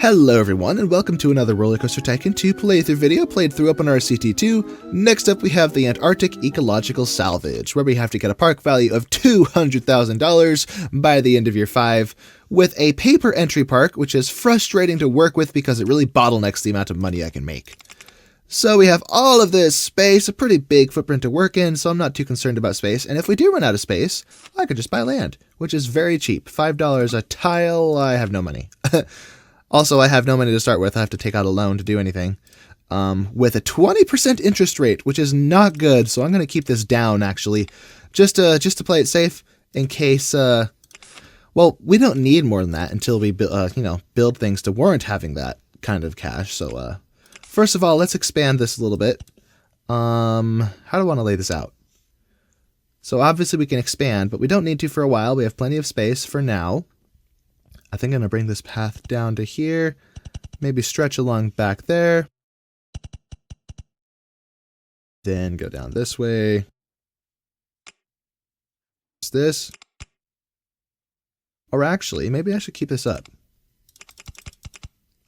Hello everyone, and welcome to another RollerCoaster Tycoon 2 playthrough video played through up on RCT2. Next up we have the Antarctic Ecological Salvage, where we have to get a park value of $200,000 by the end of year 5, with a paper entry park, which is frustrating to work with because it really bottlenecks the amount of money I can make. So we have all of this space, a pretty big footprint to work in, so I'm not too concerned about space, and if we do run out of space, I could just buy land, which is very cheap. $5 a tile. I have no money. Also, I have no money to start with. I have to take out a loan to do anything. With a 20% interest rate, which is not good. So I'm going to keep this down, actually, just to play it safe in case. Well, we don't need more than that until we build things to warrant having that kind of cash. So first of all, let's expand this a little bit. How do I want to lay this out? So obviously we can expand, but we don't need to for a while. We have plenty of space for now. I think I'm going to bring this path down to here, maybe stretch along back there, then go down this way. This. Or actually, maybe I should keep this up.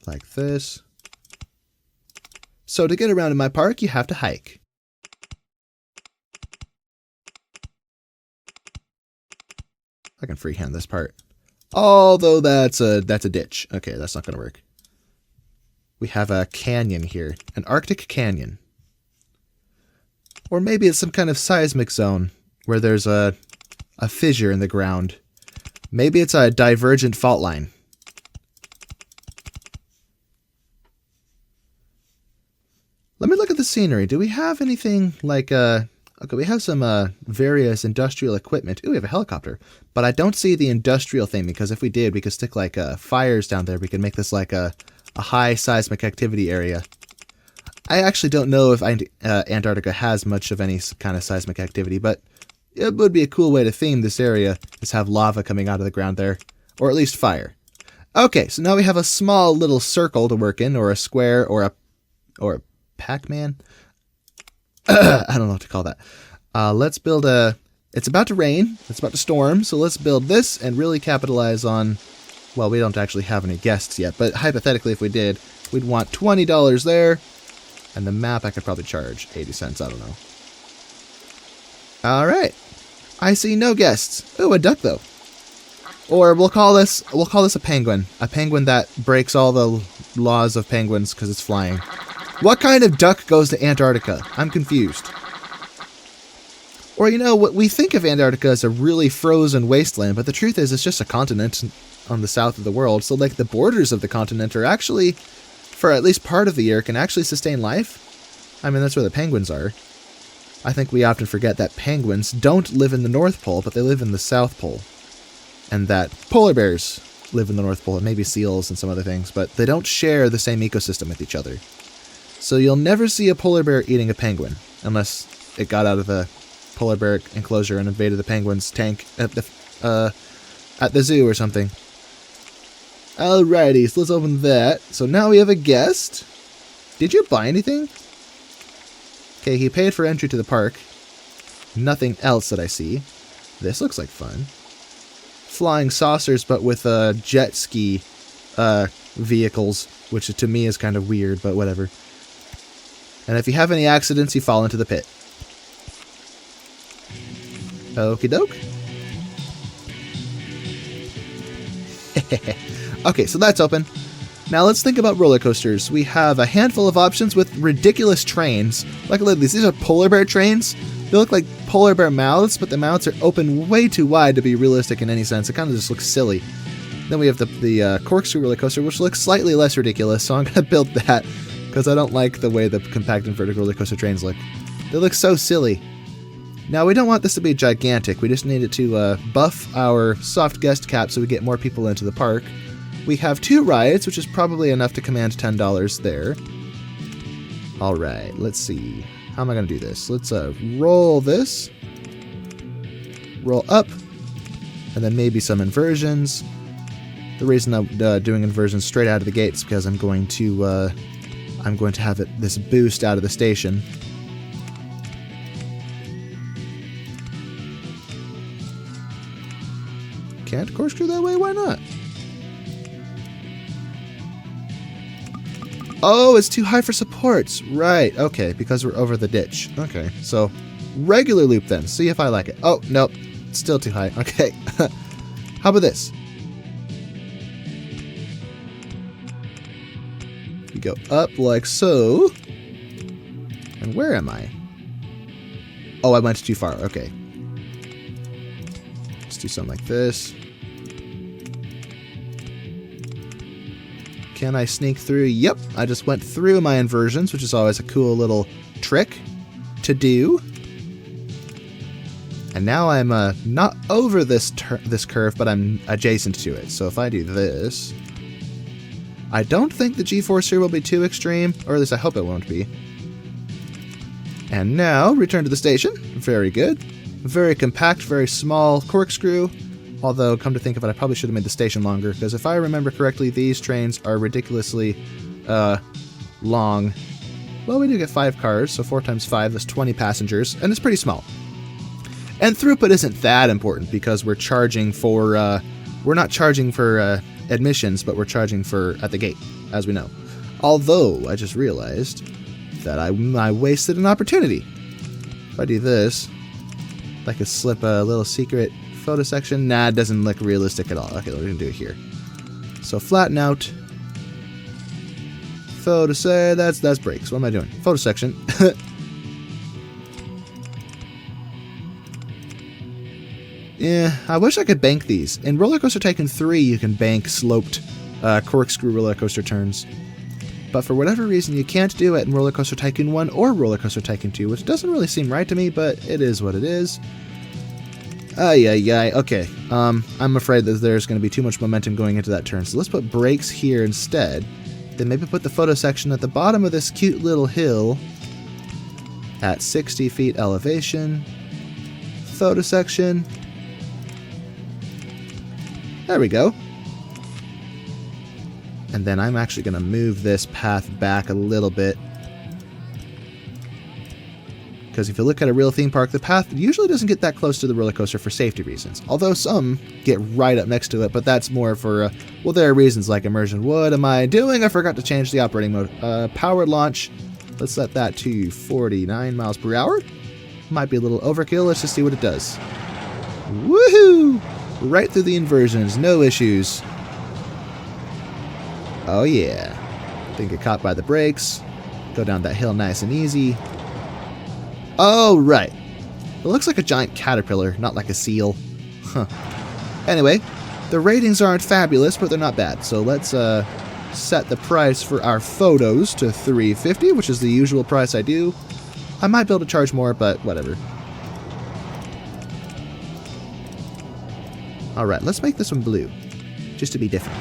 Like this. So to get around in my park, you have to hike. I can freehand this part. Although that's a ditch. Okay, that's not going to work. We have a canyon here. An Arctic canyon. Or maybe it's some kind of seismic zone where there's a fissure in the ground. Maybe it's a divergent fault line. Let me look at the scenery. Do we have anything like okay, we have some various industrial equipment. Ooh, we have a helicopter. But I don't see the industrial thing, because if we did, we could stick like fires down there. We could make this like a high seismic activity area. I actually don't know if Antarctica has much of any kind of seismic activity, but it would be a cool way to theme this area, is have lava coming out of the ground there. Or at least fire. Okay, so now we have a small little circle to work in, or a square, or a Pac-Man. I don't know what to call that. Let's build it's about to rain. It's about to storm. So let's build this and really capitalize on, well, we don't actually have any guests yet, but hypothetically, if we did, we'd want $20 there. And the map I could probably charge 80 cents. I don't know. All right. I see no guests. Ooh, a duck though. Or we'll call this a penguin. A penguin that breaks all the laws of penguins because it's flying. What kind of duck goes to Antarctica? I'm confused. Or, you know, what we think of Antarctica as a really frozen wasteland, but the truth is it's just a continent on the south of the world. So, like, the borders of the continent are actually, for at least part of the year, can actually sustain life. I mean, that's where the penguins are. I think we often forget that penguins don't live in the North Pole, but they live in the South Pole. And that polar bears live in the North Pole, and maybe seals and some other things, but they don't share the same ecosystem with each other. So you'll never see a polar bear eating a penguin, unless it got out of the polar bear enclosure and invaded the penguin's tank at the zoo or something. Alrighty, so let's open that. So now we have a guest. Did you buy anything? Okay, he paid for entry to the park. Nothing else that I see. This looks like fun. Flying saucers, but with jet ski vehicles, which to me is kind of weird, but whatever. And if you have any accidents, you fall into the pit. Okie doke. Okay, so that's open. Now let's think about roller coasters. We have a handful of options with ridiculous trains. Like, look at these. These are polar bear trains. They look like polar bear mouths, but the mouths are open way too wide to be realistic in any sense. It kind of just looks silly. Then we have the corkscrew roller coaster, which looks slightly less ridiculous, so I'm going to build that, because I don't like the way the compact and vertical roller coaster trains look. They look so silly. Now, we don't want this to be gigantic. We just need it to buff our soft guest cap so we get more people into the park. We have 2 rides, which is probably enough to command $10 there. All right, let's see. How am I going to do this? Let's roll this. Roll up. And then maybe some inversions. The reason I'm doing inversions straight out of the gate is because I'm going to have this boost out of the station. Can't corkscrew that way? Why not? Oh, it's too high for supports. Right, okay, because we're over the ditch. Okay, so regular loop then. See if I like it. Oh, nope. Still too high. Okay. How about this? We go up like so. And where am I? Oh, I went too far. Okay. Let's do something like this. Can I sneak through? Yep, I just went through my inversions, which is always a cool little trick to do. And now I'm not over this curve, but I'm adjacent to it. So if I do this, I don't think the G-force here will be too extreme, or at least I hope it won't be. And now, return to the station. Very good. Very compact, very small corkscrew. Although, come to think of it, I probably should have made the station longer, because if I remember correctly, these trains are ridiculously long. Well, we do get 5 cars, so 4 times 5, that's 20 passengers, and it's pretty small. And throughput isn't that important, because we're charging for, we're not charging for admissions, but we're charging for at the gate, as we know. Although, I just realized that I wasted an opportunity. If I do this, I could slip a little secret photo section. Nah, it doesn't look realistic at all. Okay, we're gonna do it here. So flatten out. Photo say that's brakes. What am I doing? Photo section. Yeah, I wish I could bank these. In RollerCoaster Tycoon 3, you can bank sloped corkscrew roller coaster turns. But for whatever reason, you can't do it in RollerCoaster Tycoon 1 or RollerCoaster Tycoon 2, which doesn't really seem right to me, but it is what it is. Okay. I'm afraid that there's going to be too much momentum going into that turn, so let's put brakes here instead. Then maybe put the photo section at the bottom of this cute little hill at 60 feet elevation. Photo section. There we go. And then I'm actually going to move this path back a little bit. Because if you look at a real theme park, the path usually doesn't get that close to the roller coaster for safety reasons. Although some get right up next to it, but that's more for, well, there are reasons like immersion. What am I doing? I forgot to change the operating mode. Powered launch. Let's set that to 49 miles per hour. Might be a little overkill. Let's just see what it does. Woohoo! Right through the inversions. No issues. Oh yeah. Didn't get caught by the brakes. Go down that hill nice and easy. Oh, right. It looks like a giant caterpillar, not like a seal. Huh. Anyway, the ratings aren't fabulous, but they're not bad. So let's set the price for our photos to $350, which is the usual price I do. I might be able to charge more, but whatever. Alright, let's make this one blue, just to be different.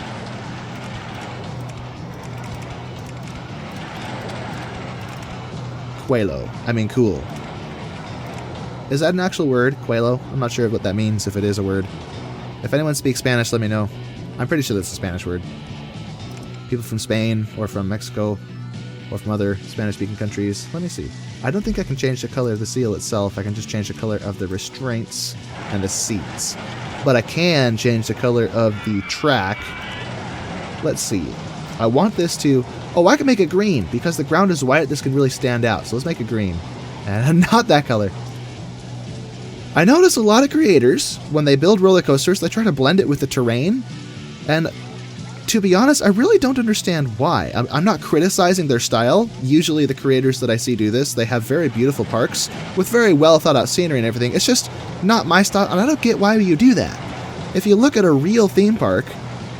Quelo. I mean, cool. Is that an actual word? Quelo? I'm not sure what that means, if it is a word. If anyone speaks Spanish, let me know. I'm pretty sure that's a Spanish word. People from Spain, or from Mexico, or from other Spanish-speaking countries. Let me see. I don't think I can change the color of the seal itself. I can just change the color of the restraints and the seats. But I can change the color of the track. Let's see. I want this to... Oh, I can make it green. Because the ground is white, this can really stand out. So let's make it green. And not that color. I notice a lot of creators, when they build roller coasters, they try to blend it with the terrain. And to be honest, I really don't understand why. I'm not criticizing their style. Usually the creators that I see do this, they have very beautiful parks with very well thought out scenery and everything. It's just not my style, and I don't get why you do that. If you look at a real theme park,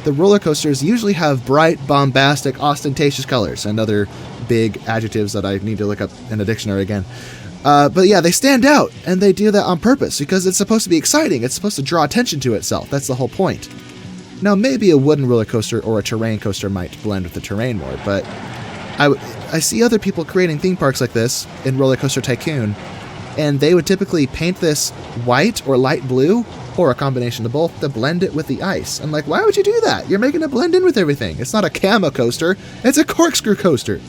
the roller coasters usually have bright, bombastic, ostentatious colors and other big adjectives that I need to look up in a dictionary again. But yeah, they stand out, and they do that on purpose because it's supposed to be exciting. It's supposed to draw attention to itself. That's the whole point. Now, maybe a wooden roller coaster or a terrain coaster might blend with the terrain more, but I see other people creating theme parks like this in RollerCoaster Tycoon, and they would typically paint this white or light blue, or a combination of both, to blend it with the ice. I'm like, why would you do that? You're making it blend in with everything. It's not a camo coaster. It's a corkscrew coaster.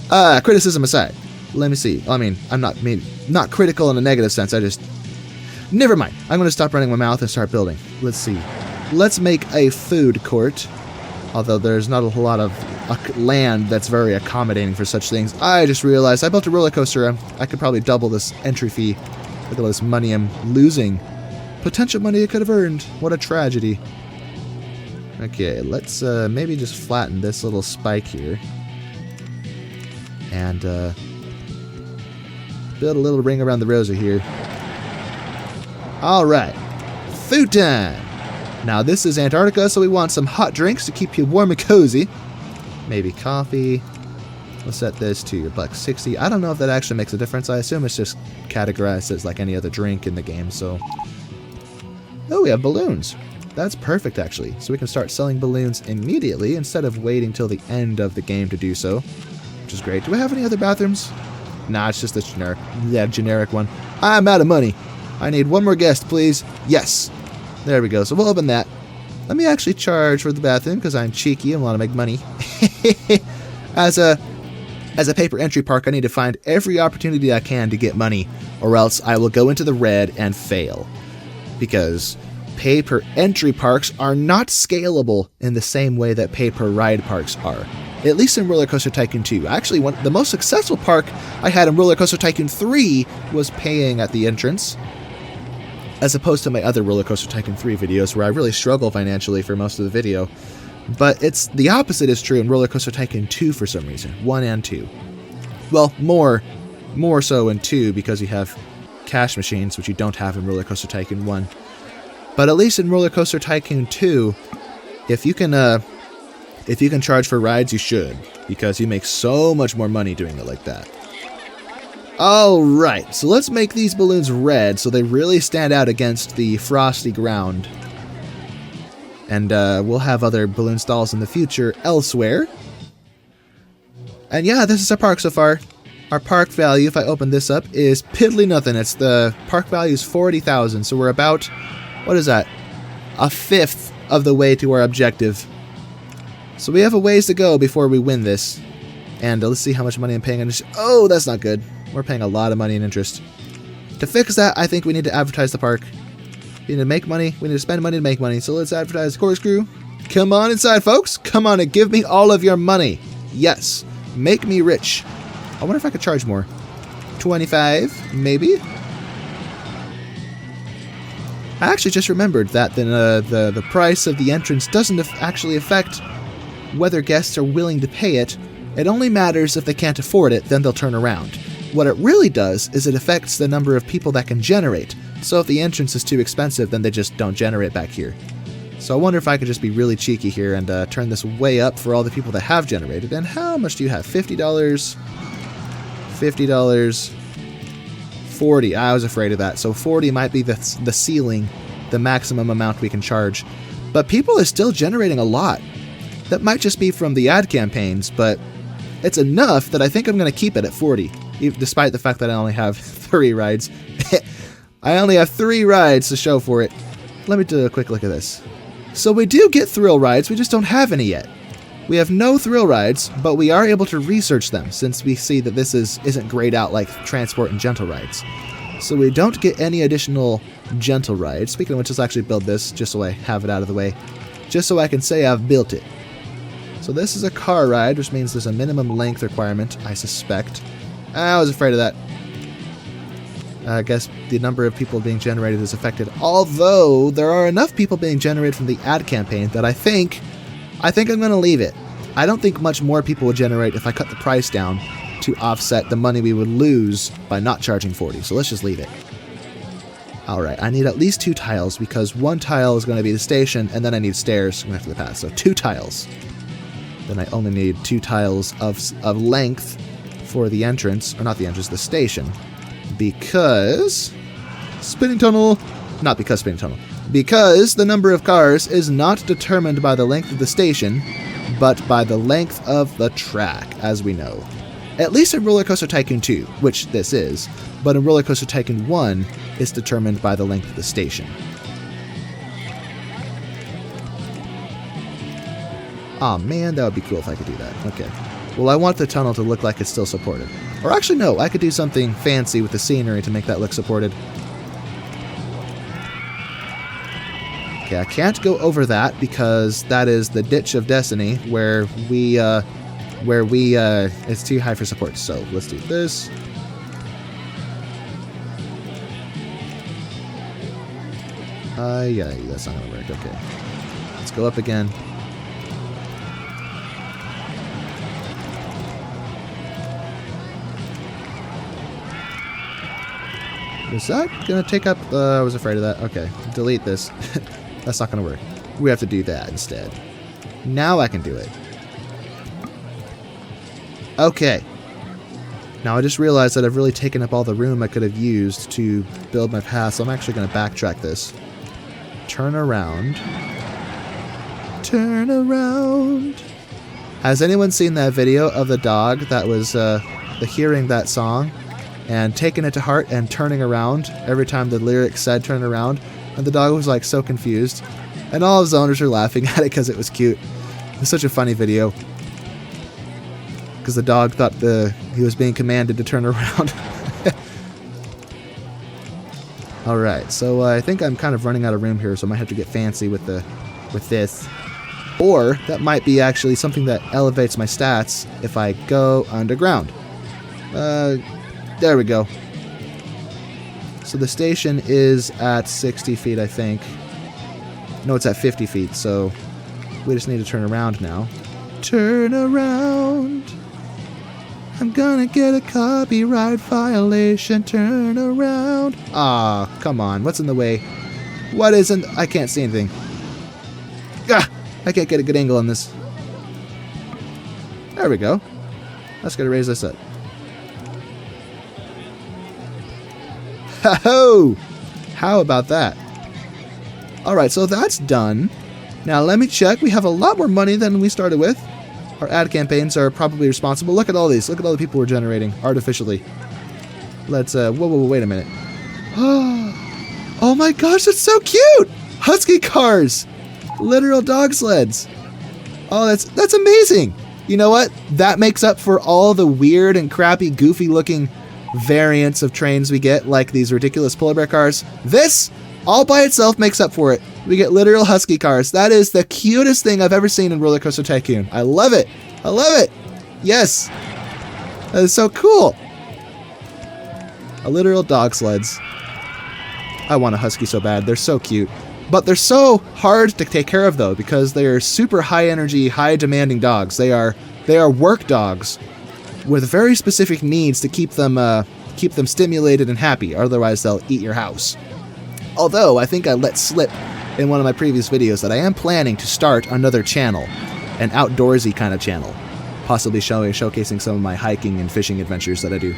Criticism aside, let me see. I mean, I'm not critical in a negative sense. I just... Never mind. I'm going to stop running my mouth and start building. Let's see. Let's make a food court. Although there's not a whole lot of land that's very accommodating for such things. I just realized I built a roller coaster. I could probably double this entry fee. Look at all this money I'm losing. Potential money I could have earned. What a tragedy. Okay, let's maybe just flatten this little spike here. And build a little ring around the rosy here. Alright. Food time! Now this is Antarctica, so we want some hot drinks to keep you warm and cozy. Maybe coffee. We'll set this to $1.60. I don't know if that actually makes a difference. I assume it's just categorized as like any other drink in the game, so... Oh, we have balloons. That's perfect, actually. So we can start selling balloons immediately instead of waiting till the end of the game to do so, which is great. Do we have any other bathrooms? Nah, it's just this generic one. I'm out of money. I need one more guest, please. Yes. There we go. So we'll open that. Let me actually charge for the bathroom because I'm cheeky and want to make money. As a paper entry park, I need to find every opportunity I can to get money, or else I will go into the red and fail. Because paper entry parks are not scalable in the same way that paper ride parks are. At least in RollerCoaster Tycoon 2. Actually, the most successful park I had in RollerCoaster Tycoon 3 was paying at the entrance, as opposed to my other RollerCoaster Tycoon 3 videos where I really struggle financially for most of the video. But it's the opposite is true in RollerCoaster Tycoon 2 for some reason. 1 and 2. Well, more so in 2 because you have cash machines, which you don't have in RollerCoaster Tycoon 1. But at least in RollerCoaster Tycoon 2, if you can charge for rides, you should, because you make so much more money doing it like that. Alright, so let's make these balloons red so they really stand out against the frosty ground. And we'll have other balloon stalls in the future elsewhere. And yeah, this is our park so far. Our park value, if I open this up, is piddly nothing. It's the park value is 40,000, so we're about, what is that? A fifth of the way to our objective. So we have a ways to go before we win this. And let's see how much money I'm paying on this. Oh, that's not good. We're paying a lot of money in interest. To fix that, I think we need to advertise the park. We need to make money. We need to spend money to make money. So let's advertise the corkscrew. Come on inside, folks. Come on and give me all of your money. Yes. Make me rich. I wonder if I could charge more. 25, maybe? I actually just remembered that the price of the entrance doesn't actually affect whether guests are willing to pay it. It only matters if they can't afford it, then they'll turn around. What it really does is it affects the number of people that can generate. So if the entrance is too expensive, then they just don't generate back here. So I wonder if I could just be really cheeky here and turn this way up for all the people that have generated. And how much do you have? $50? $50? 40. I was afraid of that. So 40 might be the ceiling, the maximum amount we can charge. But people are still generating a lot. That might just be from the ad campaigns, but it's enough that I think I'm going to keep it at 40, despite the fact that I only have 3 rides. I only have 3 rides to show for it. Let me do a quick look at this. So we do get thrill rides, we just don't have any yet. We have no thrill rides, but we are able to research them, since we see that this isn't grayed out like transport and gentle rides. So we don't get any additional gentle rides. Speaking of which, let's actually build this, just so I have it out of the way. Just so I can say I've built it. So this is a car ride, which means there's a minimum length requirement, I suspect. I was afraid of that. I guess the number of people being generated is affected, although there are enough people being generated from the ad campaign that I think I'm going to leave it. I don't think much more people would generate if I cut the price down to offset the money we would lose by not charging 40, so let's just leave it. Alright, I need at least 2 tiles, because 1 tile is going to be the station, and then I need stairs after the path, so 2 tiles. Then I only need 2 tiles of length for the entrance, or not the entrance, the station. Because spinning tunnel, not because spinning tunnel, because the number of cars is not determined by the length of the station, but by the length of the track, as we know. At least in RollerCoaster Tycoon 2, which this is, but in RollerCoaster Tycoon 1, it's determined by the length of the station. Aw, man, that would be cool if I could do that. Okay. Well, I want the tunnel to look like it's still supported. Or actually, no, I could do something fancy with the scenery to make that look supported. Okay, I can't go over that because that is the ditch of destiny where it's too high for support. So let's do this. Yeah, that's not gonna work. Okay, let's go up again. Is that gonna take up? I was afraid of that. Okay, delete this. That's not gonna work. We have to do that instead. Now I can do it. Okay. Now I just realized that I've really taken up all the room I could have used to build my path, so I'm actually gonna backtrack this. Turn around. Turn around. Has anyone seen that video of the dog that was hearing that song and taking it to heart and turning around every time the lyrics said turn around? And the dog was like so confused. And all of his owners were laughing at it because it was cute. It was such a funny video. Because the dog thought he was being commanded to turn around. Alright, so I think I'm kind of running out of room here, so I might have to get fancy with this. Or that might be actually something that elevates my stats if I go underground. There we go. So the station is at 60 feet, I think. No, it's at 50 feet, so we just need to turn around now. Turn around. I'm gonna get a copyright violation. Turn around. Ah, come on. What's in the way? What isn't? I can't see anything. Ah, I can't get a good angle on this. There we go. Let's gotta raise this up. Ho-ho! How about that? Alright, so that's done. Now let me check. We have a lot more money than we started with. Our ad campaigns are probably responsible. Look at all these. Look at all the people we're generating artificially. Let's, whoa, wait a minute. Oh my gosh, that's so cute! Husky cars! Literal dog sleds. Oh, that's amazing! You know what? That makes up for all the weird and crappy, goofy looking variants of trains we get, like these ridiculous polar bear cars. This, all by itself, makes up for it. We get literal husky cars. That is the cutest thing I've ever seen in RollerCoaster Tycoon. I love it. I love it. Yes. That is so cool. A literal dog sleds. I want a husky so bad. They're so cute. But they're so hard to take care of, though, because they are super high energy, high demanding dogs. They are work dogs with very specific needs to keep them stimulated and happy. Otherwise, they'll eat your house. Although, I think I let slip in one of my previous videos that I am planning to start another channel, an outdoorsy kind of channel, possibly showcasing some of my hiking and fishing adventures that I do.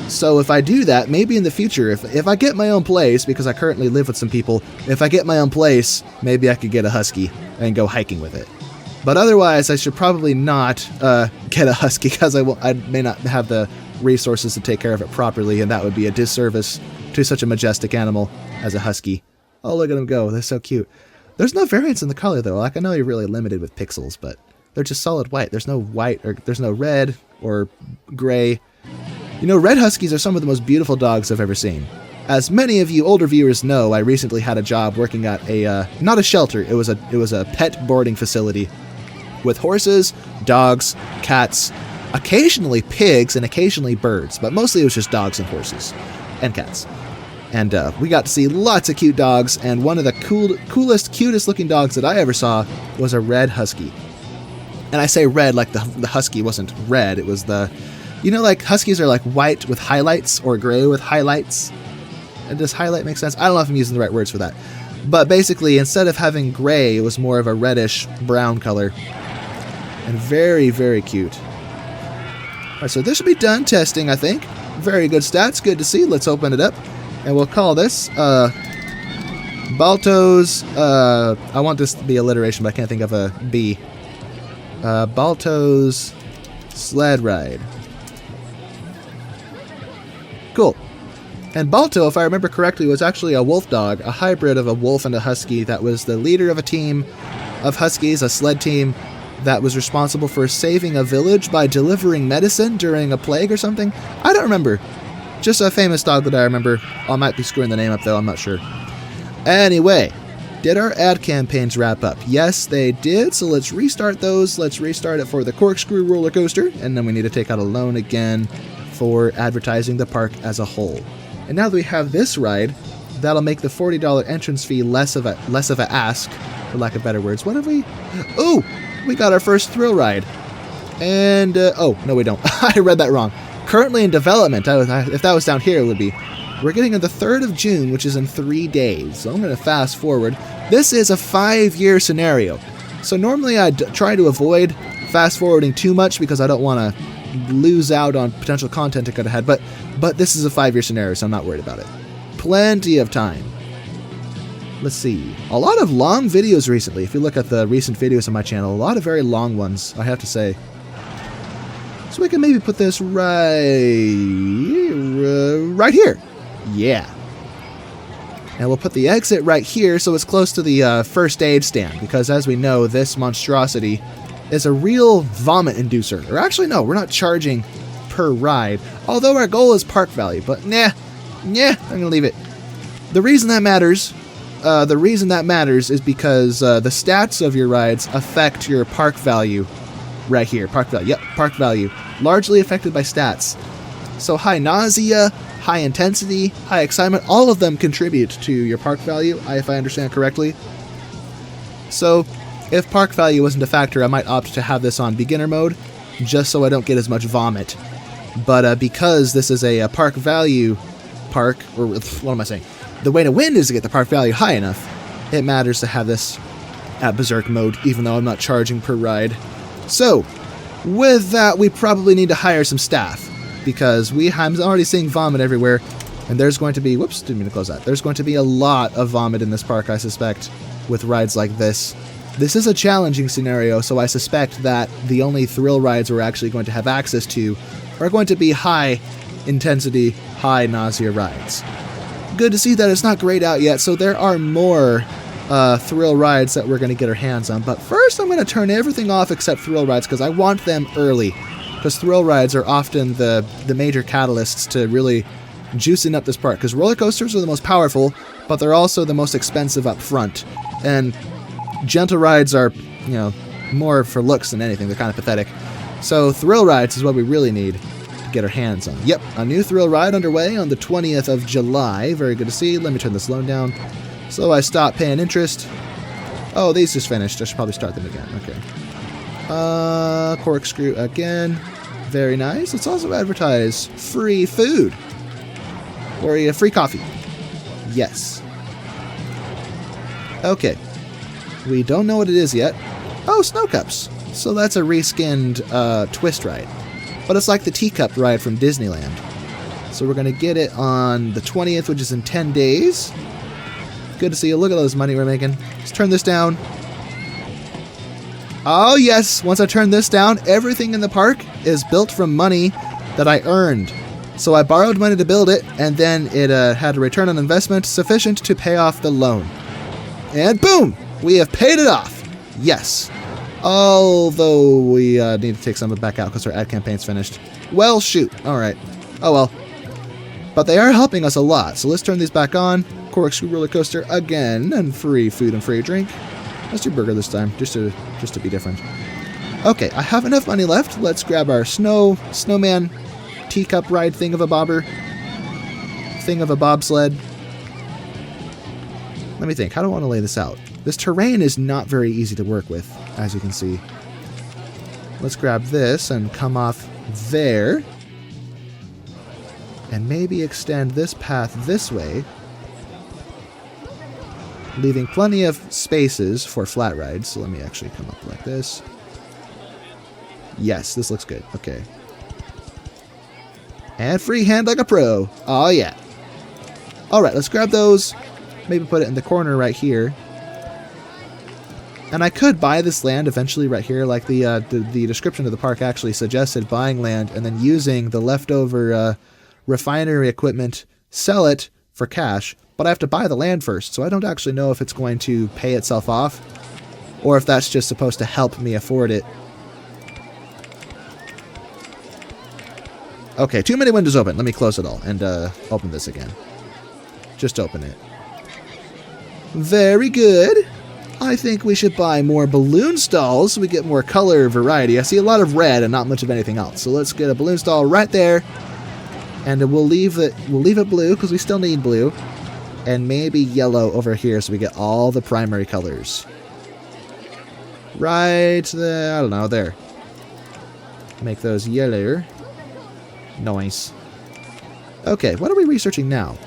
So if I do that, maybe in the future, if I get my own place, because I currently live with some people, if I get my own place, maybe I could get a husky and go hiking with it. But otherwise, I should probably not get a husky, because I may not have the resources to take care of it properly, and that would be a disservice to such a majestic animal as a husky. Oh, look at them go. They're so cute. There's no variance in the color, though. Like, I know you're really limited with pixels, but they're just solid white. There's no white, or there's no red or gray. You know, red huskies are some of the most beautiful dogs I've ever seen. As many of you older viewers know, I recently had a job working at a, not a shelter, it was a pet boarding facility with horses, dogs, cats, occasionally pigs, and occasionally birds, but mostly it was just dogs and horses and cats. And we got to see lots of cute dogs, and one of the coolest, cutest looking dogs that I ever saw was a red husky. And I say red like the husky wasn't red, it was the... You know, like, huskies are like white with highlights, or gray with highlights. And does highlight make sense? I don't know if I'm using the right words for that. But basically, instead of having gray, it was more of a reddish brown color. And very, very cute. Alright, so this should be done testing, I think. Very good stats, good to see. Let's open it up. And we'll call this, Balto's, I want this to be alliteration, but I can't think of a B. Balto's Sled Ride. Cool. And Balto, if I remember correctly, was actually a wolf dog, a hybrid of a wolf and a husky that was the leader of a team of huskies, a sled team that was responsible for saving a village by delivering medicine during a plague or something. I don't remember. Just a famous dog that I remember. I might be screwing the name up, though. I'm not sure. Anyway, did our ad campaigns wrap up? Yes, they did. So let's restart those. Let's restart it for the corkscrew roller coaster. And then we need to take out a loan again for advertising the park as a whole. And now that we have this ride, that'll make the $40 entrance fee less of a ask, for lack of better words. What have we? Oh, we got our first thrill ride. And, oh, no we don't. I read that wrong. Currently in development. If that was down here, it would be. We're getting on the 3rd of June, which is in 3 days. So I'm going to fast forward. This is a 5-year scenario. So normally I try to avoid fast forwarding too much because I don't want to lose out on potential content I could have had. But this is a 5-year scenario, so I'm not worried about it. Plenty of time. Let's see. A lot of long videos recently. If you look at the recent videos on my channel, a lot of very long ones, I have to say. So we can maybe put this right here. Yeah. And we'll put the exit right here so it's close to the first aid stand, because as we know, this monstrosity is a real vomit inducer. Or actually, no, we're not charging per ride, although our goal is park value, but I'm gonna leave it. The reason that matters is because the stats of your rides affect your park value right here. Park value. Yep, park value. Largely affected by stats. So high nausea, high intensity, high excitement, all of them contribute to your park value, if I understand correctly. So if park value wasn't a factor, I might opt to have this on beginner mode, just so I don't get as much vomit. But because this is a park value park, or what am I saying? The way to win is to get the park value high enough. It matters to have this at berserk mode, even though I'm not charging per ride. So, with that, we probably need to hire some staff, because I'm already seeing vomit everywhere, and there's going to be, whoops, didn't mean to close that. There's going to be a lot of vomit in this park, I suspect, with rides like this. This is a challenging scenario, so I suspect that the only thrill rides we're actually going to have access to are going to be high intensity, high nausea rides. Good to see that it's not grayed out yet, so there are more thrill rides that we're going to get our hands on. But first, I'm going to turn everything off except thrill rides, because I want them early. Because thrill rides are often the major catalysts to really juicing up this park. Because roller coasters are the most powerful, but they're also the most expensive up front. And gentle rides are, more for looks than anything. They're kind of pathetic. So thrill rides is what we really need to get our hands on. Yep, a new thrill ride underway on the 20th of July. Very good to see. Let me turn this loan down. So I stopped paying interest. Oh, these just finished. I should probably start them again. Okay. Corkscrew again. Very nice. Let's also advertise free food. Or free coffee. Yes. Okay. We don't know what it is yet. Oh, snow cups. So that's a reskinned twist ride. But it's like the teacup ride from Disneyland. So we're going to get it on the 20th, which is in 10 days. Good to see you. Look at all this money we're making. Let's turn this down. Oh, yes. Once I turn this down, everything in the park is built from money that I earned. So I borrowed money to build it, and then it had a return on investment sufficient to pay off the loan. And boom! We have paid it off. Yes. Although we need to take some of it back out because our ad campaign's finished. Well, shoot. All right. Oh, well. But they are helping us a lot. So let's turn these back on. Corkscrew roller coaster again, and free food and free drink. Let's do burger this time, just to be different. Okay, I have enough money left. Let's grab our snowman teacup ride thing of a bobsled. Let me think. How do I want to lay this out? This terrain is not very easy to work with, as you can see. Let's grab this and come off there. And maybe extend this path this way, leaving plenty of spaces for flat rides. So let me actually come up like this. Yes, this looks good. Okay. And freehand like a pro. Oh, yeah. All right, let's grab those. Maybe put it in the corner right here. And I could buy this land eventually right here, like the description of the park actually suggested buying land and then using the leftover refinery equipment, sell it for cash. But I have to buy the land first, so I don't actually know if it's going to pay itself off or if that's just supposed to help me afford it. Okay, too many windows open. Let me close it all and open this again. Just open it. Very good. I think we should buy more balloon stalls so we get more color variety. I see a lot of red and not much of anything else. So let's get a balloon stall right there. And we'll leave it blue because we still need blue. And maybe yellow over here so we get all the primary colors. Right there. I don't know. There. Make those yellow. Nice. Okay, what are we researching now?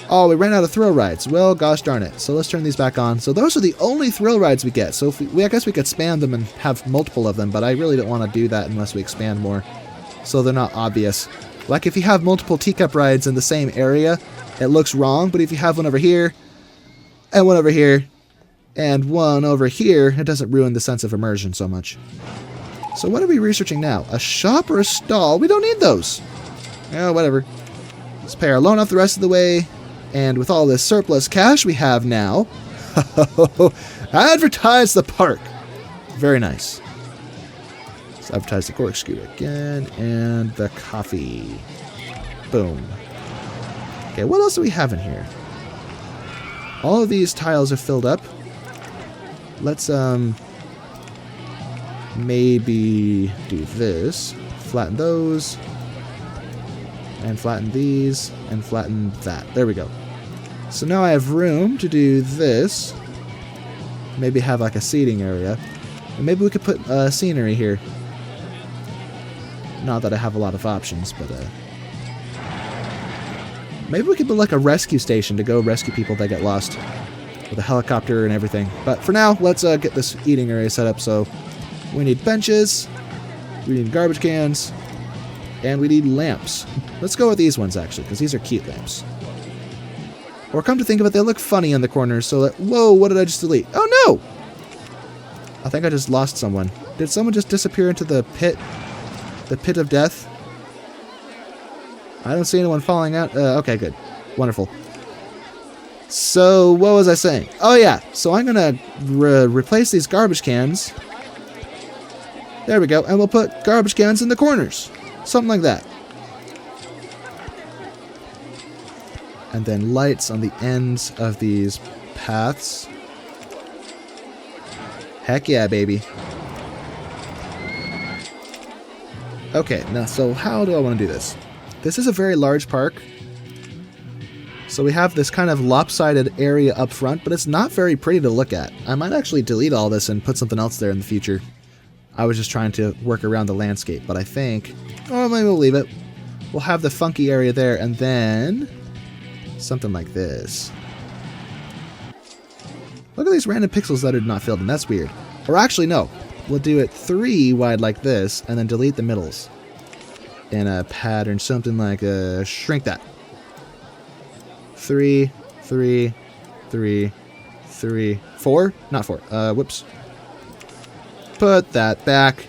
Oh, we ran out of thrill rides. Well, gosh darn it. So let's turn these back on. So those are the only thrill rides we get. So if I guess we could spam them and have multiple of them, but I really don't want to do that unless we expand more. So they're not obvious. Like if you have multiple teacup rides in the same area, it looks wrong. But if you have one over here, and one over here, and one over here, it doesn't ruin the sense of immersion so much. So what are we researching now? A shop or a stall? We don't need those. Oh, whatever. Let's pay our loan off the rest of the way. And with all this surplus cash we have now, advertise the park. Very nice. Let's advertise the corkscrew again, and the coffee. Boom. Okay, what else do we have in here? All of these tiles are filled up. Let's maybe do this. Flatten those. And flatten these, and flatten that. There we go. So now I have room to do this. Maybe have like a seating area. And maybe we could put scenery here. Not that I have a lot of options, but maybe we could put like a rescue station to go rescue people that get lost. With a helicopter and everything. But for now, let's get this eating area set up. So we need benches. We need garbage cans. And we need lamps. Let's go with these ones, actually, because these are cute lamps. Or come to think of it, they look funny in the corners, so that... Whoa, what did I just delete? Oh, no! I think I just lost someone. Did someone just disappear into the pit? The pit of death? I don't see anyone falling out. Okay, good. Wonderful. So, what was I saying? Oh, yeah. So I'm going to replace these garbage cans. There we go. And we'll put garbage cans in the corners. Something like that. And then lights on the ends of these paths. Heck yeah, baby. Okay, now so how do I want to do this? This is a very large park. So we have this kind of lopsided area up front, but it's not very pretty to look at. I might actually delete all this and put something else there in the future. I was just trying to work around the landscape, but I think... Oh, maybe we'll leave it. We'll have the funky area there, and then... something like this. Look at these random pixels that are not filled in. That's weird. Or actually, no. We'll do it 3 wide like this, and then delete the middles. In a pattern, something like shrink that. 3, 3, 3, 3, 4? Not 4. Whoops. Put that back.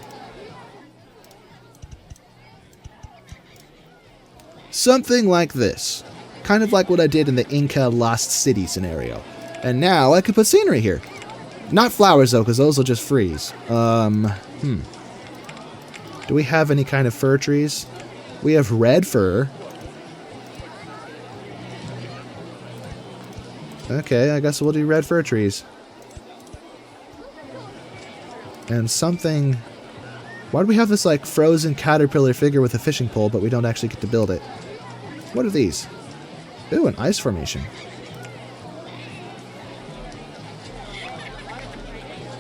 Something like this. Kind of like what I did in the Inca Lost City scenario. And now I could put scenery here. Not flowers though, because those will just freeze. Do we have any kind of fir trees? We have red fir. Okay, I guess we'll do red fir trees. And something... Why do we have this like frozen caterpillar figure with a fishing pole, but we don't actually get to build it? What are these? Ooh, an ice formation.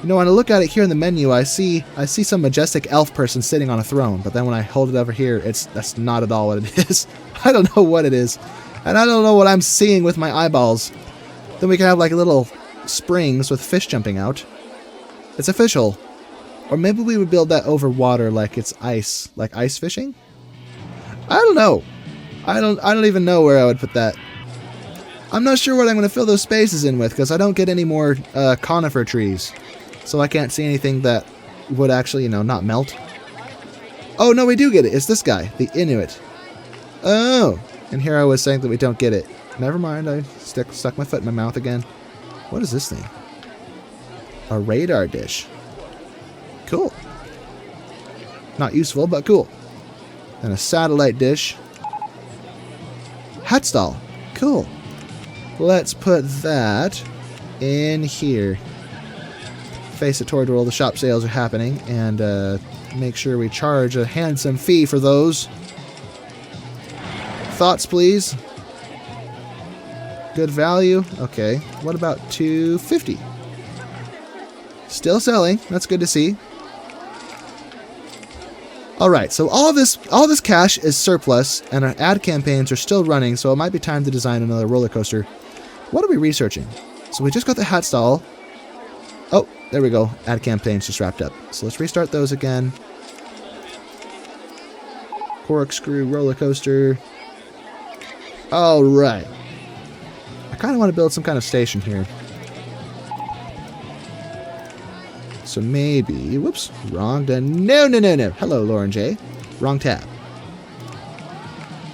You know, when I look at it here in the menu, I see some majestic elf person sitting on a throne, but then when I hold it over here, that's not at all what it is. I don't know what it is. And I don't know what I'm seeing with my eyeballs. Then we can have like little springs with fish jumping out. It's official. Or maybe we would build that over water like it's ice. Like ice fishing? I don't know. I don't even know where I would put that. I'm not sure what I'm going to fill those spaces in with, because I don't get any more conifer trees. So I can't see anything that would actually, you know, not melt. Oh, no, we do get it. It's this guy, the Inuit. Oh, and here I was saying that we don't get it. Never mind, I stuck my foot in my mouth again. What is this thing? A radar dish. Cool. Not useful, but cool. And a satellite dish. Hat stall. Cool. let's put that in here. Face it toward where all the shop sales are happening, and make sure we charge a handsome fee for those. Thoughts, please? Good value? Okay. What about 250? Still selling. That's good to see. Alright, so all this cash is surplus, and our ad campaigns are still running, so it might be time to design another roller coaster. What are we researching? So we just got the hat stall. Oh, there we go. Ad campaigns just wrapped up. So let's restart those again. Corkscrew roller coaster. Alright. I kind of want to build some kind of station here. So maybe, whoops, wrong done. No. Hello, Lauren J. Wrong tab.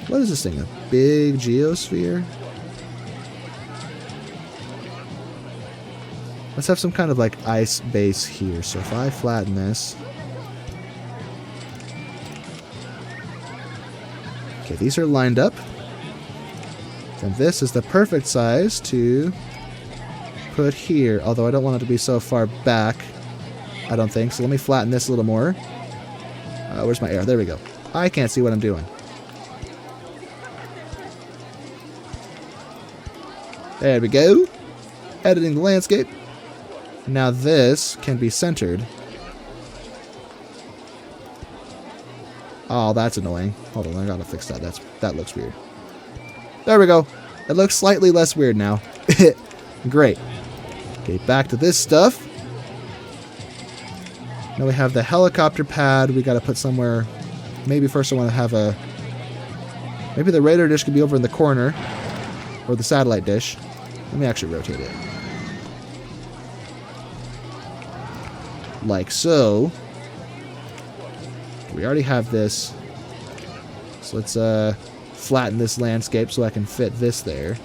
What is this thing? A big geosphere? Let's have some kind of like ice base here. So if I flatten this. Okay, these are lined up. And this is the perfect size to put here. Although I don't want it to be so far back. I don't think. So let me flatten this a little more. Where's my arrow? There we go. I can't see what I'm doing. There we go. Editing the landscape. Now this can be centered. Oh, that's annoying. Hold on, I gotta fix that. That looks weird. There we go. It looks slightly less weird now. Great. Okay, back to this stuff. Now we have the helicopter pad. We got to put somewhere. Maybe first I want to have a. Maybe the radar dish could be over in the corner, or the satellite dish. Let me actually rotate it, like so. We already have this, so let's flatten this landscape so I can fit this there.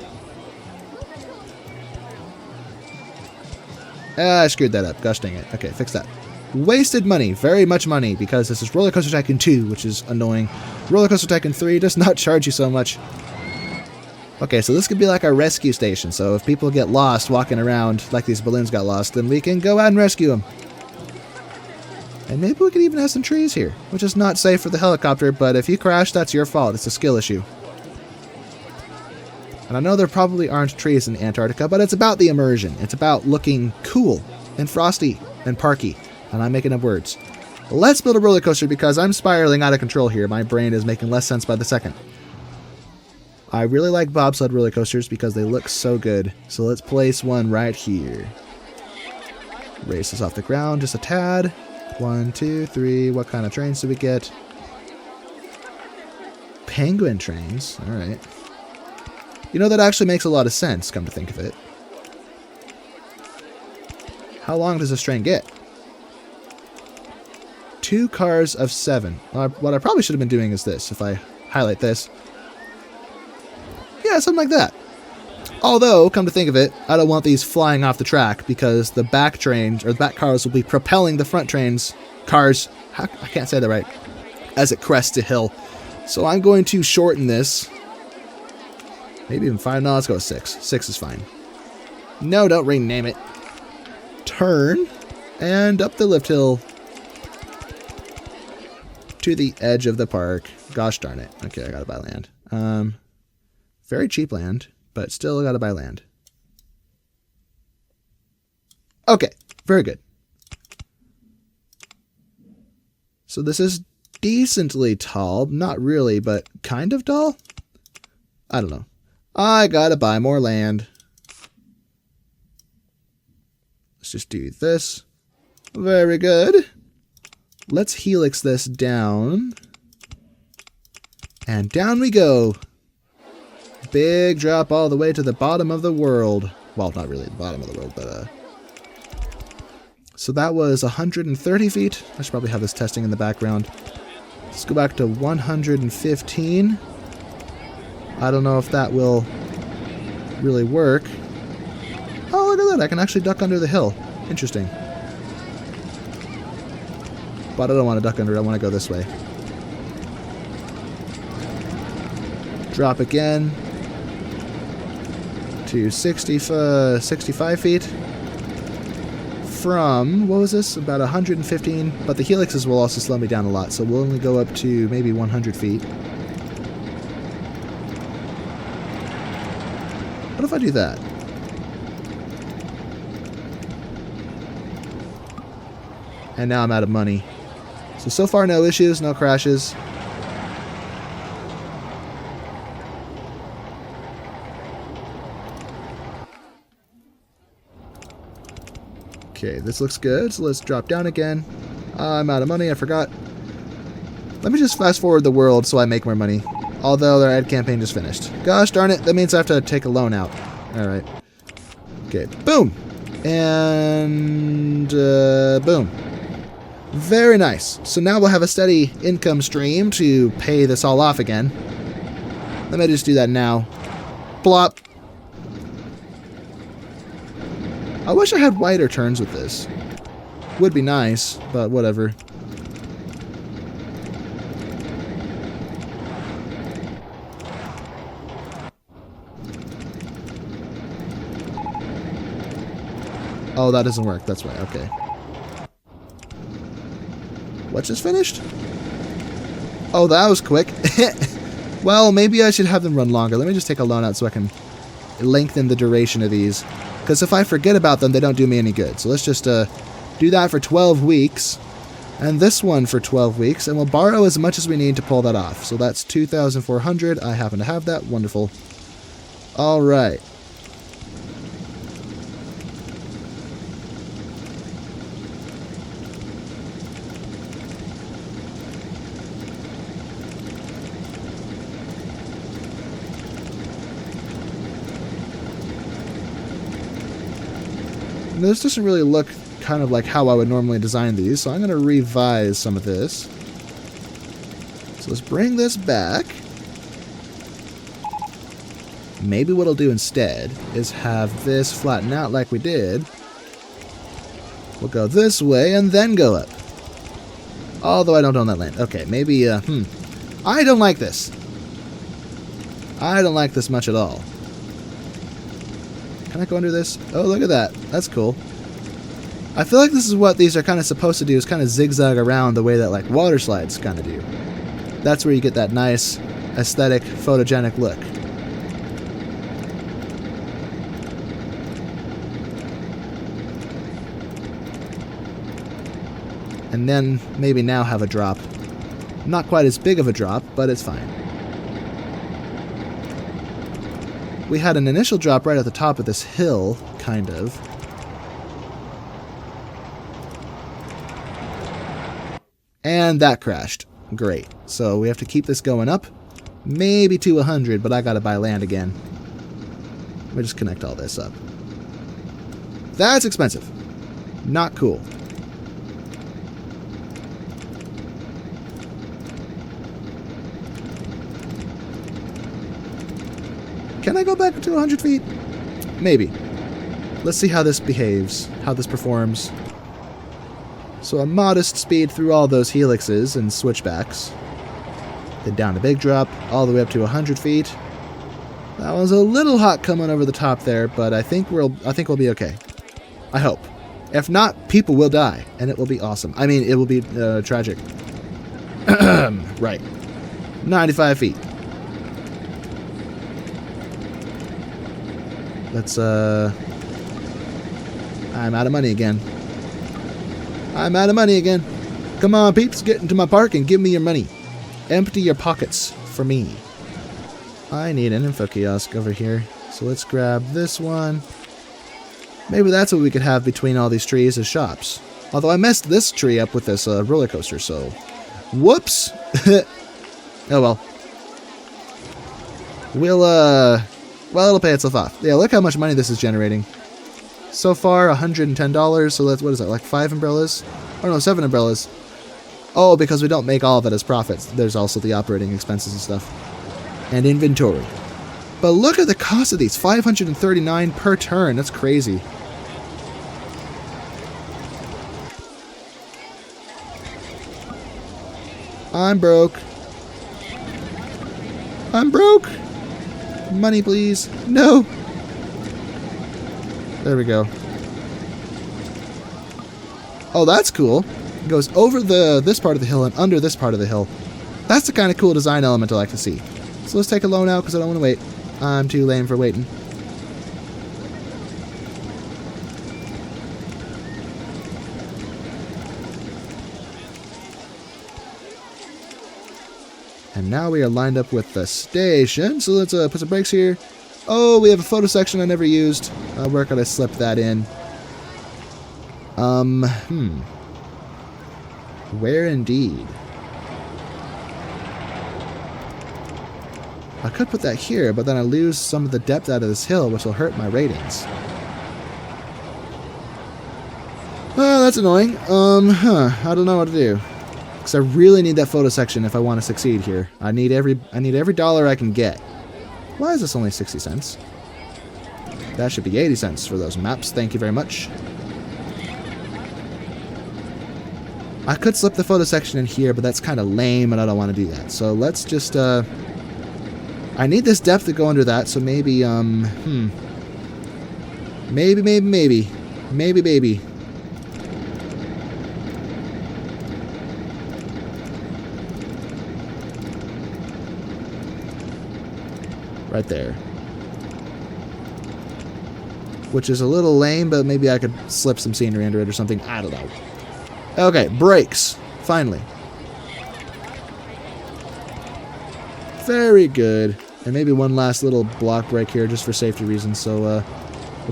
I screwed that up. Gosh dang it. Okay, fix that. Wasted money, very much money, because this is RollerCoaster Tycoon 2, which is annoying. RollerCoaster Tycoon 3 does not charge you so much. Okay, so this could be like our rescue station, so if people get lost walking around like these balloons got lost, then we can go out and rescue them. And maybe we could even have some trees here, which is not safe for the helicopter, but if you crash, that's your fault. It's a skill issue. And I know there probably aren't trees in Antarctica, but it's about the immersion. It's about looking cool and frosty and parky. And I'm making up words. Let's build a roller coaster because I'm spiraling out of control here. My brain is making less sense by the second. I really like bobsled roller coasters because they look so good. So let's place one right here. Raise this off the ground just a tad. 1, 2, 3. What kind of trains do we get? Penguin trains. All right. You know, that actually makes a lot of sense, come to think of it. How long does this train get? 2 cars of 7. What I probably should have been doing is this. If I highlight this. Yeah, something like that. Although, come to think of it, I don't want these flying off the track because the back trains, or the back cars, will be propelling the front cars, I can't say that right, as it crests a hill. So I'm going to shorten this. Maybe even 5. No, let's go with 6. 6 is fine. No, don't rename it. Turn and up the lift hill to the edge of the park. Gosh darn it. Okay, I gotta buy land. Very cheap land, but still gotta buy land. Okay, very good. So this is decently tall. Not really, but kind of tall? I don't know. I gotta buy more land. Let's just do this. Very good. Let's helix this down. And down we go. Big drop all the way to the bottom of the world. Well, not really the bottom of the world, but so that was 130 feet. I should probably have this testing in the background. Let's go back to 115. I don't know if that will really work. Oh, look at that. I can actually duck under the hill. Interesting. But I don't want to duck under it. I want to go this way. Drop again. to 65 feet. From, what was this? About 115. But the helixes will also slow me down a lot, so we'll only go up to maybe 100 feet. What if I do that? And now I'm out of money. So far no issues, no crashes. Okay, this looks good, so let's drop down again. I'm out of money, I forgot. Let me just fast forward the world so I make more money. Although their ad campaign just finished. Gosh darn it, that means I have to take a loan out. Alright. Okay, boom! And boom. Very nice. So now we'll have a steady income stream to pay this all off again. Let me just do that now. Plop. I wish I had wider turns with this. Would be nice, but whatever. Oh, that doesn't work. That's right. Okay. What just finished? Oh, that was quick. Well, maybe I should have them run longer. Let me just take a loan out so I can lengthen the duration of these. Because if I forget about them, they don't do me any good. So let's just do that for 12 weeks. And this one for 12 weeks. And we'll borrow as much as we need to pull that off. So that's 2,400. I happen to have that. Wonderful. All right. This doesn't really look kind of like how I would normally design these, so I'm going to revise some of this. So let's bring this back. Maybe what I'll do instead is have this flatten out like we did. We'll go this way and then go up. Although I don't own that land. Okay, maybe, I don't like this. I don't like this much at all. Can I go under this? Oh, look at that. That's cool. I feel like this is what these are kind of supposed to do, is kind of zigzag around the way that, like, water slides kind of do. That's where you get that nice, aesthetic, photogenic look. And then maybe now have a drop. Not quite as big of a drop, but it's fine. We had an initial drop right at the top of this hill, kind of. And that crashed. Great. So we have to keep this going up. Maybe to 100, but I gotta buy land again. Let me just connect all this up. That's expensive. Not cool. Can I go back to 100 feet? Maybe. Let's see how this behaves, how this performs. So a modest speed through all those helixes and switchbacks. Then down a big drop, all the way up to 100 feet. That was a little hot coming over the top there, but I think we'll be okay. I hope. If not, people will die, and it will be awesome. I mean, it will be tragic. Right. 95 feet. Let's, I'm out of money again. I'm out of money again. Come on, peeps, get into my park and give me your money. Empty your pockets for me. I need an info kiosk over here. So let's grab this one. Maybe that's what we could have between all these trees as shops. Although I messed this tree up with this roller coaster, so... Whoops! Oh well. Well, it'll pay itself off. Yeah, look how much money this is generating. So far, $110, so that's, what is that, like 5 umbrellas? Oh no, 7 umbrellas. Oh, because we don't make all of it as profits. There's also the operating expenses and stuff. And inventory. But look at the cost of these, $539 per turn. That's crazy. I'm broke. I'm broke. Money, please. No. There we go. Oh, that's cool. It goes over this part of the hill and under this part of the hill. That's the kind of cool design element I like to see. So let's take a loan out because I don't want to wait. I'm too lame for waiting. And now we are lined up with the station. So let's put some brakes here. Oh, we have a photo section I never used. Where could I slip that in? Where indeed? I could put that here, but then I lose some of the depth out of this hill, which will hurt my ratings. Well, that's annoying. I don't know what to do. Because I really need that photo section if I want to succeed here. I need every dollar I can get. Why is this only 60 cents? That should be 80 cents for those maps. Thank you very much. I could slip the photo section in here, but that's kind of lame, and I don't want to do that. So let's just, I need this depth to go under that, so maybe, maybe. Right there. Which is a little lame, but maybe I could slip some scenery under it or something. I don't know. Okay, brakes. Finally. Very good. And maybe one last little block brake here just for safety reasons. So we'll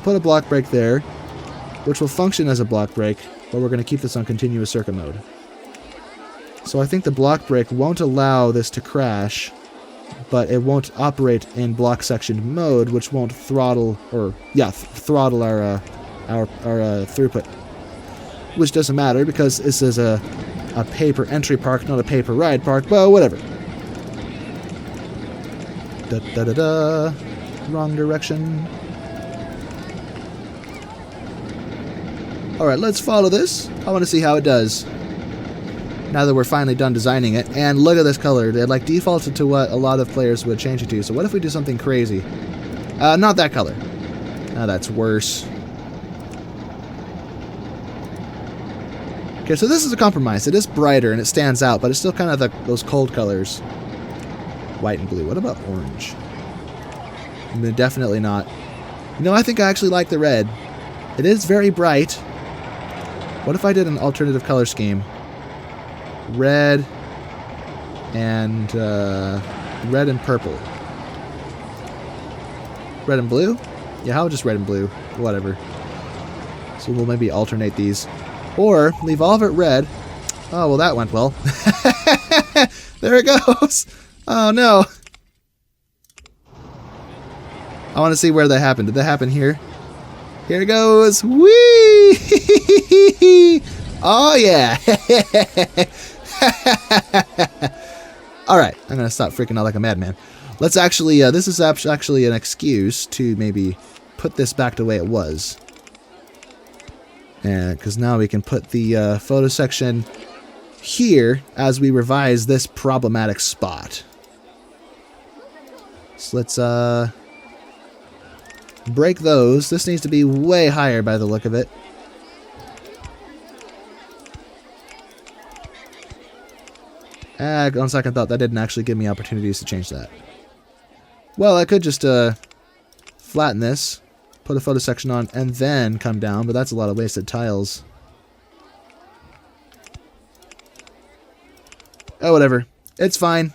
put a block brake there, which will function as a block brake, but we're going to keep this on continuous circuit mode. So I think the block brake won't allow this to crash, but it won't operate in block section mode, which won't throttle, or yeah, throttle our throughput. Which doesn't matter because this is a paper entry park, not a paper ride park, but whatever. Da da da da. Wrong direction. Alright, let's follow this. I want to see how it does. Now that we're finally done designing it. And look at this color. It like defaulted to what a lot of players would change it to. So what if we do something crazy? Not that color. Now that's worse. Okay, so this is a compromise. It is brighter and it stands out, but it's still kind of those cold colors. White and blue. What about orange? Definitely not. No, I think I actually like the red. It is very bright. What if I did an alternative color scheme? Red and purple. Red and blue? Yeah, how about just red and blue? Whatever. So we'll maybe alternate these. Or leave all of it red. Oh, well, that went well. There it goes. Oh, no. I want to see where that happened. Did that happen here? Here it goes. Whee! Oh, yeah. All right. I'm going to stop freaking out like a madman. Let's actually, this is actually an excuse to maybe put this back the way it was. Because now we can put the photo section here as we revise this problematic spot. So let's break those. This needs to be way higher by the look of it. On second thought, that didn't actually give me opportunities to change that. Well, I could just flatten this, put a photo section on, and then come down, but that's a lot of wasted tiles. Oh, whatever. It's fine.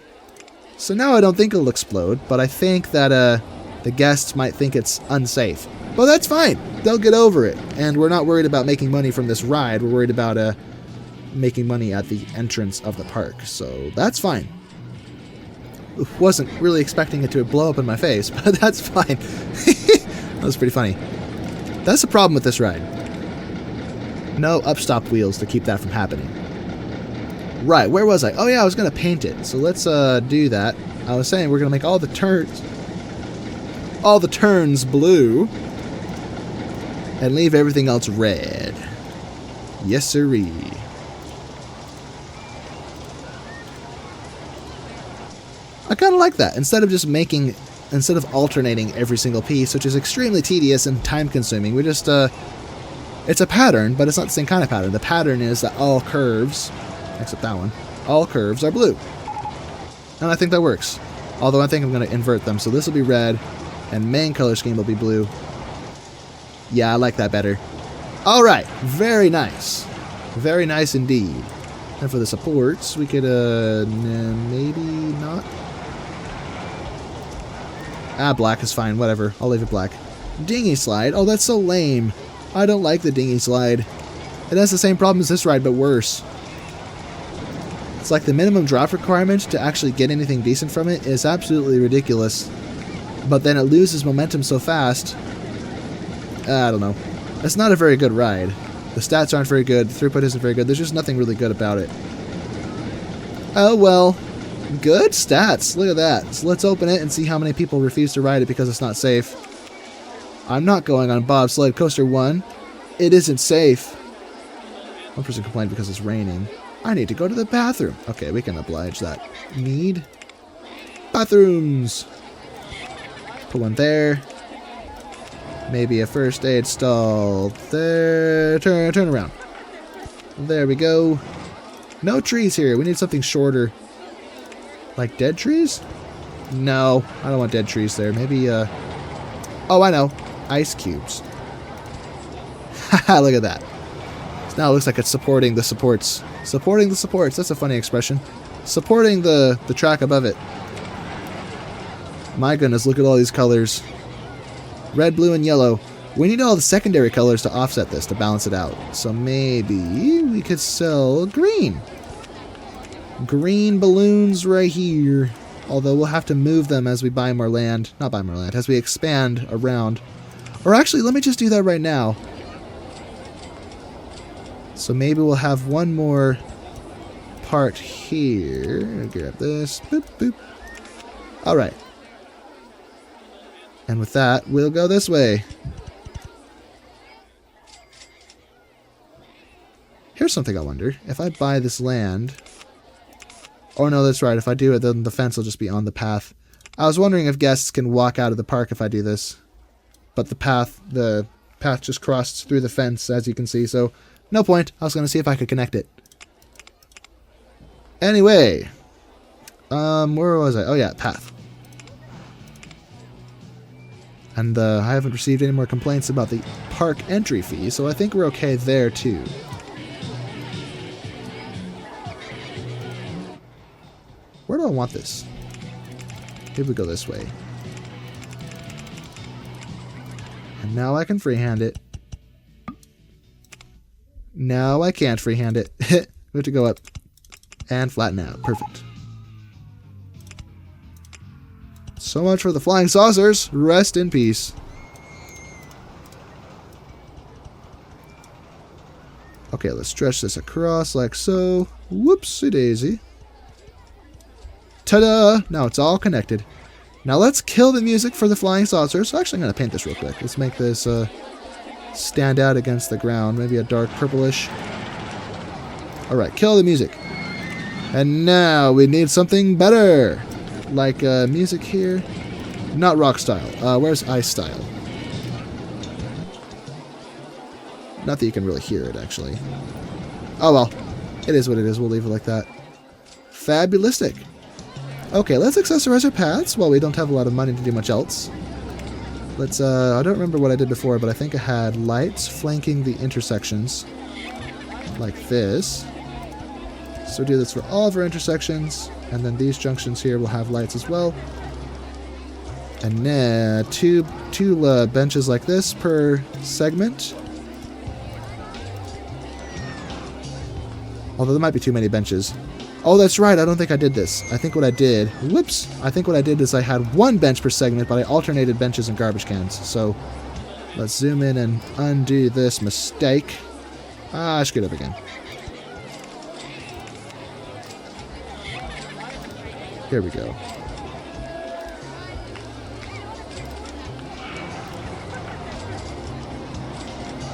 So now I don't think it'll explode, but I think that the guests might think it's unsafe. Well, that's fine. They'll get over it. And we're not worried about making money from this ride. We're worried about making money at the entrance of the park. So that's fine. Wasn't really expecting it to blow up in my face, but that's fine. That was pretty funny. That's the problem with this ride. No upstop wheels to keep that from happening. Right, where was I? Oh yeah, I was going to paint it. So let's do that. I was saying we're going to make all the turns blue and leave everything else red. Yes, sirree. I kind of like that. Instead of just making instead of alternating every single piece, which is extremely tedious and time-consuming, we just, it's a pattern, but it's not the same kind of pattern. The pattern is that all curves, except that one, all curves are blue. And I think that works. Although I think I'm going to invert them, so this will be red, and main color scheme will be blue. Yeah, I like that better. Alright, very nice. Very nice indeed. And for the supports, we could, maybe not. Ah, black is fine, whatever. I'll leave it black. Dinghy slide. Oh, that's so lame. I don't like the dinghy slide. It has the same problem as this ride, but worse. It's like the minimum drop requirement to actually get anything decent from it is absolutely ridiculous. But then it loses momentum so fast. I don't know. It's not a very good ride. The stats aren't very good. The throughput isn't very good. There's just nothing really good about it. Oh well. Good stats. Look at that. So let's open it and see how many people refuse to ride it because it's not safe. I'm not going on Bobsled Coaster 1. It isn't safe. One person complained because it's raining. I need to go to the bathroom. Okay, we can oblige that need. Bathrooms. Put one there. Maybe a first aid stall there. Turn around. There we go. No trees here. We need something shorter. Like dead trees? No, I don't want dead trees there. Maybe, oh, I know. Ice cubes. Haha, look at that. So now it looks like it's supporting the supports. Supporting the supports. That's a funny expression. Supporting the track above it. My goodness, look at all these colors. Red, blue, and yellow. We need all the secondary colors to offset this, to balance it out. So maybe we could sell green. Green balloons right here. Although we'll have to move them as we buy more land. Not buy more land, as we expand around. Or actually, let me just do that right now. So maybe we'll have one more part here. Grab this. Boop, boop. Alright. And with that, we'll go this way. Here's something I wonder. If I buy this land... Oh no, that's right. If I do it, then the fence will just be on the path. I was wondering if guests can walk out of the park if I do this. But the path just crossed through the fence, as you can see, so no point. I was going to see if I could connect it. Anyway. Where was I? Oh yeah, path. And I haven't received any more complaints about the park entry fee, so I think we're okay there too. Where do I want this? Maybe we go this way. And now I can freehand it. No, I can't freehand it. We have to go up and flatten out. Perfect. So much for the flying saucers. Rest in peace. Okay, let's stretch this across like so. Whoopsie daisy. Ta-da! Now it's all connected. Now let's kill the music for the flying saucers. So actually, I'm going to paint this real quick. Let's make this stand out against the ground. Maybe a dark purplish. Alright, kill the music. And now we need something better. Like music here. Not rock style. Where's ice style? Not that you can really hear it, actually. Oh well. It is what it is. We'll leave it like that. Fabulistic. Okay, let's accessorize our paths while we don't have a lot of money to do much else. Let's, I don't remember what I did before, but I think I had lights flanking the intersections. Like this. So do this for all of our intersections. And then these junctions here will have lights as well. And then two benches like this per segment. Although there might be too many benches. Oh, that's right. I don't think I did this. I think what I did... Whoops. I think what I did is I had one bench per segment, but I alternated benches and garbage cans. So let's zoom in and undo this mistake. Screwed up again. Here we go.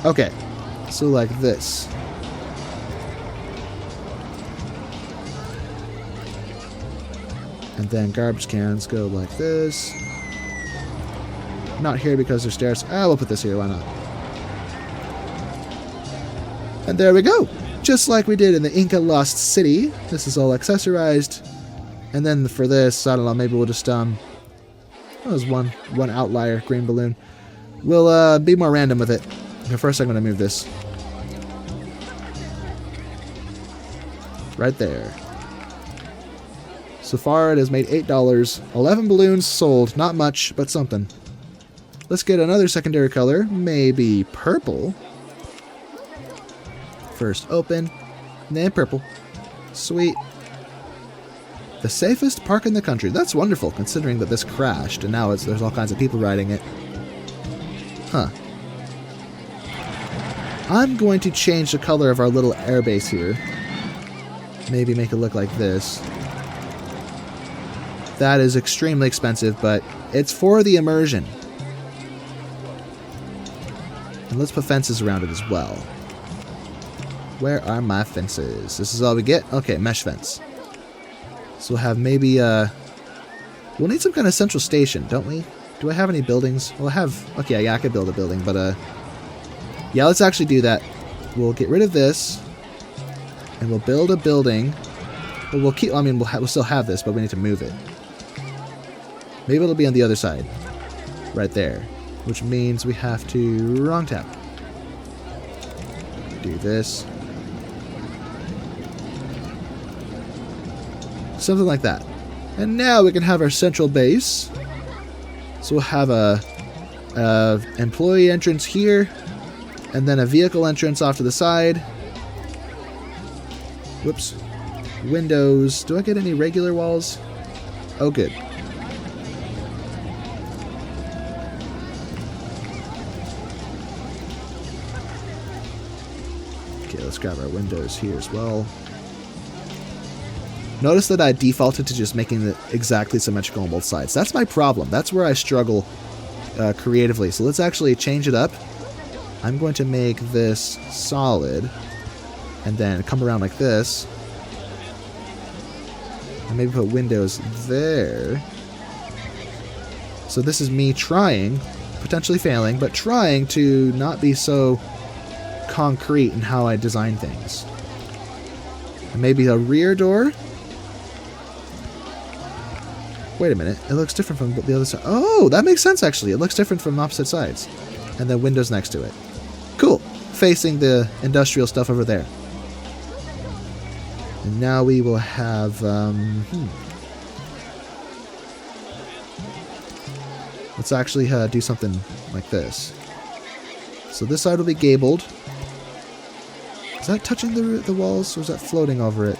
Okay. So like this. And then garbage cans go like this. Not here because there's stairs. We'll put this here, why not? And there we go! Just like we did in the Inca Lost City. This is all accessorized. And then for this, I don't know, maybe we'll just, that was one outlier, green balloon. We'll, be more random with it. Okay, first I'm gonna move this. Right there. So far it has made $8. 11 balloons sold. Not much, but something. Let's get another secondary color. Maybe purple. First open, then purple. Sweet. The safest park in the country. That's wonderful, considering that this crashed, and now there's all kinds of people riding it. Huh. I'm going to change the color of our little airbase here. Maybe make it look like this. That is extremely expensive, but it's for the immersion. And let's put fences around it as well. Where are my fences? This is all we get? Okay, mesh fence. So we'll have maybe, we'll need some kind of central station, don't we? Do I have any buildings? Well, I have, okay, yeah, I could build a building, but, yeah, let's actually do that. We'll get rid of this, and we'll build a building. Well, we'll keep, I mean, we'll still have this, but we need to move it. Maybe it'll be on the other side. Right there. Which means we have to wrong tap. Do this. Something like that. And now we can have our central base. So we'll have a employee entrance here, and then a vehicle entrance off to the side. Whoops. Windows. Do I get any regular walls? Oh, good. Okay, let's grab our windows here as well. Notice that I defaulted to just making it exactly symmetrical on both sides. That's my problem. That's where I struggle creatively. So let's actually change it up. I'm going to make this solid, and then come around like this. And maybe put windows there. So this is me trying, potentially failing, but trying to not be so concrete in how I design things. And maybe a rear door. Wait a minute, it looks different from the other side. Oh, that makes sense actually. It looks different from opposite sides. And then windows next to it. Cool. Facing the industrial stuff over there. And now we will have, let's actually do something like this. So this side will be gabled. Is that touching the walls, or is that floating over it?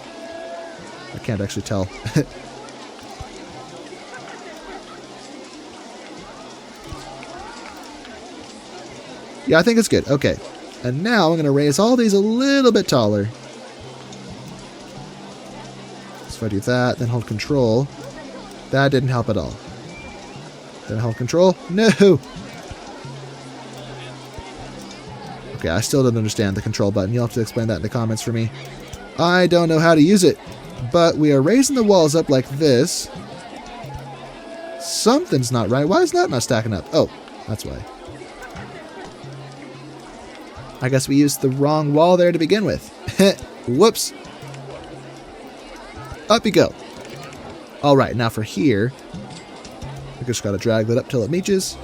I can't actually tell. Yeah, I think it's good. Okay. And now I'm going to raise all these a little bit taller. So if I do that, then hold control. That didn't help at all. Then hold control. No! Okay, I still don't understand the control button. You'll have to explain that in the comments for me. I don't know how to use it. But we are raising the walls up like this. Something's not right. Why is that not stacking up? Oh, that's why. I guess we used the wrong wall there to begin with. Whoops. Up you go. Alright, now for here, we just gotta drag that up till it meets.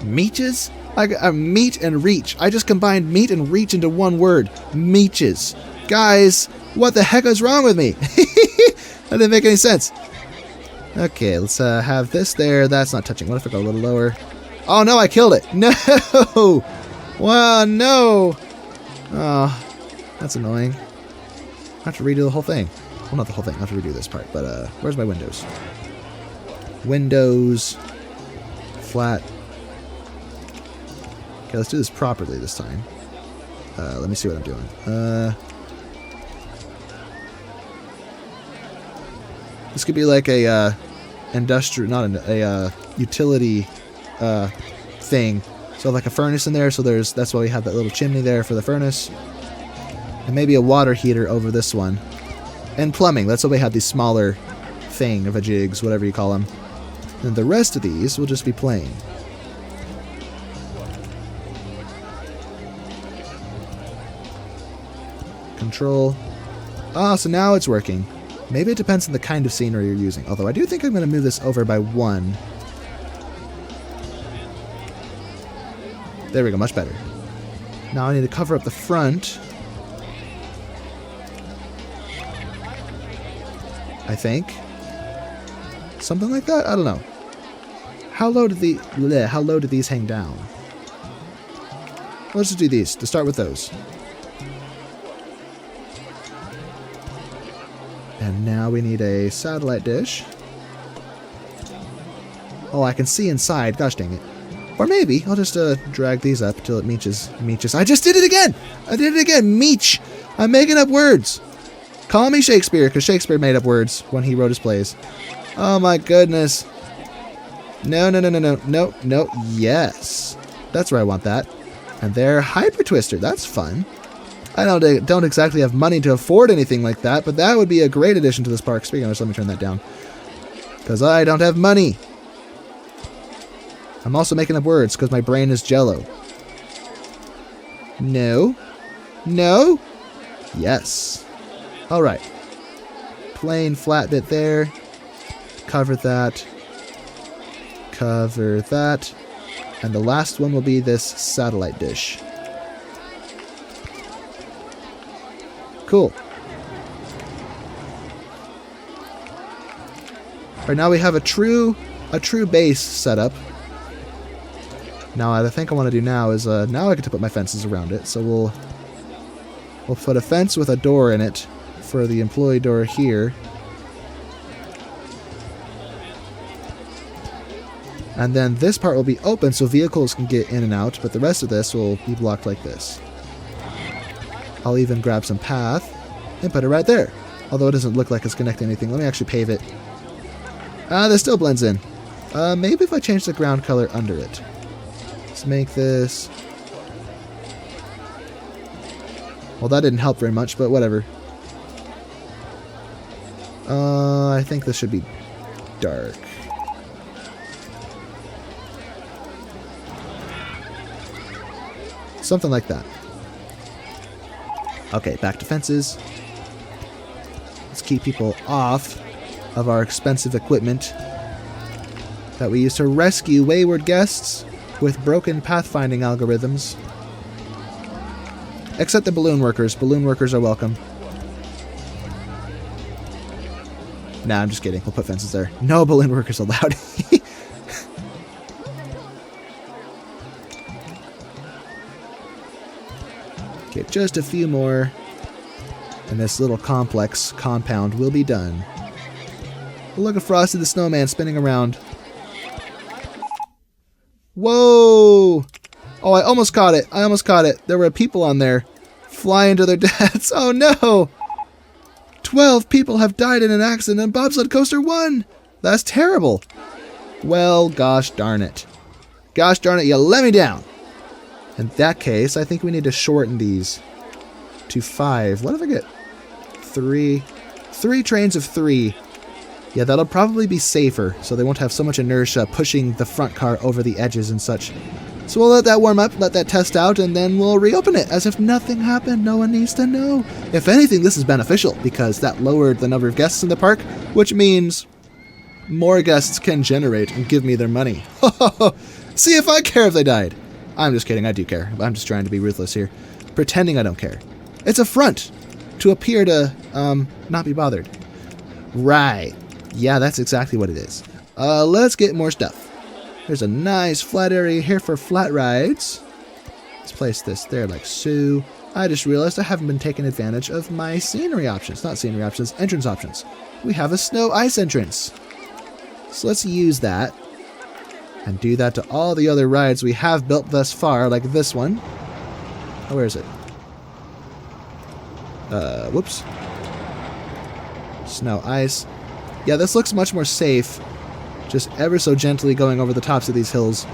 Meets? Meet and reach. I just combined meet and reach into one word. Meeches. Guys, what the heck is wrong with me? That didn't make any sense. Okay, let's have this there. That's not touching. What if I go a little lower? Oh no, I killed it. No! Well, no! Oh, that's annoying. I have to redo the whole thing. Well, not the whole thing. I have to redo this part. But, where's my windows? Windows. Flat. Okay, let's do this properly this time. Let me see what I'm doing. This could be like a, industrial, not a utility, thing. So like a furnace in there, so that's why we have that little chimney there for the furnace. And maybe a water heater over this one. And plumbing, that's why we have these smaller thing of a jigs, whatever you call them. And the rest of these will just be plain. control. Ah, so now it's working. Maybe it depends on the kind of scenery you're using. Although I do think I'm going to move this over by 1. There we go, much better. Now I need to cover up the front. I think. Something like that? I don't know. How low did these hang down? Let's just do these, to start with those. And now we need a satellite dish. Oh, I can see inside. Gosh dang it. Or maybe I'll just drag these up until it meeches. I just did it again! I did it again! Meech! I'm making up words! Call me Shakespeare, because Shakespeare made up words when he wrote his plays. Oh my goodness. No. Yes. That's where I want that. And there, Hyper Twister. That's fun. I don't exactly have money to afford anything like that, but that would be a great addition to this park. Speaking of which, let me turn that down. Because I don't have money. I'm also making up words because my brain is jello. No. No. Yes. Alright. Plain flat bit there. Cover that. Cover that. And the last one will be this satellite dish. Cool. Alright, now we have a true base set up. Now, what I think I want to do now is, now I get to put my fences around it. So we'll put a fence with a door in it for the employee door here. And then this part will be open so vehicles can get in and out, but the rest of this will be blocked like this. I'll even grab some path and put it right there. Although it doesn't look like it's connecting anything. Let me actually pave it. This still blends in. Maybe if I change the ground color under it. Let's make this... Well, that didn't help very much, but whatever. I think this should be dark. Something like that. Okay, back to fences. Let's keep people off of our expensive equipment that we use to rescue wayward guests with broken pathfinding algorithms. Except the balloon workers. Balloon workers are welcome. Nah, I'm just kidding. We'll put fences there. No balloon workers allowed. Okay, just a few more. And this little compound will be done. Look at Frosty the Snowman spinning around. Whoa! Oh, I almost caught it. There were people on there flying to their deaths. Oh no! 12 people have died in an accident and Bobsled Coaster won! That's terrible. Well, gosh darn it. Gosh darn it, you let me down. In that case, I think we need to shorten these to 5. What if I get 3? 3 trains of 3. Yeah, that'll probably be safer, so they won't have so much inertia pushing the front car over the edges and such. So we'll let that warm up, let that test out, and then we'll reopen it as if nothing happened. No one needs to know. If anything, this is beneficial because that lowered the number of guests in the park, which means more guests can generate and give me their money. See if I care if they died. I'm just kidding, I do care. I'm just trying to be ruthless here. Pretending I don't care. It's a front to appear to, not be bothered. Right. Yeah, that's exactly what it is. Let's get more stuff. There's a nice flat area here for flat rides. Let's place this there like so. I just realized I haven't been taking advantage of my scenery options. Not scenery options, entrance options. We have a snow ice entrance. So let's use that. And do that to all the other rides we have built thus far, like this one. Oh, where is it? Whoops. Snow ice. Yeah, this looks much more safe. Just ever so gently going over the tops of these hills.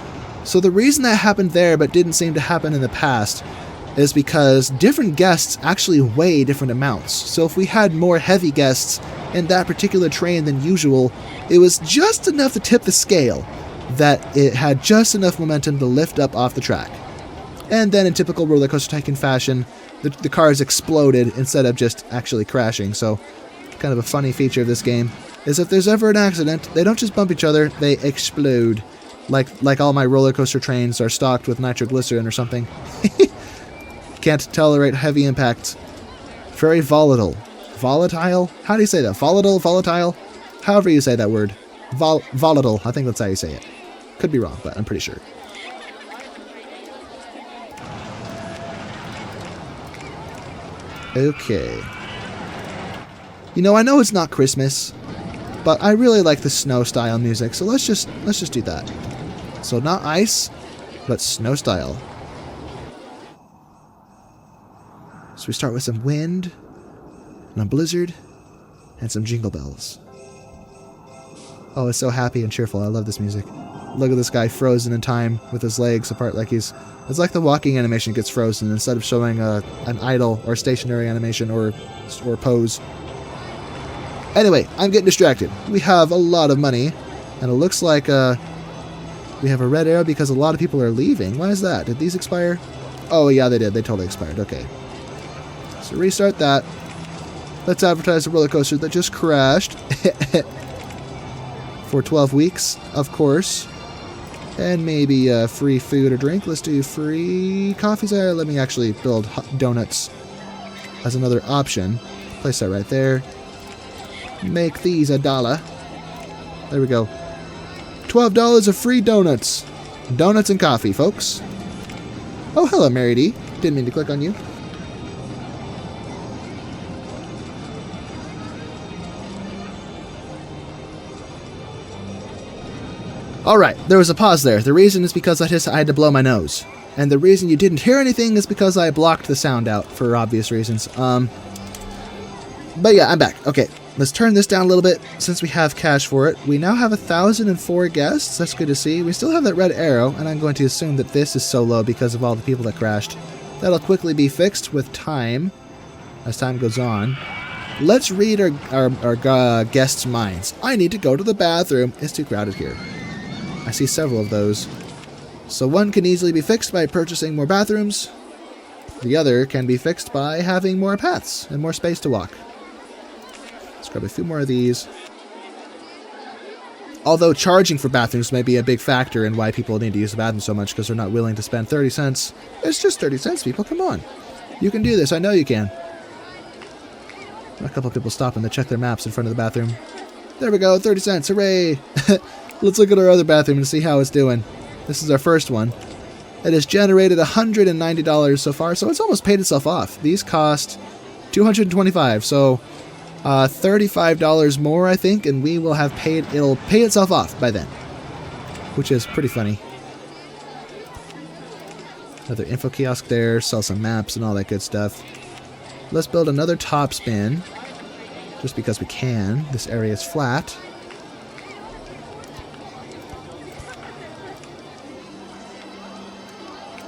So the reason that happened there but didn't seem to happen in the past is because different guests actually weigh different amounts. So if we had more heavy guests in that particular train than usual, it was just enough to tip the scale that it had just enough momentum to lift up off the track. And then in typical RollerCoaster Tycoon fashion, the cars exploded instead of just actually crashing. So kind of a funny feature of this game is if there's ever an accident, they don't just bump each other, they explode. Like all my roller coaster trains are stocked with nitroglycerin or something. Can't tolerate heavy impacts. Very volatile. Volatile? How do you say that? Volatile? Volatile? However you say that word. Volatile. I think that's how you say it. Could be wrong, but I'm pretty sure. Okay. You know, I know it's not Christmas, but I really like the snow style music, so let's just do that. So not ice, but snow style. So we start with some wind, and a blizzard, and some jingle bells. Oh, it's so happy and cheerful. I love this music. Look at this guy frozen in time with his legs apart like he's... It's like the walking animation gets frozen instead of showing an idle or stationary animation or pose. Anyway, I'm getting distracted. We have a lot of money, and it looks like we have a red arrow because a lot of people are leaving. Why is that? Did these expire? Oh, yeah, they did. They totally expired. Okay. So restart that. Let's advertise the roller coaster that just crashed. For 12 weeks, of course. And maybe free food or drink. Let's do free coffees there. Let me actually build donuts as another option. Place that right there. Make these $1. There we go. $12 of free donuts. Donuts and coffee, folks. Oh, hello, Mary D. Didn't mean to click on you. Alright, there was a pause there. The reason is because I had to blow my nose. And the reason you didn't hear anything is because I blocked the sound out for obvious reasons. But yeah, I'm back. Okay, let's turn this down a little bit since we have cash for it. We now have 1,004 guests. That's good to see. We still have that red arrow, and I'm going to assume that this is so low because of all the people that crashed. That'll quickly be fixed with time as time goes on. Let's read our guests' minds. I need to go to the bathroom. It's too crowded here. I see several of those. So one can easily be fixed by purchasing more bathrooms. The other can be fixed by having more paths and more space to walk. Let's grab a few more of these. Although charging for bathrooms may be a big factor in why people need to use the bathroom so much because they're not willing to spend 30 cents. It's just 30 cents, people. Come on. You can do this. I know you can. A couple of people stopping to check their maps in front of the bathroom. There we go. 30 cents. Hooray. Let's look at our other bathroom and see how it's doing. This is our first one. It has generated $190 so far, so it's almost paid itself off. These cost $225, so $35 more, I think, and we will have paid. It'll pay itself off by then, which is pretty funny. Another info kiosk there, sell some maps and all that good stuff. Let's build another top spin, just because we can. This area is flat.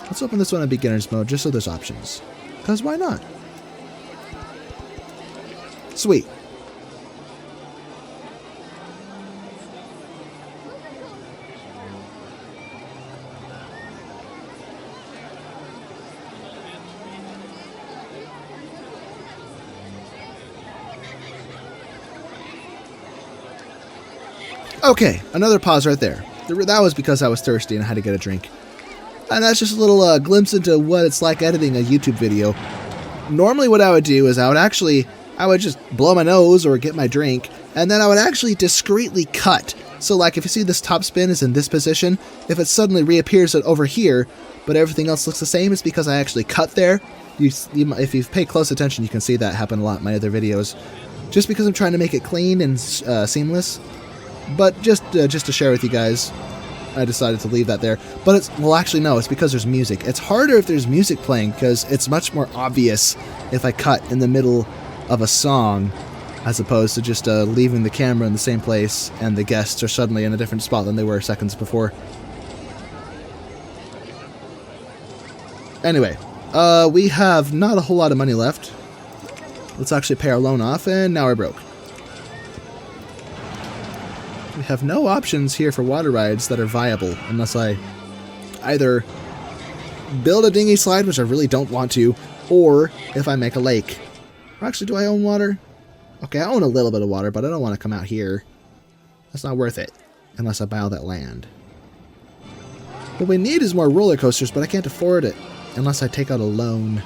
Let's open this one in beginner's mode, just so there's options. Because why not? Sweet. Okay, another pause right there. That was because I was thirsty and I had to get a drink. And that's just a little glimpse into what it's like editing a YouTube video. Normally what I would do is I would just blow my nose or get my drink, and then I would actually discreetly cut. So like if you see this top spin is in this position, if it suddenly reappears over here, but everything else looks the same, it's because I actually cut there. If you've paid close attention, you can see that happen a lot in my other videos. Just because I'm trying to make it clean and seamless. But just to share with you guys, I decided to leave that there. But it's, well, actually, no, it's because there's music. It's harder if there's music playing because it's much more obvious if I cut in the middle of a song as opposed to just leaving the camera in the same place and the guests are suddenly in a different spot than they were seconds before. Anyway, we have not a whole lot of money left. Let's actually pay our loan off, and now we're broke. We have no options here for water rides that are viable unless I either build a dinghy slide, which I really don't want to, or if I make a lake. Or actually, do I own water? Okay, I own a little bit of water, but I don't want to come out here. That's not worth it, unless I buy all that land. What we need is more roller coasters, but I can't afford it unless I take out a loan.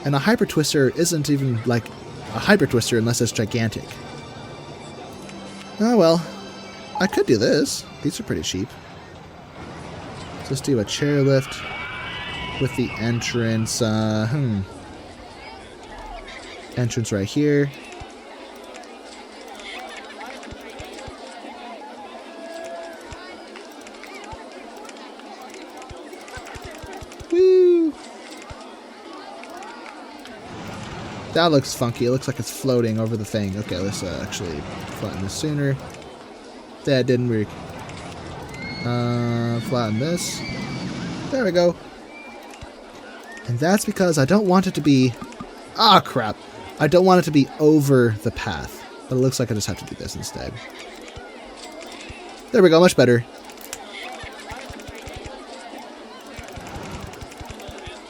And a hyper twister isn't even like a hyper twister unless it's gigantic. Oh well, I could do this. These are pretty cheap. Let's do a chairlift with the entrance. Entrance right here. Woo! That looks funky. It looks like it's floating over the thing. Okay, let's actually flatten this sooner. That didn't work. Flatten this. There we go. And that's because I don't want it to be... Ah, crap. I don't want it to be over the path. But it looks like I just have to do this instead. There we go. Much better.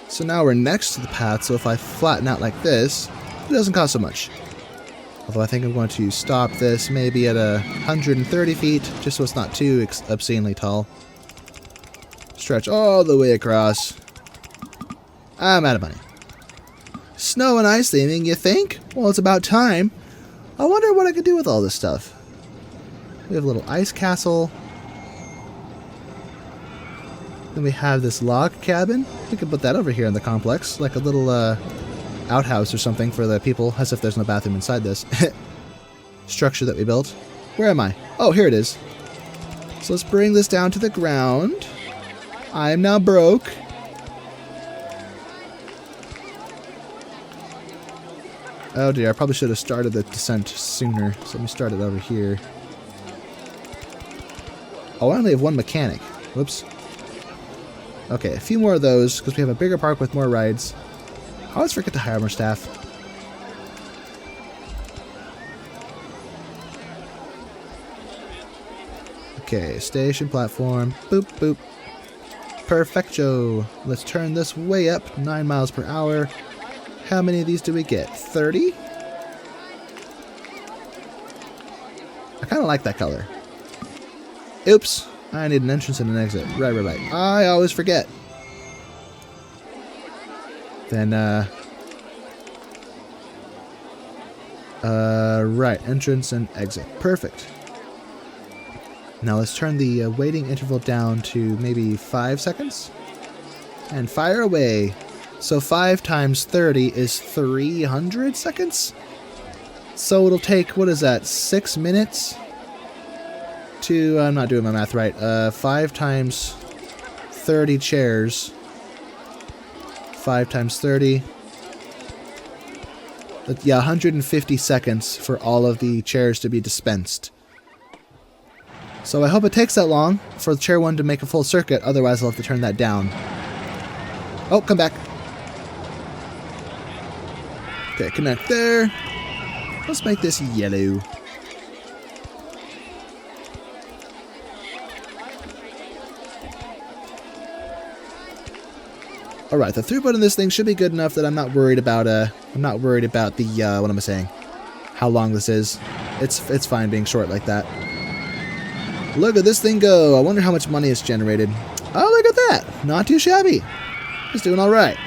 So now we're next to the path, so if I flatten out like this, it doesn't cost so much. Although I think I'm going to stop this maybe at 130 feet, just so it's not too obscenely tall. Stretch all the way across. I'm out of money. Snow and ice theming, you think? Well, it's about time. I wonder what I could do with all this stuff. We have a little ice castle. Then we have this log cabin. We could put that over here in the complex, like a little outhouse or something for the people, as if there's no bathroom inside this structure that we built. Where am I? Oh, here it is. So let's bring this down to the ground. I am now broke. Oh dear, I probably should have started the descent sooner. So let me start it over here. Oh, I only have one mechanic. Whoops. Okay, a few more of those, because we have a bigger park with more rides. I always forget to hire more staff. Okay, station platform. Boop, boop. Perfecto. Let's turn this way up, 9 miles per hour. How many of these do we get? 30? I kind of like that color. Oops. I need an entrance and an exit. Right. I always forget. Then, right. Entrance and exit. Perfect. Now let's turn the waiting interval down to maybe 5 seconds. And fire away. So 5 times 30 is 300 seconds? So it'll take, what is that, 6 minutes? To, I'm not doing my math right, 5 times 30 chairs. 5 times 30. Yeah, 150 seconds for all of the chairs to be dispensed. So I hope it takes that long for the chair 1 to make a full circuit, otherwise I'll have to turn that down. Oh, come back. Okay, connect there. Let's make this yellow. All right, the throughput in this thing should be good enough that I'm not worried about the what am I saying? How long this is. It's fine being short like that. Look at this thing go. I wonder how much money it's generated. Oh, look at that. Not too shabby. It's doing all right.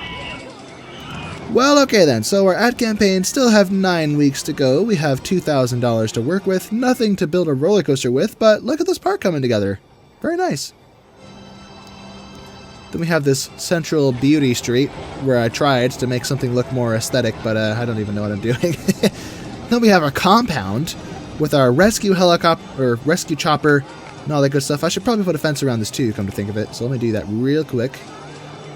Well, okay then. So our ad campaign still have 9 weeks to go. We have $2,000 to work with. Nothing to build a roller coaster with, but look at this park coming together. Very nice. Then we have this central beauty street where I tried to make something look more aesthetic, but I don't even know what I'm doing. Then we have our compound with our rescue helicopter, or rescue chopper, and all that good stuff. I should probably put a fence around this too, come to think of it. So let me do that real quick.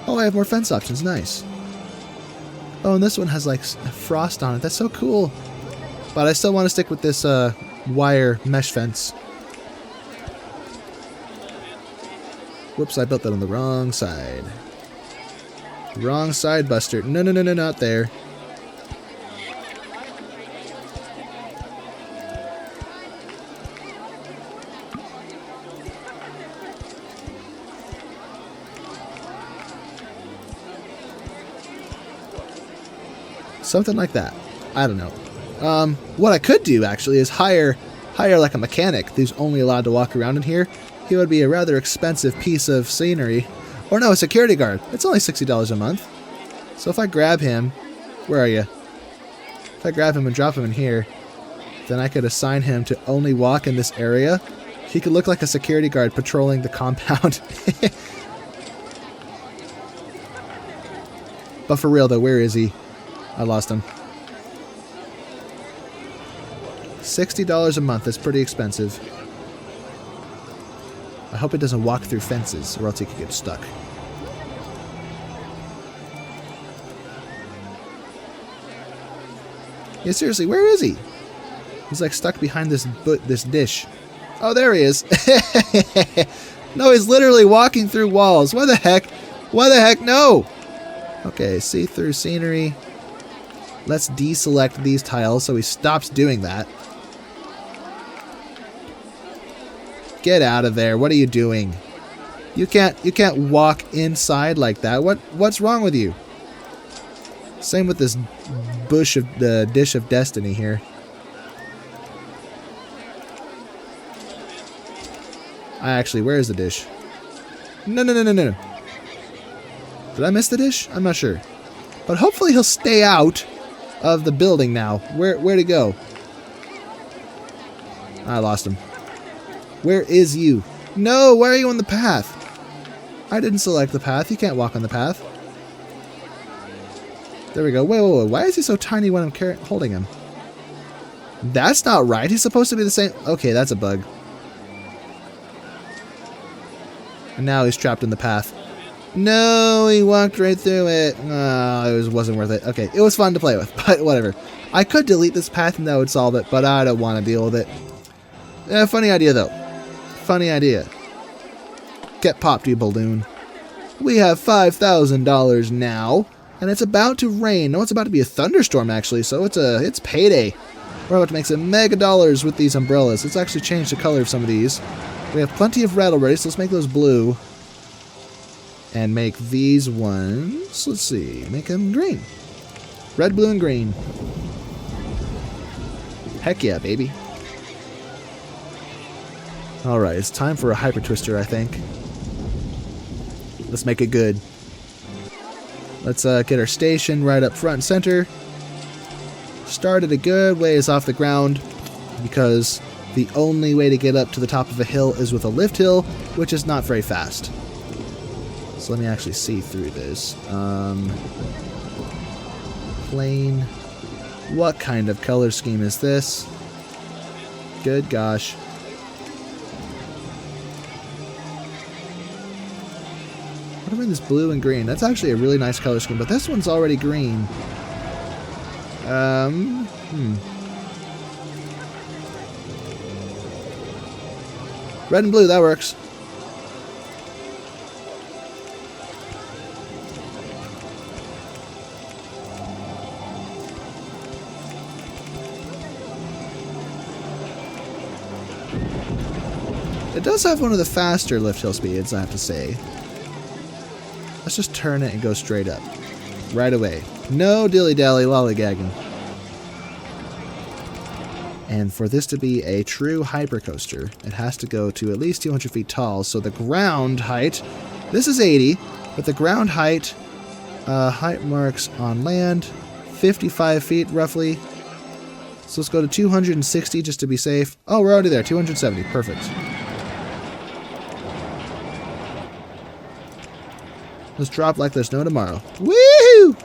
Oh, I have more fence options. Nice. Oh, and this one has like frost on it. That's so cool. But I still want to stick with this wire mesh fence. Whoops, I built that on the wrong side. Wrong side, Buster. No, not there. Something like that. I don't know. What I could do, actually, is hire like a mechanic who's only allowed to walk around in here. He would be a rather expensive piece of scenery. Or no, a security guard. It's only $60 a month. So if I grab him... Where are you? If I grab him and drop him in here, then I could assign him to only walk in this area. He could look like a security guard patrolling the compound. But for real, though, where is he? I lost him. $60 a month. That's pretty expensive. I hope it doesn't walk through fences, or else he could get stuck. Yeah, seriously, where is he? He's like stuck behind this dish. Oh, there he is. No, he's literally walking through walls. What the heck? What the heck? No! Okay, see-through scenery. Let's deselect these tiles so he stops doing that. Get out of there. What are you doing? You can't walk inside like that. What's wrong with you? Same with this bush of the dish of destiny here. Where is the dish? No. Did I miss the dish? I'm not sure. But hopefully he'll stay out of the building now. Where'd he go? I lost him. Where is you? No, why are you on the path? I didn't select the path. You can't walk on the path. There we go. Wait. Why is he so tiny when I'm holding him? That's not right. He's supposed to be the same. Okay, that's a bug. And now he's trapped in the path. No, he walked right through it. Oh, it wasn't worth it. Okay, it was fun to play with, but whatever. I could delete this path and that would solve it, but I don't want to deal with it. Funny idea, though. Funny idea. Get popped, you balloon. We have $5,000 now, and it's about to rain. No, it's about to be a thunderstorm, actually, so it's payday. We're about to make some mega dollars with these umbrellas. Let's actually change the color of some of these. We have plenty of red already, so let's make those blue. And make these ones, let's see, make them green. Red, blue, and green. Heck yeah, baby. Alright, it's time for a hyper twister, I think. Let's make it good. Let's get our station right up front and center. Start at a good ways off the ground, because the only way to get up to the top of a hill is with a lift hill, which is not very fast. So let me actually see through this. Plain. What kind of color scheme is this? Good gosh. What about this blue and green? That's actually a really nice color scheme, but this one's already green. Red and blue, that works. It does have one of the faster lift hill speeds, I have to say. Let's just turn it and go straight up. Right away. No dilly-dally lollygagging. And for this to be a true hypercoaster, it has to go to at least 200 feet tall. So the ground height, this is 80, but the ground height, height marks on land, 55 feet roughly. So let's go to 260 just to be safe. Oh, we're already there, 270, perfect. Let's drop like there's no tomorrow. Woohoo!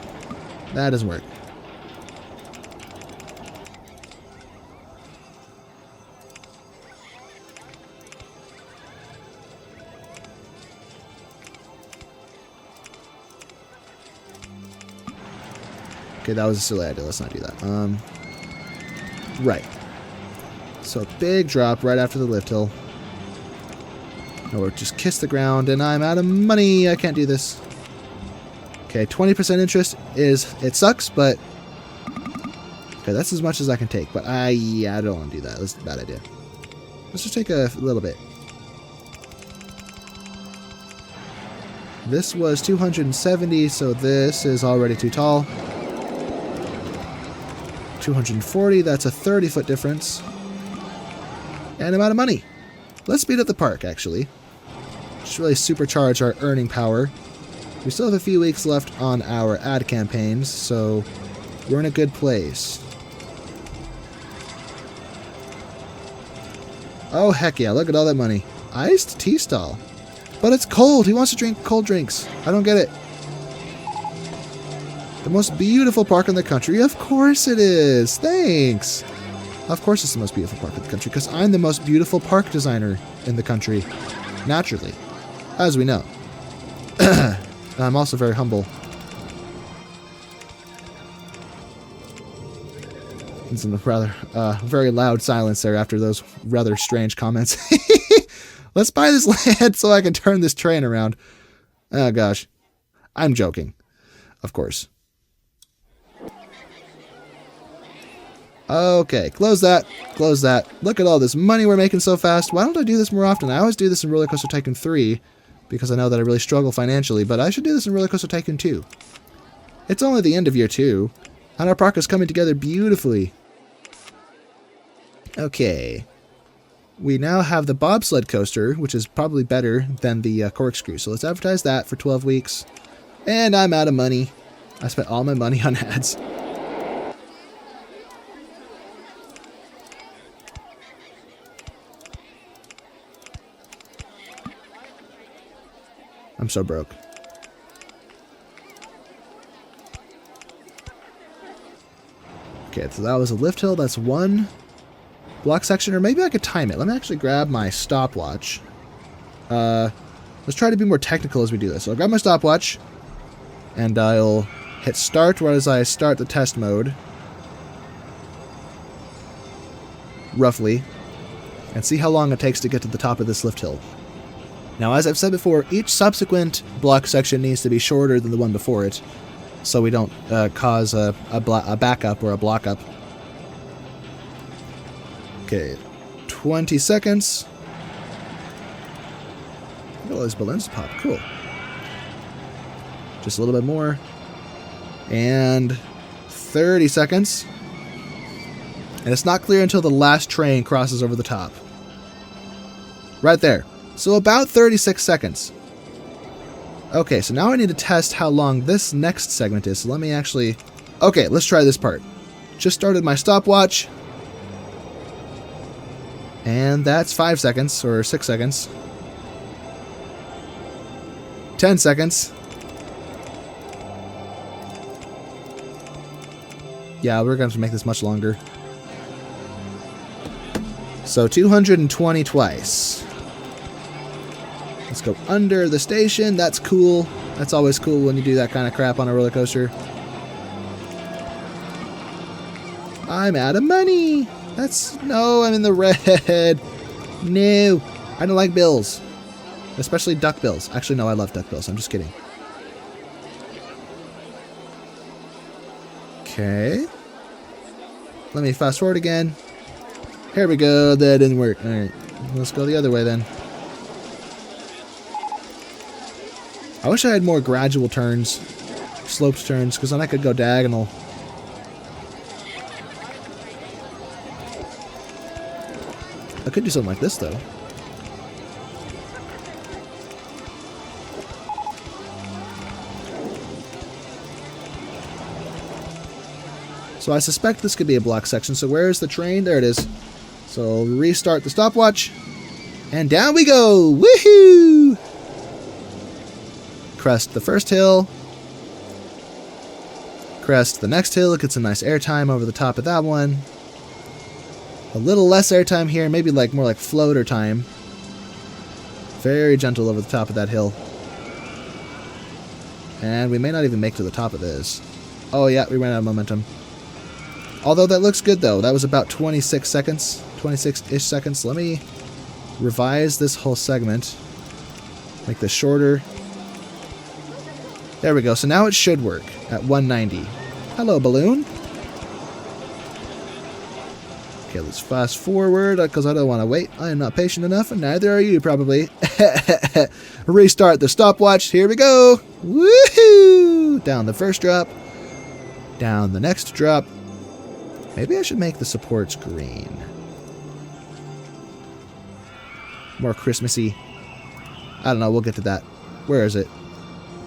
That doesn't work. Okay, that was a silly idea. Let's not do that. Right. So big drop right after the lift hill. Or just kiss the ground, and I'm out of money. I can't do this. Okay, 20% interest it sucks, but okay, that's as much as I can take. But yeah, I don't want to do that. That's a bad idea. Let's just take a little bit. This was 270, so this is already too tall. 240, that's a 30-foot difference. And I'm out of money. Let's speed up the park, actually. Just really supercharge our earning power. We still have a few weeks left on our ad campaigns, so we're in a good place. Oh, heck yeah, look at all that money. Iced tea stall. But it's cold. He wants to drink cold drinks. I don't get it. The most beautiful park in the country? Of course it is. Thanks. Of course it's the most beautiful park in the country, because I'm the most beautiful park designer in the country. Naturally. As we know. I'm also very humble. It's a rather, very loud silence there after those rather strange comments. Let's buy this land so I can turn this train around. Oh gosh. I'm joking. Of course. Okay, close that. Close that. Look at all this money we're making so fast. Why don't I do this more often? I always do this in RollerCoaster Tycoon 3 because I know that I really struggle financially, but I should do this in RollerCoaster Tycoon 2. It's only the end of year 2, and our park is coming together beautifully. Okay. We now have the bobsled coaster, which is probably better than the corkscrew. So let's advertise that for 12 weeks. And I'm out of money. I spent all my money on ads. I'm so broke. Okay, so that was a lift hill. That's one block section, or maybe I could time it. Let me actually grab my stopwatch. Let's try to be more technical as we do this. So I'll grab my stopwatch, and I'll hit start as I start the test mode. Roughly. And see how long it takes to get to the top of this lift hill. Now, as I've said before, each subsequent block section needs to be shorter than the one before it, so we don't cause a backup or a block up. Okay, 20 seconds. Look at all these balloons pop. Cool. Just a little bit more. And 30 seconds. And it's not clear until the last train crosses over the top. Right there. So about 36 seconds. Okay, so now I need to test how long this next segment is. So let me actually... Okay, let's try this part. Just started my stopwatch. And that's 5 seconds, or 6 seconds. 10 seconds. Yeah, we're going to have to make this much longer. So 220 twice. Let's go under the station. That's cool. That's always cool when you do that kind of crap on a roller coaster. I'm out of money. No, I'm in the red. No, I don't like bills. Especially duck bills. Actually, no, I love duck bills. I'm just kidding. Okay. Let me fast forward again. Here we go. That didn't work. All right. Let's go the other way then. I wish I had more gradual turns, sloped turns, because then I could go diagonal. I could do something like this, though. So I suspect this could be a block section. So where's the train? There it is. So restart the stopwatch. And down we go! Woohoo! Crest the first hill. Crest the next hill. Get some nice airtime over the top of that one. A little less airtime here. Maybe more like floater time. Very gentle over the top of that hill. And we may not even make to the top of this. Oh yeah, we ran out of momentum. Although that looks good though. That was about 26 seconds. 26-ish seconds. Let me revise this whole segment. Make this shorter. There we go. So now it should work at 190. Hello, balloon. Okay, let's fast forward because I don't want to wait. I am not patient enough, and neither are you probably. Restart the stopwatch. Here we go. Woohoo! Down the first drop. Down the next drop. Maybe I should make the supports green. More Christmassy. I don't know, we'll get to that. Where is it?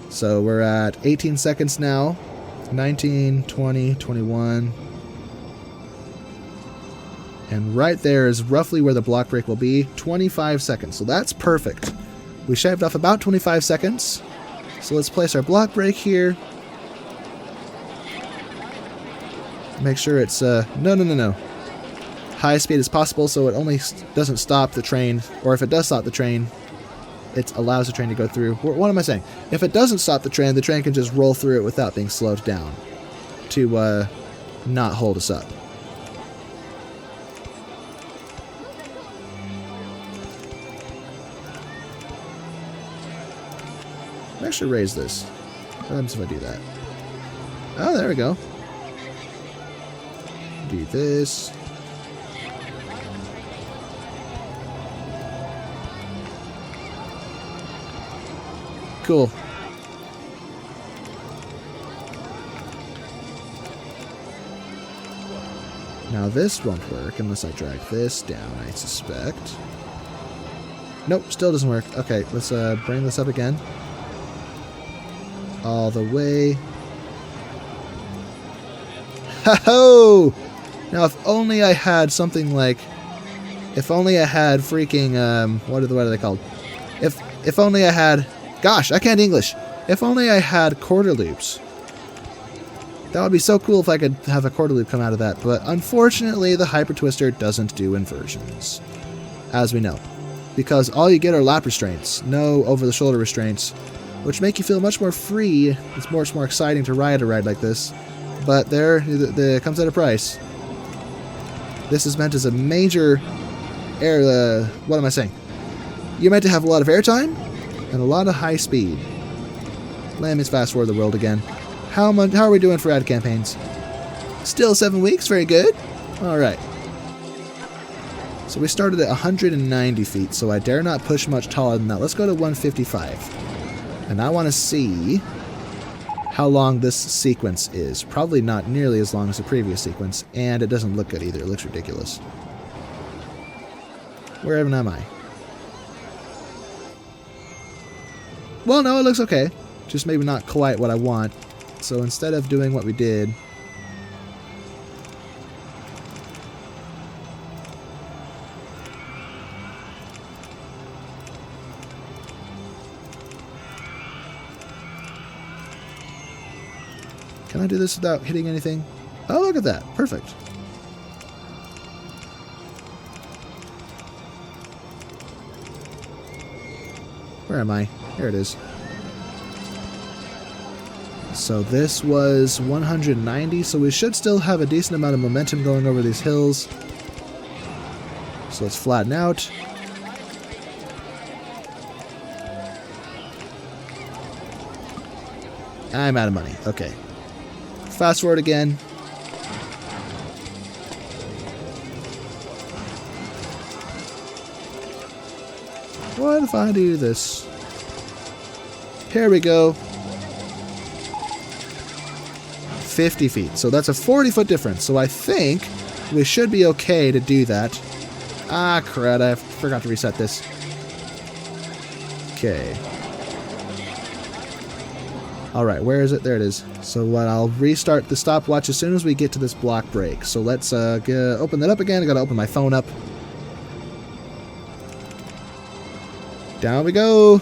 So we're at 18 seconds now. 19, 20, 21. And right there is roughly where the block break will be. 25 seconds. So that's perfect. We shaved off about 25 seconds. So let's place our block break here. Make sure it's, no. High speed as possible so it only doesn't stop the train. Or if it does stop the train, it allows the train to go through. What am I saying? If it doesn't stop the train can just roll through it without being slowed down to not hold us up. I should raise this. What happens if I do that? Oh, there we go. Do this. Cool. Now this won't work unless I drag this down, I suspect. Nope, still doesn't work. Okay, let's bring this up again. All the way. Ho-ho! Now, if only I had something like... If only I had freaking... What are they called? If only I had... Gosh, I can't English. If only I had quarter loops. That would be so cool if I could have a quarter loop come out of that. But unfortunately, the Hyper Twister doesn't do inversions. As we know. Because all you get are lap restraints. No over-the-shoulder restraints. Which make you feel much more free. It's much more exciting to ride a ride like this. But it comes at a price. This is meant as a major what am I saying? You're meant to have a lot of airtime and a lot of high speed. Let me fast forward the world again. How are we doing for ad campaigns? Still 7 weeks, very good. Alright. So we started at 190 feet, so I dare not push much taller than that. Let's go to 155. And I want to see how long this sequence is. Probably not nearly as long as the previous sequence, and it doesn't look good either. It looks ridiculous. Where even am I? Well, no, it looks okay. Just maybe not quite what I want. So instead of doing what we did... Can I do this without hitting anything? Oh, look at that. Perfect. Where am I? Here it is. So this was 190, so we should still have a decent amount of momentum going over these hills. So let's flatten out. I'm out of money. Okay. Fast forward again. What if I do this? Here we go. 50 feet. So that's a 40-foot difference. So I think we should be okay to do that. Ah, crud. I forgot to reset this. Okay. Alright, where is it? There it is. So I'll restart the stopwatch as soon as we get to this block break. So let's open that up again. I gotta open my phone up. Down we go.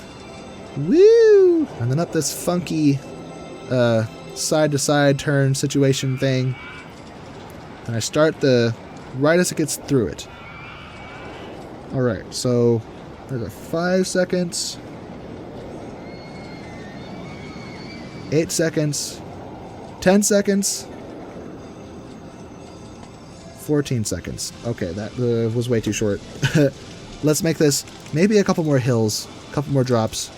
Woo! And then up this funky side-to-side turn situation thing. And I start right as it gets through it. Alright, so there's a 5 seconds. 8 seconds. 10 seconds. 14 seconds. Okay, that was way too short. Let's make this maybe a couple more hills. A couple more drops.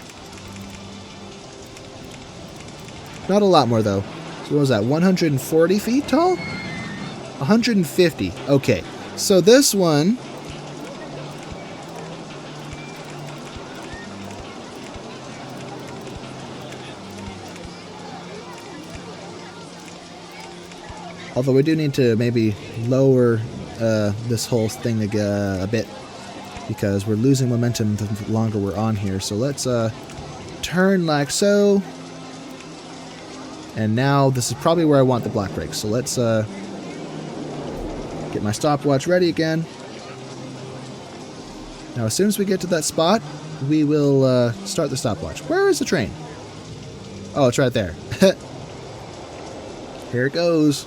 Not a lot more, though. So what was that? 140 feet tall? 150. Okay. So this one... Although we do need to maybe lower this whole thing a bit, because we're losing momentum the longer we're on here. So let's turn like so. And now this is probably where I want the black brakes. So let's get my stopwatch ready again. Now as soon as we get to that spot, we will start the stopwatch. Where is the train? Oh, it's right there. Here it goes.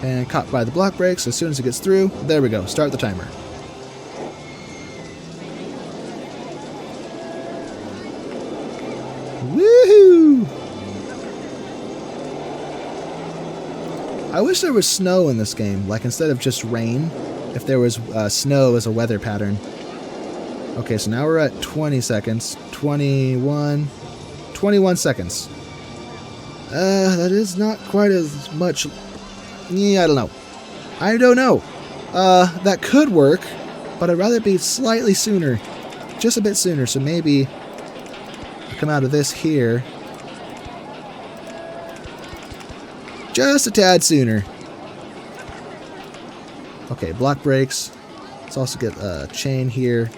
And caught by the block brakes. As soon as it gets through, there we go. Start the timer. Woohoo! I wish there was snow in this game. Like instead of just rain, if there was snow as a weather pattern. Okay, so now we're at 20 seconds. 21 seconds. That is not quite as much. Yeah, I don't know. I don't know. That could work, but I'd rather be slightly sooner. Just a bit sooner, so maybe I'll come out of this here just a tad sooner. Okay, block brakes. Let's also get a chain here.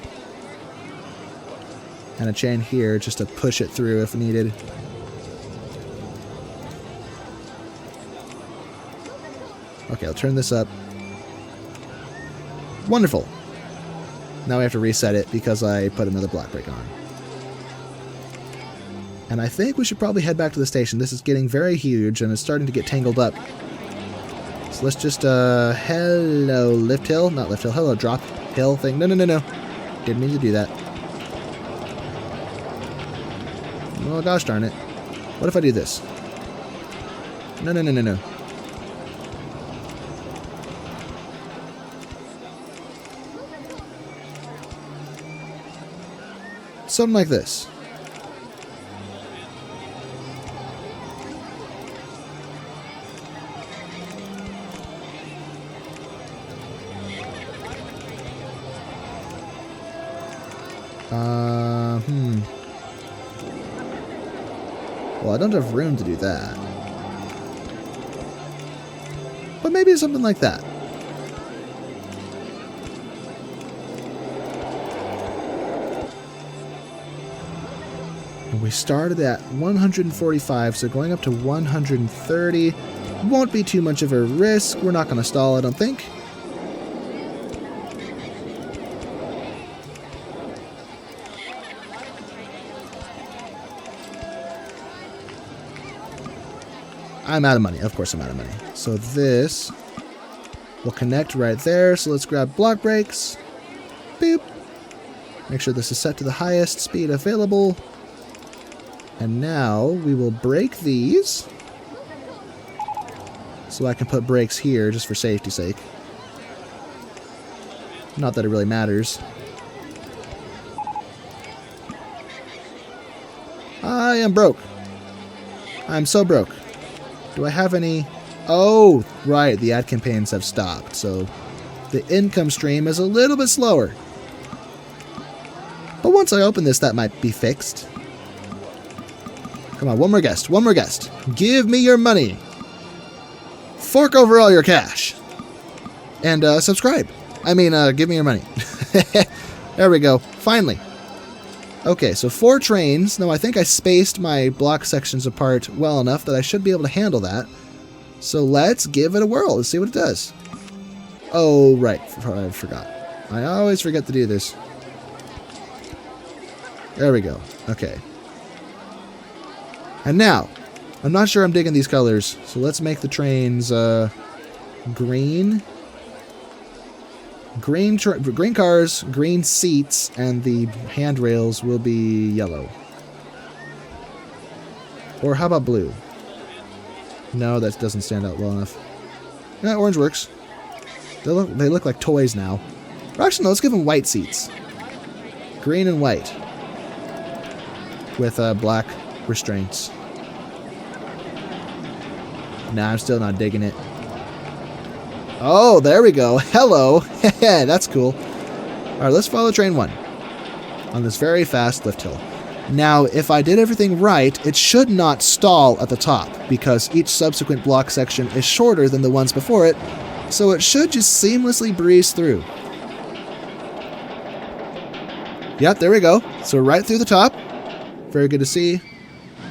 And a chain here just to push it through if needed. Okay, I'll turn this up. Wonderful. Now we have to reset it because I put another block brake on. And I think we should probably head back to the station. This is getting very huge and it's starting to get tangled up. So let's just, hello, lift hill. Not lift hill, hello, drop hill thing. No. Didn't mean to do that. Oh, gosh darn it. What if I do this? No. Something like this. Well, I don't have room to do that. But maybe something like that. And we started at 145, so going up to 130 won't be too much of a risk. We're not going to stall, I don't think. I'm out of money. Of course I'm out of money. So this will connect right there. So let's grab block brakes. Boop. Make sure this is set to the highest speed available. And now we will brake these. So I can put brakes here just for safety's sake. Not that it really matters. I am broke. I'm so broke. Do I have any? Oh, right. The ad campaigns have stopped. So the income stream is a little bit slower. But once I open this, that might be fixed. Come on, one more guest. One more guest. Give me your money. Fork over all your cash. And subscribe. I mean, give me your money. There we go. Finally. Okay, so 4 trains. Now, I think I spaced my block sections apart well enough that I should be able to handle that. So let's give it a whirl. Let's see what it does. Oh, right. I forgot. I always forget to do this. There we go. Okay. And now, I'm not sure I'm digging these colors, so let's make the trains green. Green cars, green seats, and the handrails will be yellow. Or how about blue? No, that doesn't stand out well enough. Yeah, orange works. They look like toys now. Or actually, no, let's give them white seats. Green and white. With black restraints. Nah, I'm still not digging it. Oh, there we go. Hello. That's cool. All right, let's follow train 1 on this very fast lift hill. Now, if I did everything right, it should not stall at the top, because each subsequent block section is shorter than the ones before it, so it should just seamlessly breeze through. Yep, there we go. So right through the top. Very good to see.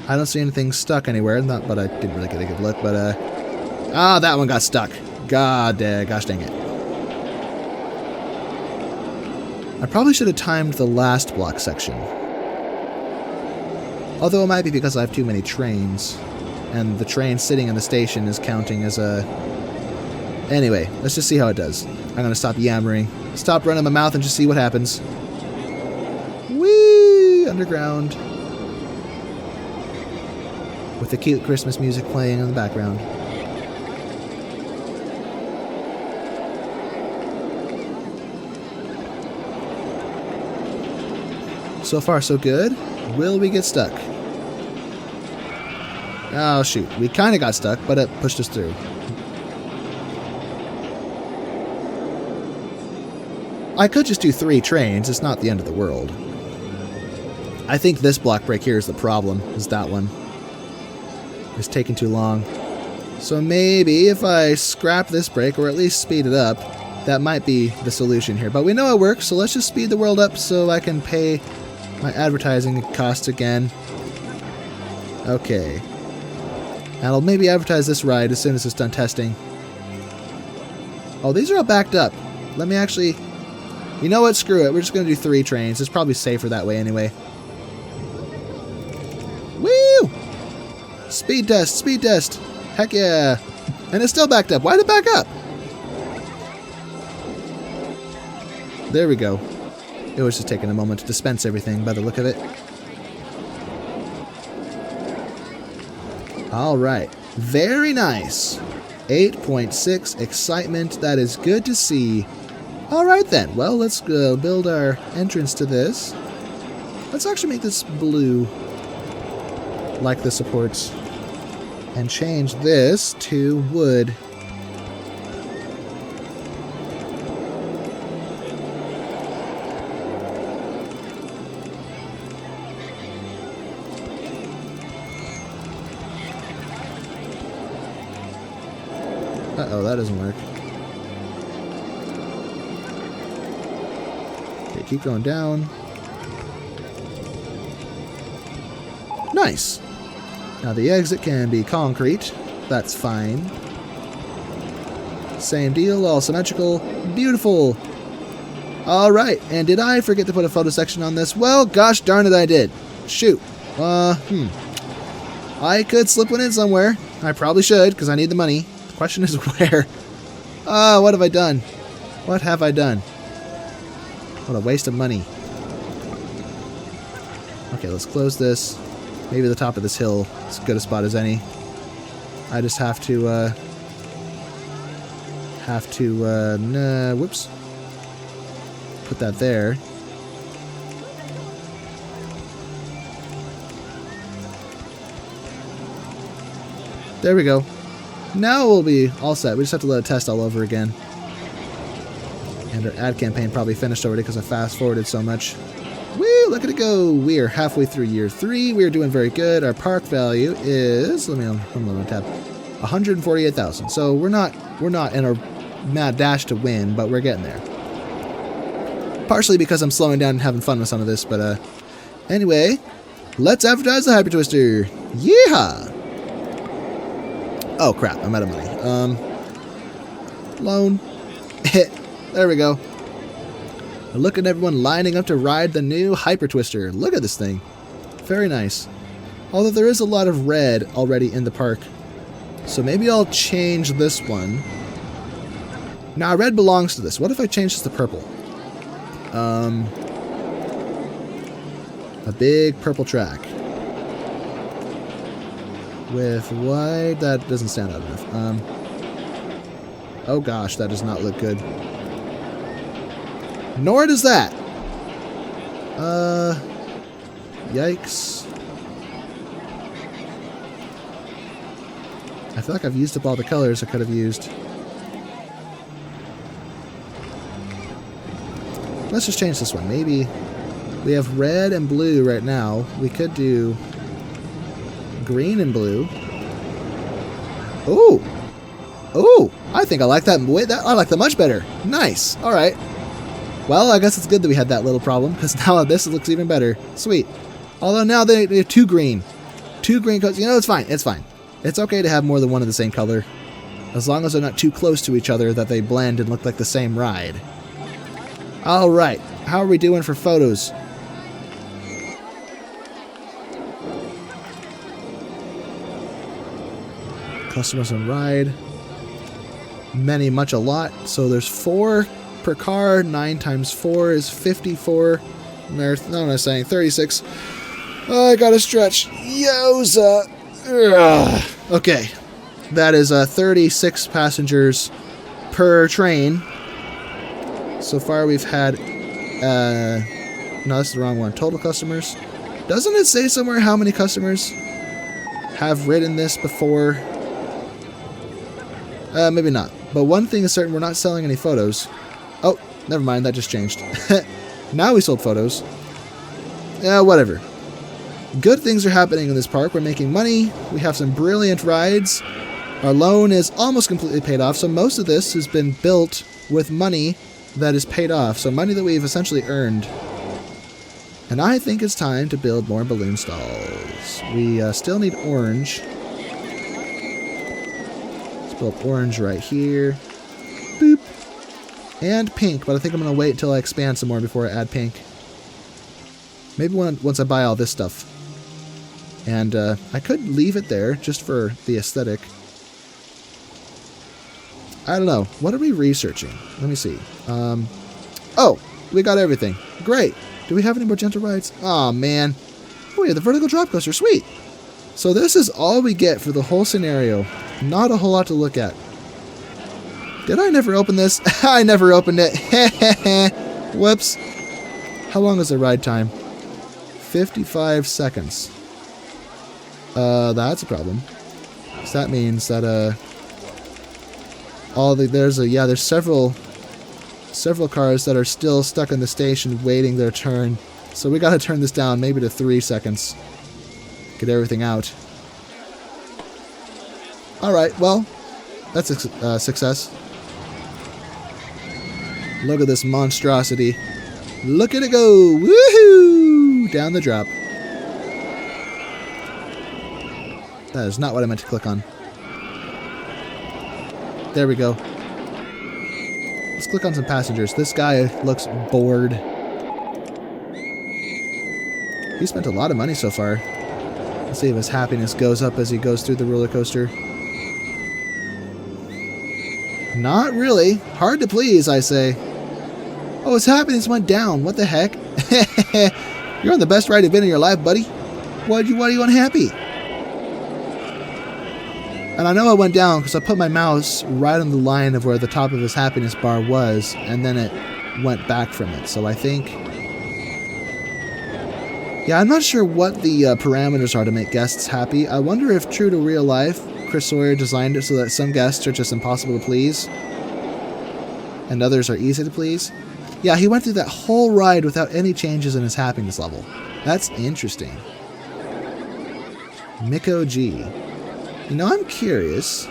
I don't see anything stuck anywhere, not, but I didn't really get a good look, but, that one got stuck. Gosh dang it. I probably should have timed the last block section. Although it might be because I have too many trains, and the train sitting in the station is counting as a... Anyway, let's just see how it does. I'm gonna stop yammering, stop running my mouth, and just see what happens. Whee! Underground. With the cute Christmas music playing in the background. So far, so good. Will we get stuck? Oh, shoot. We kind of got stuck, but it pushed us through. I could just do 3 trains. It's not the end of the world. I think this block break here is the problem, is that one. It's taking too long. So maybe if I scrap this break, or at least speed it up, that might be the solution here. But we know it works, so let's just speed the world up so I can pay my advertising costs again. Okay. And I'll maybe advertise this ride as soon as it's done testing. Oh, these are all backed up. Let me actually... You know what? Screw it. We're just going to do 3 trains. It's probably safer that way anyway. Woo! Speed test. Speed test. Heck yeah. And it's still backed up. Why did it back up? There we go. It was just taking a moment to dispense everything by the look of it. Alright. Very nice. 8.6 excitement. That is good to see. Alright then. Well, let's build our entrance to this. Let's actually make this blue, like the supports, and change this to wood. Uh-oh, that doesn't work. Okay, keep going down. Nice! Now the exit can be concrete. That's fine. Same deal, all symmetrical. Beautiful! Alright, and did I forget to put a photo section on this? Well, gosh darn it, I did. Shoot. I could slip one in somewhere. I probably should, because I need the money. The question is where. What have I done? What have I done? What a waste of money. Okay, let's close this. Maybe the top of this hill is as good a spot as any. I just have to, whoops. Put that there. There we go. Now we'll be all set. We just have to let it test all over again. And our ad campaign probably finished already because I fast forwarded so much. Woo! Look at it go! We are halfway through year 3. We are doing very good. Our park value is, let me on tab, 148,000. So we're not in a mad dash to win, but we're getting there. Partially because I'm slowing down and having fun with some of this, but anyway, let's advertise the Hyper Twister. Yeehaw! Oh crap! I'm out of money. Loan. There we go. Look at everyone lining up to ride the new Hyper Twister. Look at this thing. Very nice. Although there is a lot of red already in the park. So maybe I'll change this one. Now, red belongs to this. What if I change this to purple? A big purple track. With white, that doesn't stand out enough. Oh gosh, that does not look good. Nor does that. Yikes. I feel like I've used up all the colors I could have used. Let's just change this one. Maybe We have red and blue right now. We could do green and blue. Ooh. Ooh. I think I like that. I like that much better. Nice. All right. Well, I guess it's good that we had that little problem, because now this looks even better. Sweet. Although now they have two green. Two green colors. You know, it's fine. It's fine. It's okay to have more than one of the same color. As long as they're not too close to each other that they blend and look like the same ride. All right. How are we doing for photos? Customers on ride. Many, much, a lot. So there's 4 per car. 9 times 4 is 54. No, I'm not saying 36. Oh, I gotta stretch. Yoza. Ugh. Okay. That is 36 passengers per train. So far we've had... no, that's the wrong one. Total customers. Doesn't it say somewhere how many customers have ridden this before? Maybe not. But one thing is certain, we're not selling any photos. Oh, never mind, that just changed. Now we sold photos. Yeah, whatever. Good things are happening in this park. We're making money. We have some brilliant rides. Our loan is almost completely paid off, so most of this has been built with money that is paid off. So money that we've essentially earned. And I think it's time to build more balloon stalls. We still need orange. Build orange right here. Boop. And pink, but I think I'm going to wait until I expand some more before I add pink. Maybe once I buy all this stuff. And I could leave it there just for the aesthetic. I don't know. What are we researching? Let me see. Oh, we got everything. Great. Do we have any more gentle rides? Aw, man. Oh, we have the vertical drop coaster. Sweet. So this is all we get for the whole scenario. Not a whole lot to look at. Did I never open this? I never opened it. Whoops. How long is the ride time? 55 seconds. That's a problem. So that means that there's several cars that are still stuck in the station waiting their turn. So we gotta turn this down maybe to 3 seconds. Get everything out. Alright, well, that's a success. Look at this monstrosity. Look at it go! Woohoo! Down the drop. That is not what I meant to click on. There we go. Let's click on some passengers. This guy looks bored. He spent a lot of money so far. Let's see if his happiness goes up as he goes through the roller coaster. Not really. Hard to please, I say. Oh, his happiness went down. What the heck? You're on the best ride you've been in your life, buddy. Why are you unhappy? And I know it went down because I put my mouse right on the line of where the top of his happiness bar was, and then it went back from it. So I think... Yeah, I'm not sure what the parameters are to make guests happy. I wonder if, true to real life, Chris Sawyer designed it so that some guests are just impossible to please, and others are easy to please. Yeah, he went through that whole ride without any changes in his happiness level. That's interesting. Miko G. You know, I'm curious.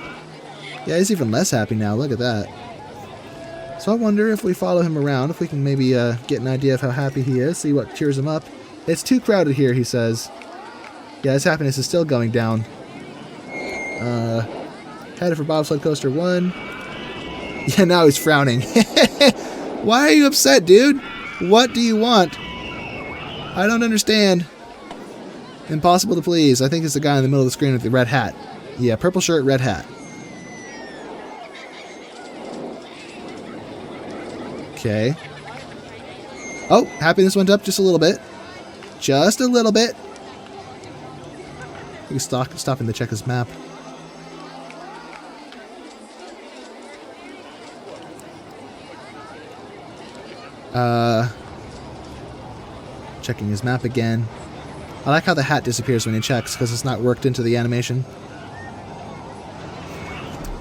Yeah, he's even less happy now. Look at that. So I wonder if we follow him around, if we can maybe get an idea of how happy he is, see what cheers him up. It's too crowded here, he says. Yeah, his happiness is still going down. Headed for bobsled coaster 1. Yeah, now he's frowning. Why are you upset, dude? What do you want? I don't understand. Impossible to please. I think it's the guy in the middle of the screen with the red hat. Yeah, purple shirt, red hat. Okay. Oh, happiness went up just a little bit. Just a little bit. He's stopping to check his map. Checking his map again. I like how the hat disappears when he checks because it's not worked into the animation.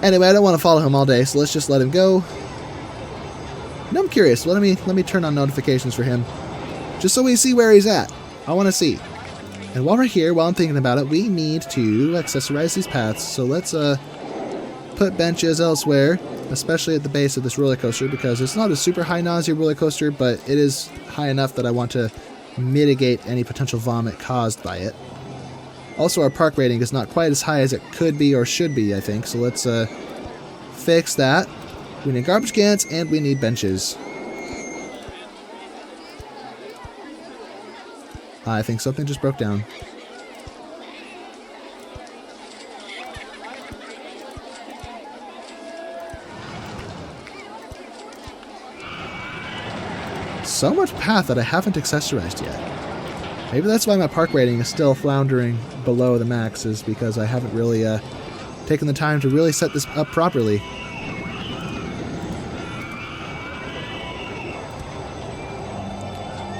Anyway, I don't want to follow him all day, so let's just let him go. Now I'm curious. Let me turn on notifications for him. Just so we see where he's at. I want to see. And while we're here, while I'm thinking about it, we need to accessorize these paths. So let's put benches elsewhere, especially at the base of this roller coaster, because it's not a super high nausea roller coaster, but it is high enough that I want to mitigate any potential vomit caused by it. Also, our park rating is not quite as high as it could be or should be, I think. So let's fix that. We need garbage cans and we need benches. I think something just broke down. So much path that I haven't accessorized yet. Maybe that's why my park rating is still floundering below the max, is because I haven't really taken the time to really set this up properly.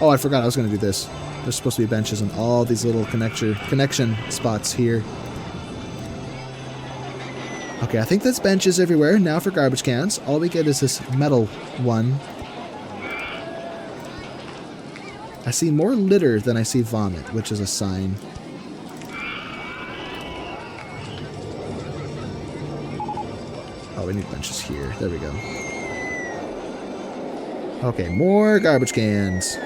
Oh, I forgot I was going to do this. There's supposed to be benches on all these little connection spots here. Okay, I think that's benches everywhere. Now for garbage cans. All we get is this metal one. I see more litter than I see vomit, which is a sign. Oh, we need benches here. There we go. Okay, more garbage cans.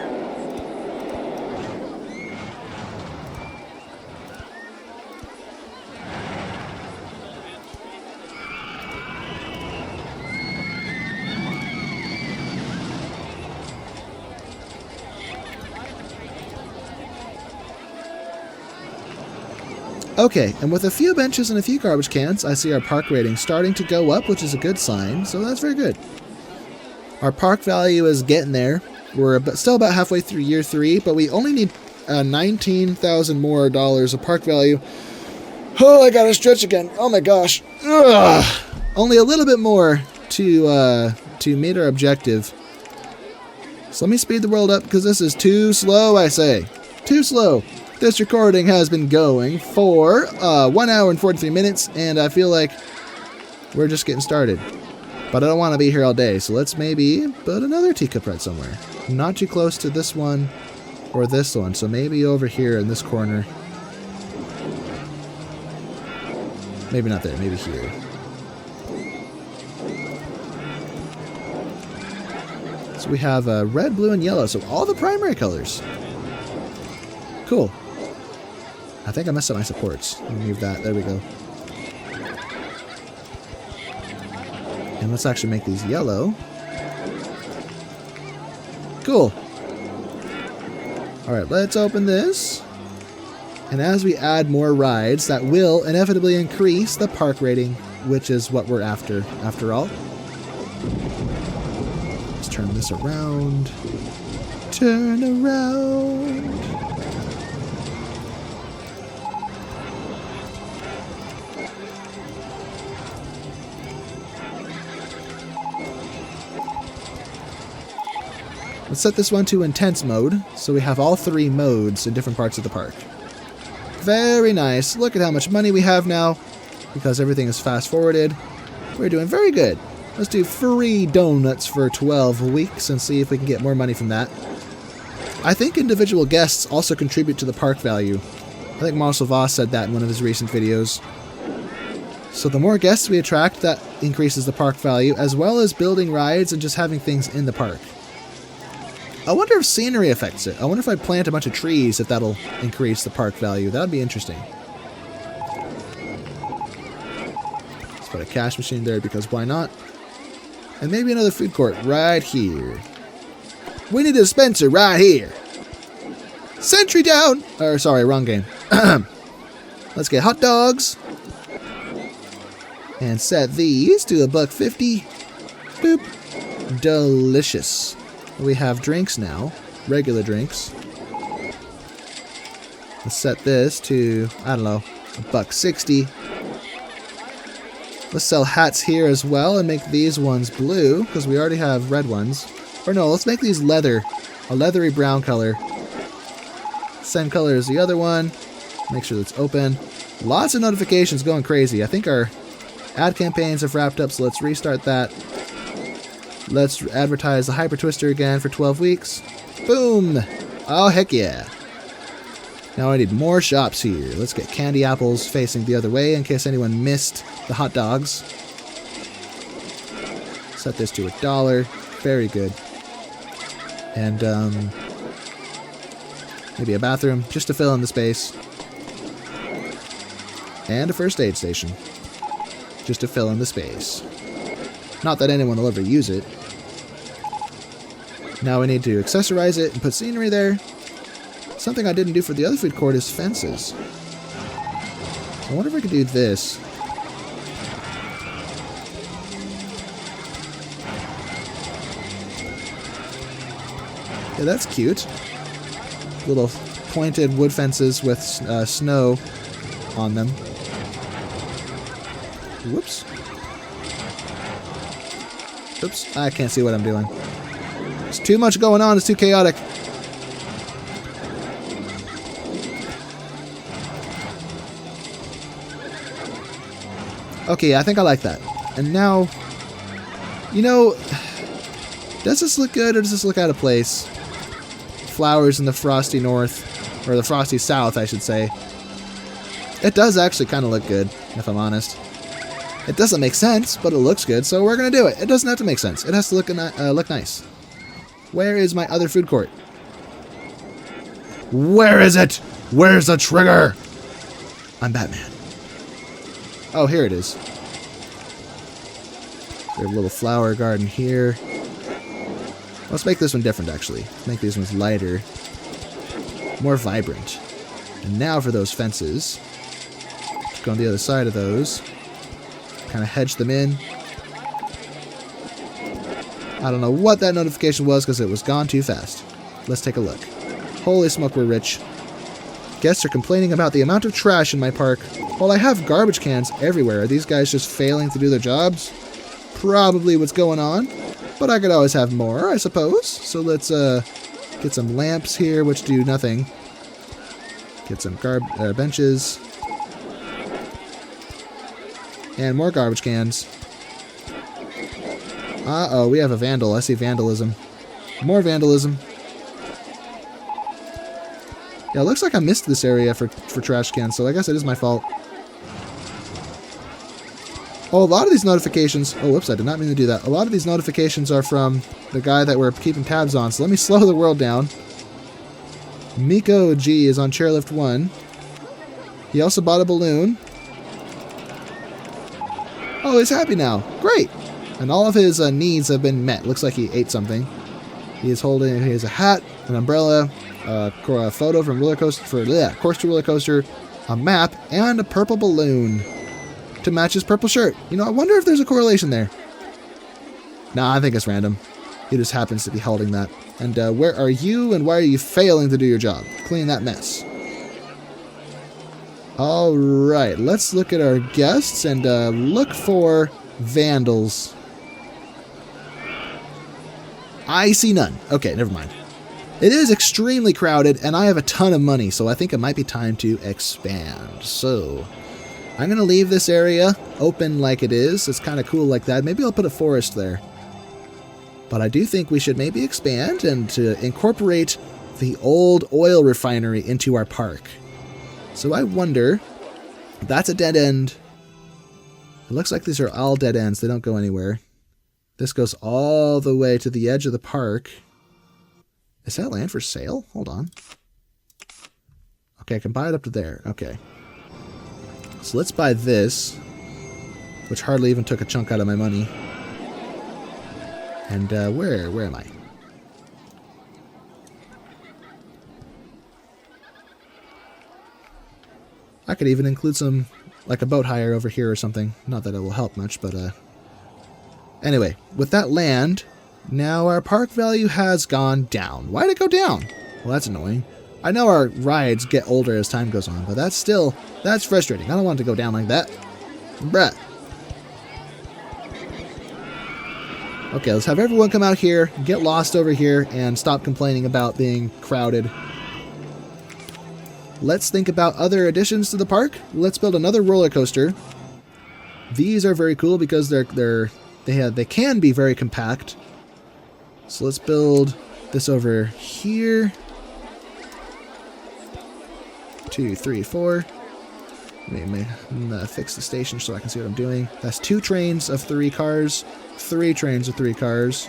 Okay, and with a few benches and a few garbage cans, I see our park rating starting to go up, which is a good sign, so that's very good. Our park value is getting there. We're still about halfway through year 3, but we only need $19,000 more of park value. Oh, I gotta stretch again. Oh my gosh. Ugh. Only a little bit more to meet our objective. So let me speed the world up, because this is too slow, I say. Too slow. This recording has been going for 1 hour and 43 minutes, and I feel like we're just getting started. But I don't want to be here all day, so let's maybe put another teacup right somewhere. Not too close to this one or this one, so maybe over here in this corner. Maybe not there, maybe here. So we have red, blue, and yellow, so all the primary colors. Cool. I think I messed up my supports. Let me move that. There we go. And let's actually make these yellow. Cool. Alright, let's open this. And as we add more rides, that will inevitably increase the park rating, which is what we're after all. Let's turn this around. Turn around. Let's set this one to intense mode, so we have all 3 modes in different parts of the park. Very nice. Look at how much money we have now, because everything is fast forwarded. We're doing very good. Let's do free donuts for 12 weeks and see if we can get more money from that. I think individual guests also contribute to the park value. I think Marcel Voss said that in one of his recent videos. So the more guests we attract, that increases the park value, as well as building rides and just having things in the park. I wonder if scenery affects it. I wonder if I plant a bunch of trees, if that'll increase the park value. That would be interesting. Let's put a cash machine there, because why not? And maybe another food court right here. We need a dispenser right here. Sentry down! Or, sorry, wrong game. Let's get hot dogs. And set these to $1.50. Boop. Delicious. We have drinks now. Regular drinks. Let's set this to, I don't know, $1.60. Let's sell hats here as well and make these ones blue, because we already have red ones. Or no, let's make these leather. A leathery brown color. Same color as the other one. Make sure that's open. Lots of notifications going crazy. I think our ad campaigns have wrapped up, so let's restart that. Let's advertise the Hyper Twister again for 12 weeks. Boom! Oh, heck yeah. Now I need more shops here. Let's get candy apples facing the other way in case anyone missed the hot dogs. Set this to $1. Very good. And, maybe a bathroom just to fill in the space. And a first aid station. Just to fill in the space. Not that anyone will ever use it. Now we need to accessorize it and put scenery there. Something I didn't do for the other food court is fences. I wonder if I could do this. Yeah, that's cute. Little pointed wood fences with snow on them. Whoops. Oops, I can't see what I'm doing. There's too much going on, it's too chaotic. Okay, I think I like that. And now, you know, does this look good or does this look out of place? Flowers in the frosty north, or the frosty south, I should say. It does actually kind of look good, if I'm honest. It doesn't make sense, but it looks good, so we're going to do it. It doesn't have to make sense. It has to look nice. Where is my other food court? Where is it? Where's the trigger? I'm Batman. Oh, here it is. There's a little flower garden here. Let's make this one different, actually. Let's make these ones lighter. More vibrant. And now for those fences. Just go on the other side of those. Kind of hedge them in. I don't know what that notification was because it was gone too fast. Let's take a look. Holy smoke, we're rich. Guests are complaining about the amount of trash in my park. While I have garbage cans everywhere, are these guys just failing to do their jobs? Probably what's going on. But I could always have more, I suppose. So let's get some lamps here, which do nothing. Get some benches. And more garbage cans. Uh-oh, we have a vandal. I see vandalism. More vandalism. Yeah, it looks like I missed this area for trash cans, so I guess it is my fault. Oh, a lot of these notifications... Oh, whoops, I did not mean to do that. A lot of these notifications are from the guy that we're keeping tabs on, so let me slow the world down. Miko G is on chairlift 1. He also bought a balloon. Oh, he's happy now. Great! And all of his needs have been met. Looks like he ate something. He has a hat, an umbrella, a photo from Course to Roller Coaster, a map, and a purple balloon to match his purple shirt. You know, I wonder if there's a correlation there. Nah, I think it's random. He just happens to be holding that. And where are you, and why are you failing to do your job? Clean that mess. Alright, let's look at our guests and look for vandals. I see none. Okay, never mind. It is extremely crowded, and I have a ton of money, so I think it might be time to expand. So, I'm going to leave this area open like it is. It's kind of cool like that. Maybe I'll put a forest there. But I do think we should maybe expand and to incorporate the old oil refinery into our park. So I wonder, that's a dead end. It looks like these are all dead ends. They don't go anywhere. This goes all the way to the edge of the park. Is that land for sale? Hold on. Okay, I can buy it up to there. Okay. So let's buy this, which hardly even took a chunk out of my money. And where am I? I could even include some, like a boat hire over here or something. Not that it will help much, but anyway, with that land, now our park value has gone down. Why did it go down? Well, that's annoying. I know our rides get older as time goes on, but that's frustrating. I don't want it to go down like that. Bruh. Okay, let's have everyone come out here, get lost over here, and stop complaining about being crowded. Let's think about other additions to the park. Let's build another roller coaster. These are very cool because they can be very compact. So let's build this over here. 2, 3, 4. Let me fix the station so I can see what I'm doing. That's 2 trains of 3 cars. 3 trains of 3 cars.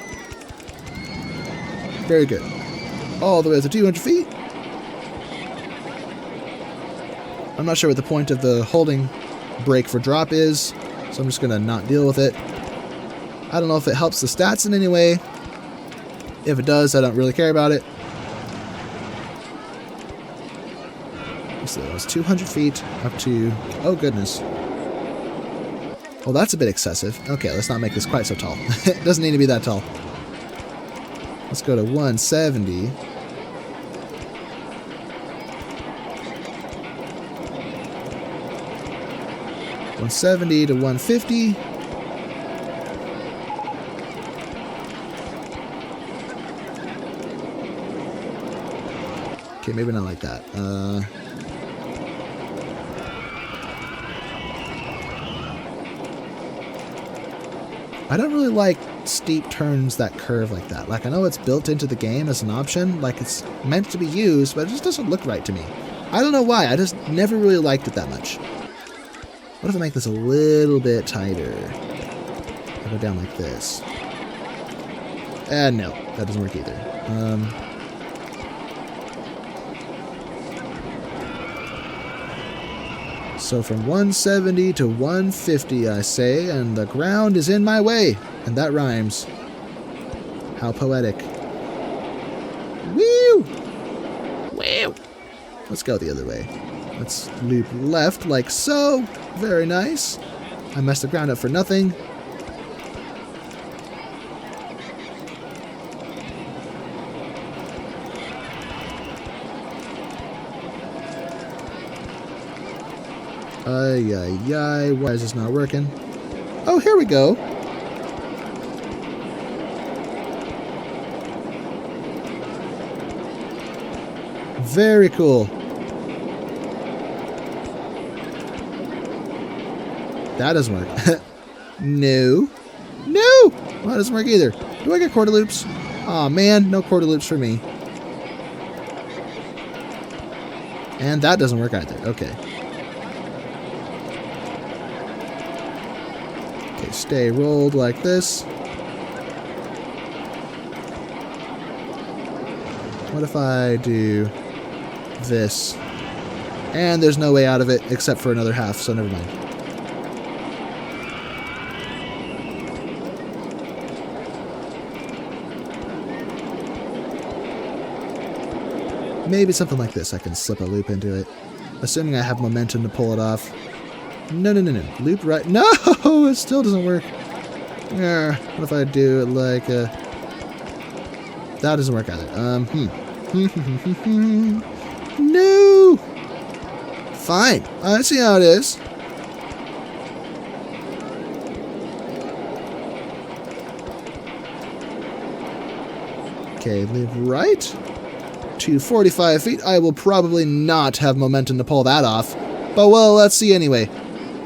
Very good. All the way to 200 feet. I'm not sure what the point of the holding brake for drop is, so I'm just going to not deal with it. I don't know if it helps the stats in any way. If it does, I don't really care about it. So it was 200 feet up to... Oh, goodness. Well, that's a bit excessive. Okay, let's not make this quite so tall. It doesn't need to be that tall. Let's go to 170. 170 to 150. Okay, maybe not like that. I don't really like steep turns that curve like that. Like, I know it's built into the game as an option, like it's meant to be used, but it just doesn't look right to me. I don't know why, I just never really liked it that much. What if I make this a little bit tighter? I go down like this. No, that doesn't work either. So from 170 to 150, I say, and the ground is in my way. And that rhymes. How poetic. Woo! Woo! Let's go the other way. Let's loop left like so. Very nice. I messed the ground up for nothing. Ay, ay, ay. Why is this not working? Oh, here we go. Very cool. That doesn't work. No. No! Well, that doesn't work either. Do I get quarter loops? Aw, man. No quarter loops for me. And that doesn't work either. Okay. Okay, stay rolled like this. What if I do this? And there's no way out of it except for another half, so never mind. Maybe something like this. I can slip a loop into it. Assuming I have momentum to pull it off. No, no, no, no. Loop right. No! It still doesn't work. What if I do it like... That doesn't work either. No! Fine. I see how it is. Okay, loop right. To 45 feet. I will probably not have momentum to pull that off. But, well, let's see anyway.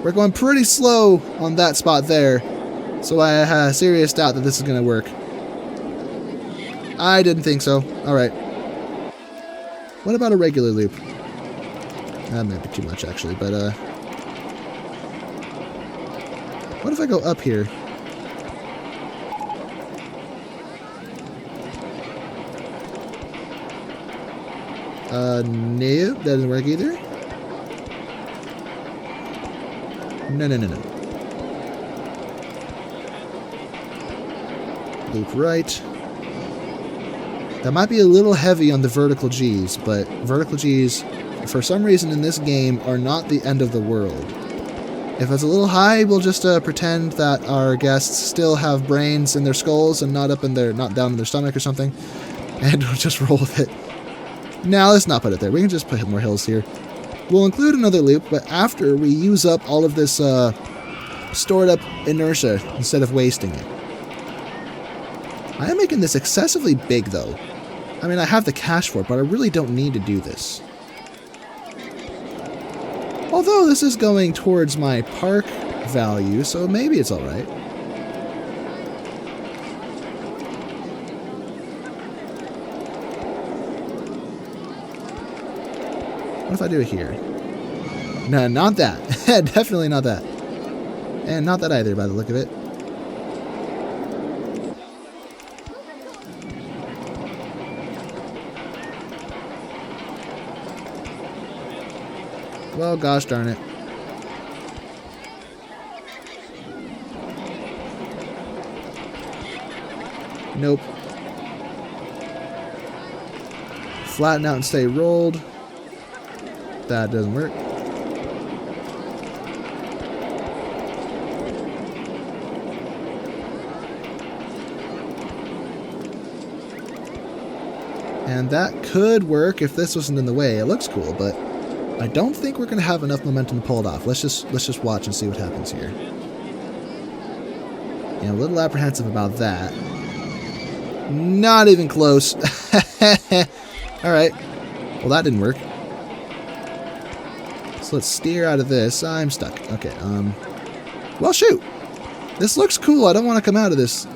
We're going pretty slow on that spot there. So I have a serious doubt that this is going to work. I didn't think so. Alright. What about a regular loop? That might be too much, actually, but, what if I go up here? No, that doesn't work either. No, no, no, no. Loop right. That might be a little heavy on the vertical G's, but vertical G's, for some reason in this game, are not the end of the world. If it's a little high, we'll just pretend that our guests still have brains in their skulls and not down in their stomach or something, and we'll just roll with it. Now, let's not put it there. We can just put more hills here. We'll include another loop, but after we use up all of this stored up inertia instead of wasting it. I am making this excessively big, though. I mean, I have the cash for it, but I really don't need to do this. Although this is going towards my park value, so maybe it's alright. What if I do it here? No, not that. Definitely not that. And not that either, by the look of it. Well, gosh darn it. Nope. Flatten out and stay rolled. That doesn't work. And that could work if this wasn't in the way. It looks cool, but I don't think we're going to have enough momentum to pull it off. Let's just watch and see what happens here. Yeah, a little apprehensive about that. Not even close. Alright. Well, that didn't work. So let's steer out of this. I'm stuck. Okay, well, shoot. This looks cool. I don't want to come out of this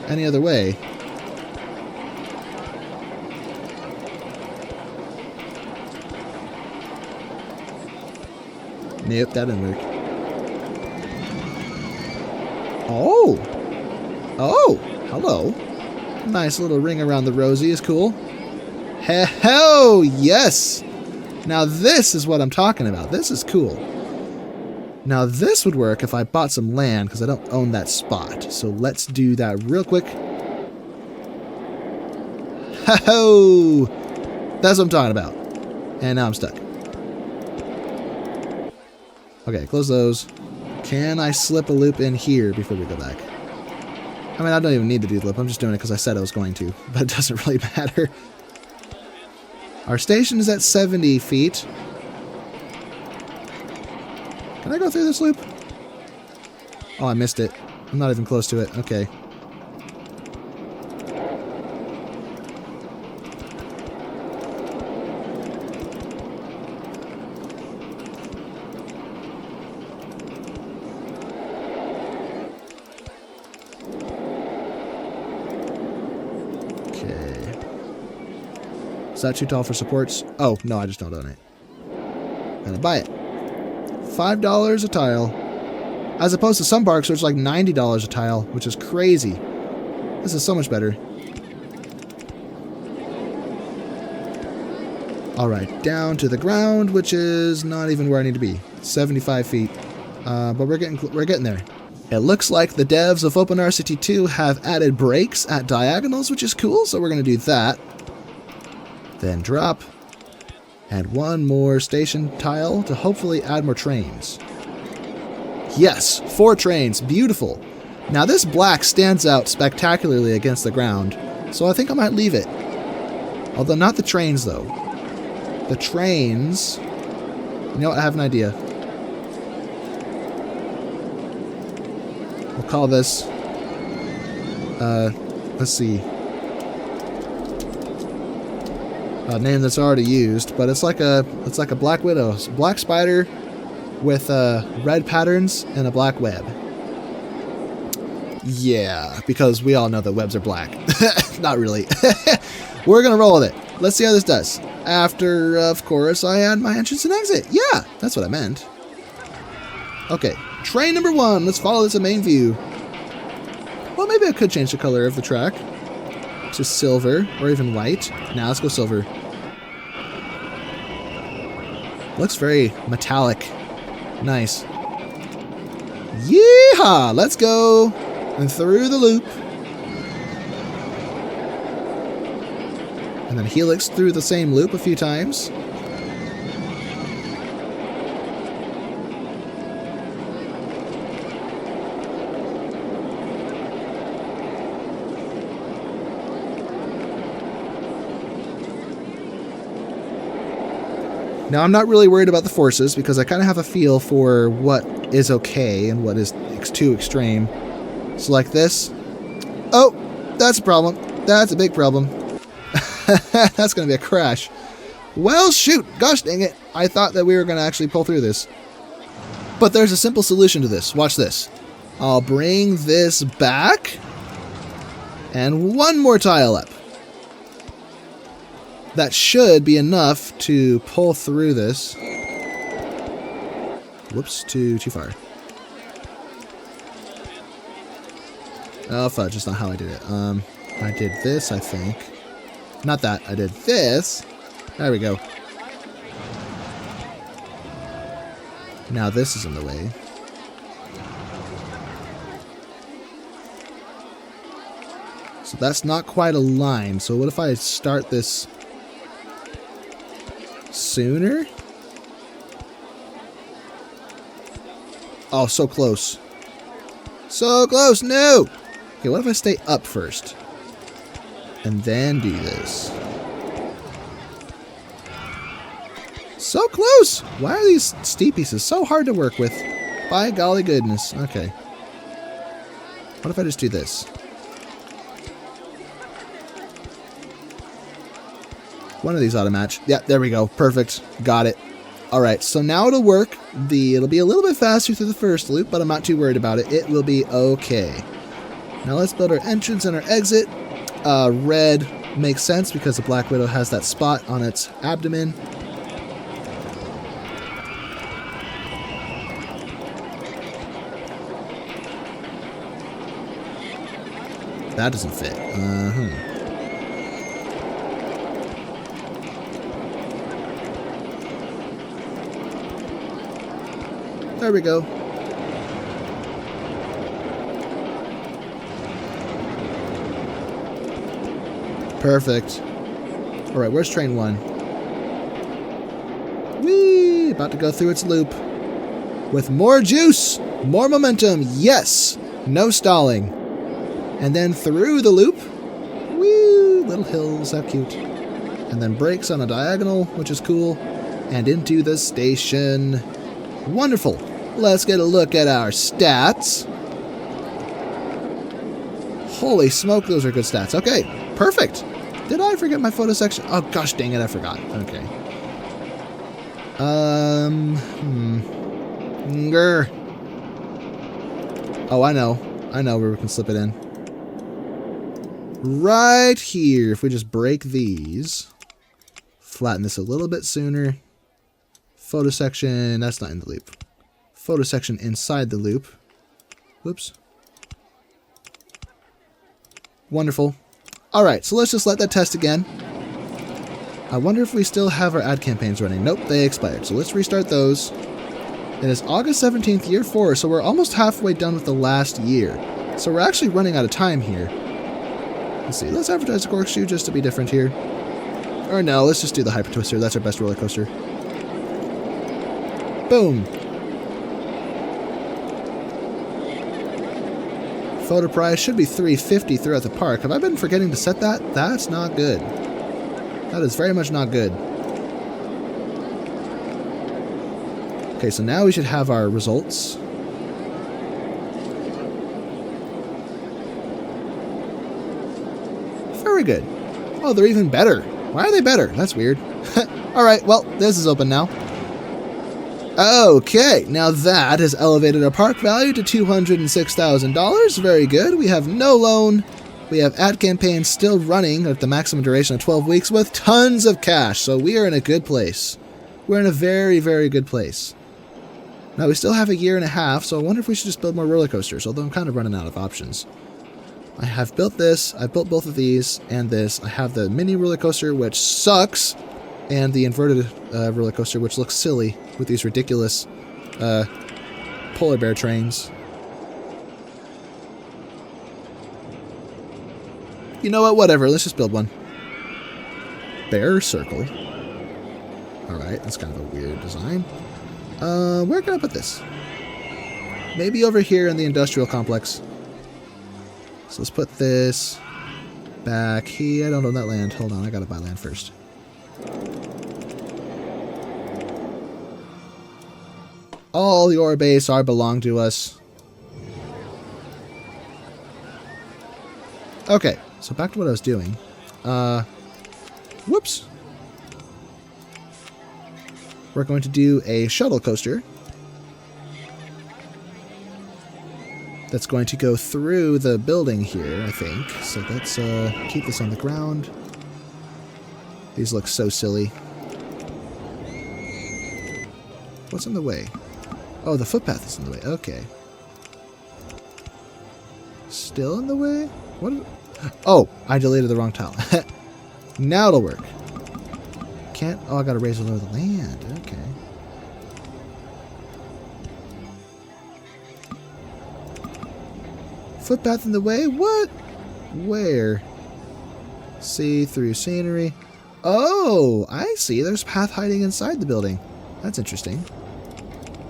any other way. Nope, that didn't work. Oh! Oh! Hello. Nice little ring around the rosy is cool. Ho-ho! Yes! Now this is what I'm talking about. This is cool. Now this would work if I bought some land, because I don't own that spot. So let's do that real quick. Ho-ho! That's what I'm talking about. And now I'm stuck. Okay, close those. Can I slip a loop in here before we go back? I mean, I don't even need to do the loop. I'm just doing it because I said I was going to. But it doesn't really matter. Our station is at 70 feet. Can I go through this loop? Oh, I missed it. I'm not even close to it. Okay. Is that too tall for supports? Oh, no, I just don't own it. Gotta buy it. $5 a tile. As opposed to some parks where it's like $90 a tile, which is crazy. This is so much better. Alright, down to the ground, which is not even where I need to be. 75 feet. But we're getting there. It looks like the devs of OpenRCT2 have added brakes at diagonals, which is cool, so we're going to do that. Then drop. Add one more station tile to hopefully add more trains. Yes, 4 trains. Beautiful. Now this black stands out spectacularly against the ground, so I think I might leave it. Although not the trains, though. The trains... You know what? I have an idea. We'll call this... let's see. A name that's already used, but it's like a black widow, black spider with red patterns and a black web. Yeah, because we all know that webs are black. Not really. We're gonna roll with it. Let's see how this does. After, of course, I add my entrance and exit. Yeah, that's what I meant. Okay, train number 1. Let's follow this in main view. Well, maybe I could change the color of the track to silver or even white. Now let's go silver. Looks very metallic. Nice. Yeehaw! Let's go! And through the loop. And then helix through the same loop a few times. Now, I'm not really worried about the forces because I kind of have a feel for what is okay and what is too extreme. So like this. Oh, that's a problem. That's a big problem. That's going to be a crash. Well, shoot. Gosh dang it. I thought that we were going to actually pull through this. But there's a simple solution to this. Watch this. I'll bring this back. And one more tile up. that should be enough to pull through this. Whoops, too far. Oh, fudge, that's not how I did it. I did this, I think. Not that, I did this. There we go. Now this is in the way. So that's not quite aligned. So what if I start this sooner? Oh, so close. So close, no! Okay, what if I stay up first? And then do this. So close! Why are these steep pieces so hard to work with? By golly goodness. Okay. What if I just do this? One of these ought to match. Yeah, there we go. Perfect. Got it. Alright, so now it'll work. It'll be a little bit faster through the first loop, but I'm not too worried about it. It will be okay. Now let's build our entrance and our exit. Red makes sense because the Black Widow has that spot on its abdomen. That doesn't fit. There we go. Perfect. Alright, where's train 1? Whee! About to go through its loop. With more juice! More momentum! Yes! No stalling. And then through the loop. Woo! Little hills, how cute. And then brakes on a diagonal, which is cool. And into the station. Wonderful. Let's get a look at our stats. Holy smoke, those are good stats. Okay, perfect. Did I forget my photo section? Oh, gosh dang it, I forgot. Okay. Oh, I know. I know where we can slip it in. Right here. If we just break these. Flatten this a little bit sooner. Photo section, that's not in the loop. Photo section inside the loop. Whoops. Wonderful. Alright, so let's just let that test again. I wonder if we still have our ad campaigns running. Nope, they expired. So let's restart those. It is August 17th, year 4, so we're almost halfway done with the last year. So we're actually running out of time here. Let's see, let's advertise the corkscrew just to be different here. Or no, let's just do the Hyper Twister. That's our best roller coaster. Boom. Photo price should be $350 throughout the park. Have I been forgetting to set that? That's not good. That is very much not good. Okay, so now we should have our results. Very good. Oh, they're even better. Why are they better? That's weird. Alright, well, this is open now. Okay, now that has elevated our park value to $206,000. Very good. We have no loan. We have ad campaigns still running at the maximum duration of 12 weeks with tons of cash. So we are in a good place. We're in a very, very good place. Now we still have a year and a half, so I wonder if we should just build more roller coasters, although I'm kind of running out of options. I have built this. I've built both of these and this. I have the mini roller coaster, which sucks, and the inverted roller coaster, which looks silly with these ridiculous polar bear trains. You know what? Whatever. Let's just build one. Bear circle. Alright, that's kind of a weird design. Where can I put this? Maybe over here in the industrial complex. So let's put this back here. I don't own that land. Hold on, I gotta buy land first. All the ore base are belong to us. Okay, so back to what I was doing. Whoops. We're going to do a shuttle coaster. That's going to go through the building here, I think. So let's keep this on the ground. These look so silly. What's in the way? Oh, the footpath is in the way. Okay. Still in the way? What? Oh, I deleted the wrong tile. Now it'll work. Can't. Oh, I gotta raise it over the land. Okay. Footpath in the way? What? Where? See through scenery. Oh, I see. There's path hiding inside the building. That's interesting.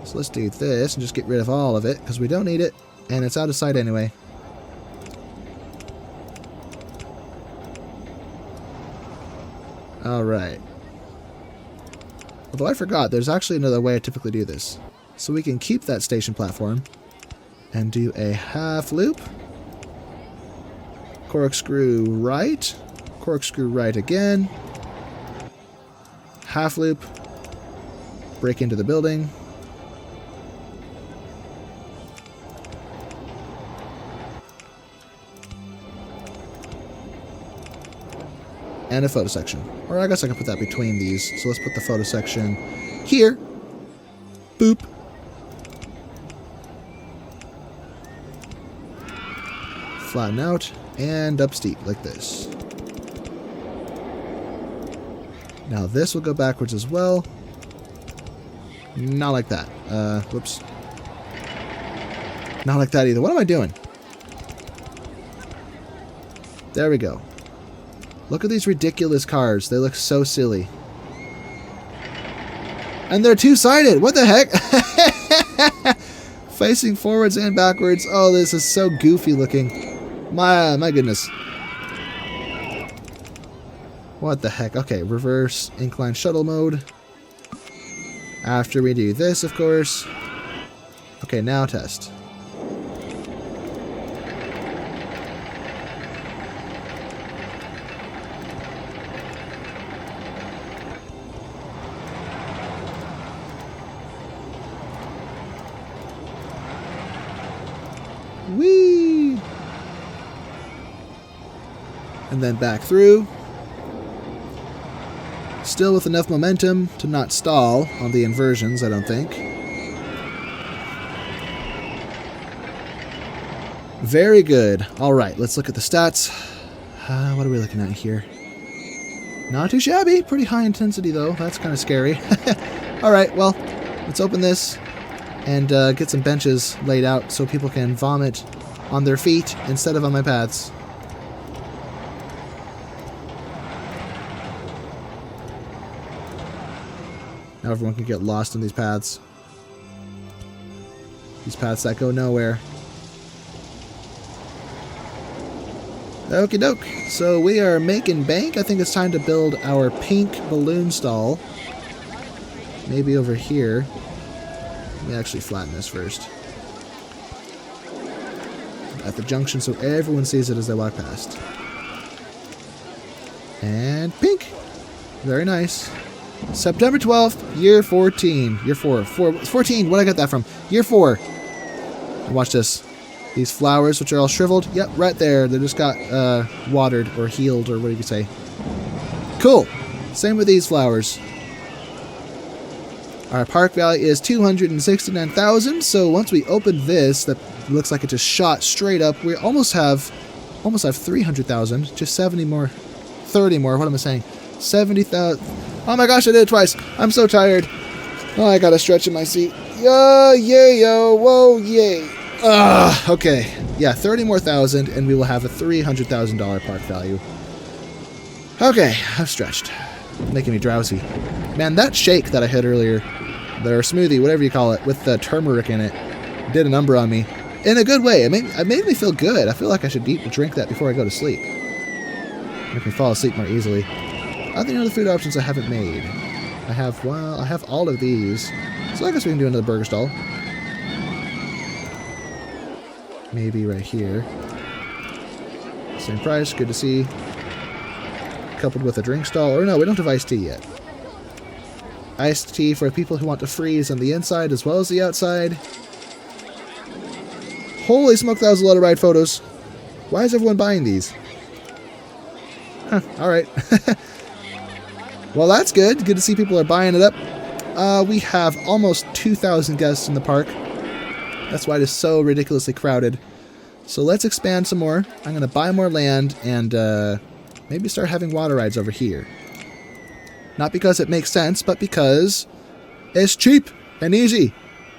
So let's do this and just get rid of all of it because we don't need it and it's out of sight anyway. Alright. Although I forgot, there's actually another way I typically do this. So we can keep that station platform and do a half loop. Corkscrew right. Corkscrew right again. Half loop. Break into the building. And a photo section. Or I guess I can put that between these. So let's put the photo section here. Boop. Flatten out and up steep like this. Now this will go backwards as well. Not like that. Whoops. Not like that either. What am I doing? There we go. Look at these ridiculous cars. They look so silly. And they're two-sided. What the heck? Facing forwards and backwards. Oh, this is so goofy looking. My goodness. What the heck? Okay, reverse incline shuttle mode. After we do this, of course. Okay, now test. Whee! And then back through. Still with enough momentum to not stall on the inversions, I don't think. Very good. Alright, let's look at the stats. What are we looking at here? Not too shabby. Pretty high intensity, though. That's kind of scary. Alright, well, let's open this and get some benches laid out so people can vomit on their feet instead of on my paths. Now everyone can get lost in these paths. These paths that go nowhere. Okie doke. So we are making bank. I think it's time to build our pink balloon stall. Maybe over here. Let me actually flatten this first. At the junction so everyone sees it as they walk past. And pink. Very nice. September 12th, year 14. Year 4. 14. Where did I get that from? Year 4. And watch this. These flowers, which are all shriveled. Yep, right there. They just got watered or healed, or what do you say? Cool. Same with these flowers. Our park value is $269,000. So once we open this, that looks like it just shot straight up. We almost have $300,000. Just 70 more, 30 more. What am I saying? 70,000. Oh my gosh, I did it twice. I'm so tired. Oh, I gotta stretch in my seat. Yo, yay, yo, whoa, yay. Okay. Yeah, 30 more thousand, and we will have a $300,000 park value. Okay, I've stretched. Making me drowsy. Man, that shake that I had earlier, or smoothie, whatever you call it, with the turmeric in it, did a number on me. In a good way. It made me feel good. I feel like I should drink that before I go to sleep. Make me fall asleep more easily. Are there any other food options I haven't made? I have all of these. So I guess we can do another burger stall. Maybe right here. Same price, good to see. Coupled with a drink stall. Or no, we don't have iced tea yet. Iced tea for people who want to freeze on the inside as well as the outside. Holy smoke, that was a lot of ride photos. Why is everyone buying these? Huh, alright. Well, that's good. Good to see people are buying it up. We have almost 2,000 guests in the park. That's why it is so ridiculously crowded. So let's expand some more. I'm going to buy more land and maybe start having water rides over here. Not because it makes sense, but because it's cheap and easy.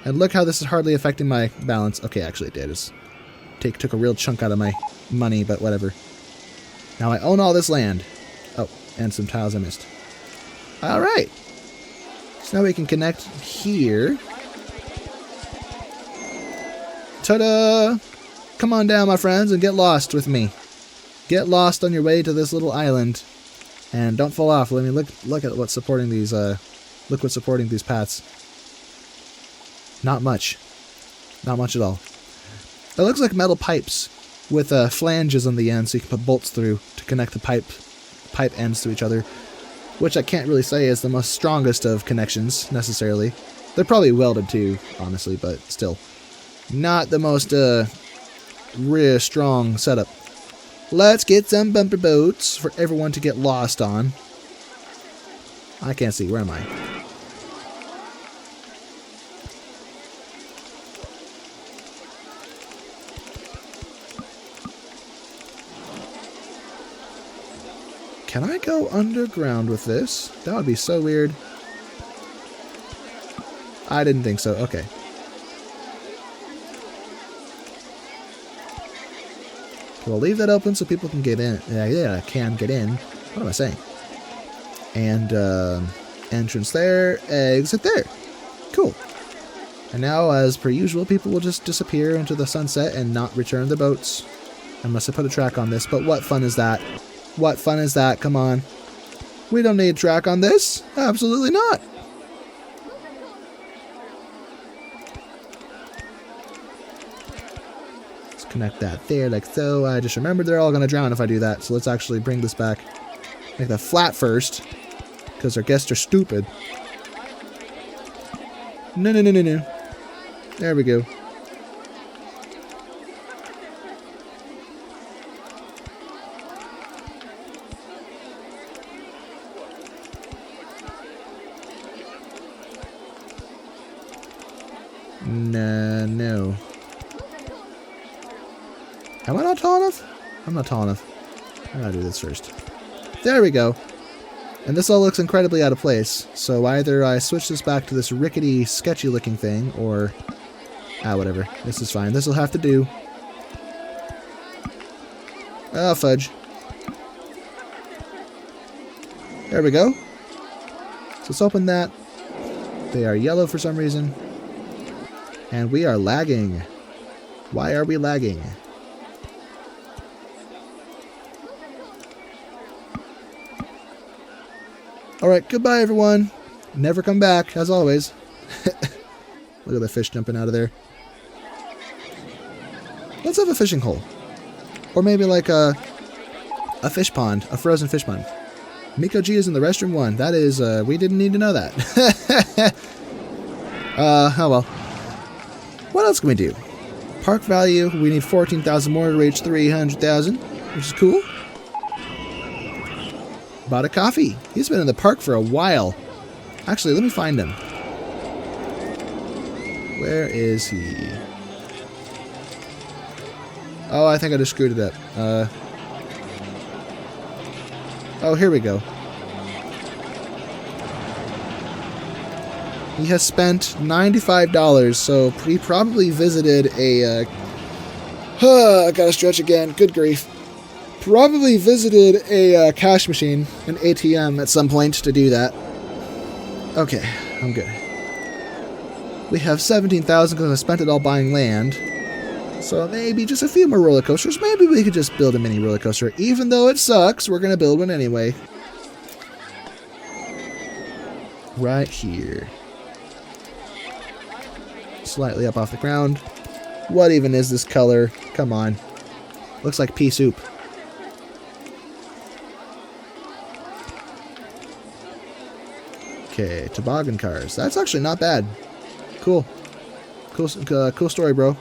And look how this is hardly affecting my balance. Okay, actually it did. It took a real chunk out of my money, but whatever. Now I own all this land. Oh, and some tiles I missed. Alright. So now we can connect here. Ta-da! Come on down, my friends, and get lost with me. Get lost on your way to this little island. And don't fall off. Let me look at what's supporting these, look what's supporting these paths. Not much. Not much at all. It looks like metal pipes with flanges on the end so you can put bolts through to connect the pipe ends to each other, which I can't really say is the most strongest of connections, necessarily. They're probably welded too, honestly, but still. Not the most real strong setup. Let's get some bumper boats for everyone to get lost on. I can't see. Where am I? Can I go underground with this? That would be so weird. I didn't think so. Okay. We'll leave that open so people can get in. Yeah, can get in. What am I saying? And entrance there, exit there. Cool. And now, as per usual, people will just disappear into the sunset and not return the boats. Unless I put a track on this, but what fun is that? What fun is that? Come on. We don't need a track on this. Absolutely not. Let's connect that there like so. I just remembered they're all going to drown if I do that. So let's actually bring this back. Make that flat first. Because our guests are stupid. No. There we go. No. Am I not tall enough? I'm not tall enough. I gotta do this first. There we go. And this all looks incredibly out of place. So either I switch this back to this rickety, sketchy looking thing, or... whatever. This is fine. This will have to do. Oh, fudge. There we go. So let's open that. They are yellow for some reason. And we are lagging. Why are we lagging? Alright, goodbye everyone. Never come back, as always. Look at the fish jumping out of there. Let's have a fishing hole. Or maybe like a fish pond. A frozen fish pond. Miko G is in the restroom 1. That is, we didn't need to know that. Oh well. What else can we do? Park value, we need 14,000 more to reach 300,000, which is cool. Bought a coffee. He's been in the park for a while. Actually, let me find him. Where is he? Oh, I think I just screwed it up. Oh, here we go. He has spent $95, so he probably visited a... I gotta stretch again. Good grief. Probably visited a cash machine, an ATM, at some point to do that. Okay, I'm good. We have 17,000 because I spent it all buying land. So maybe just a few more roller coasters. Maybe we could just build a mini roller coaster. Even though it sucks, we're gonna build one anyway. Right here. Slightly up off the ground. What even is this color? Come on. Looks like pea soup. Okay, toboggan cars. That's actually not bad. Cool. Cool story, bro.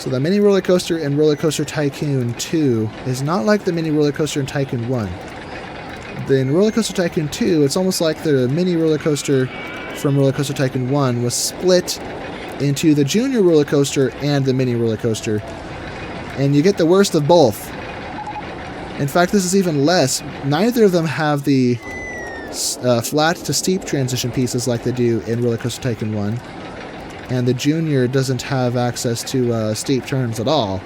So the mini roller coaster in RollerCoaster Tycoon 2 is not like the mini roller coaster in Tycoon 1. In RollerCoaster Tycoon 2, it's almost like the mini roller coaster from RollerCoaster Tycoon 1 was split into the junior roller coaster and the mini roller coaster. And you get the worst of both. In fact, this is even less. Neither of them have the flat to steep transition pieces like they do in RollerCoaster Tycoon 1. And the junior doesn't have access to steep turns at all.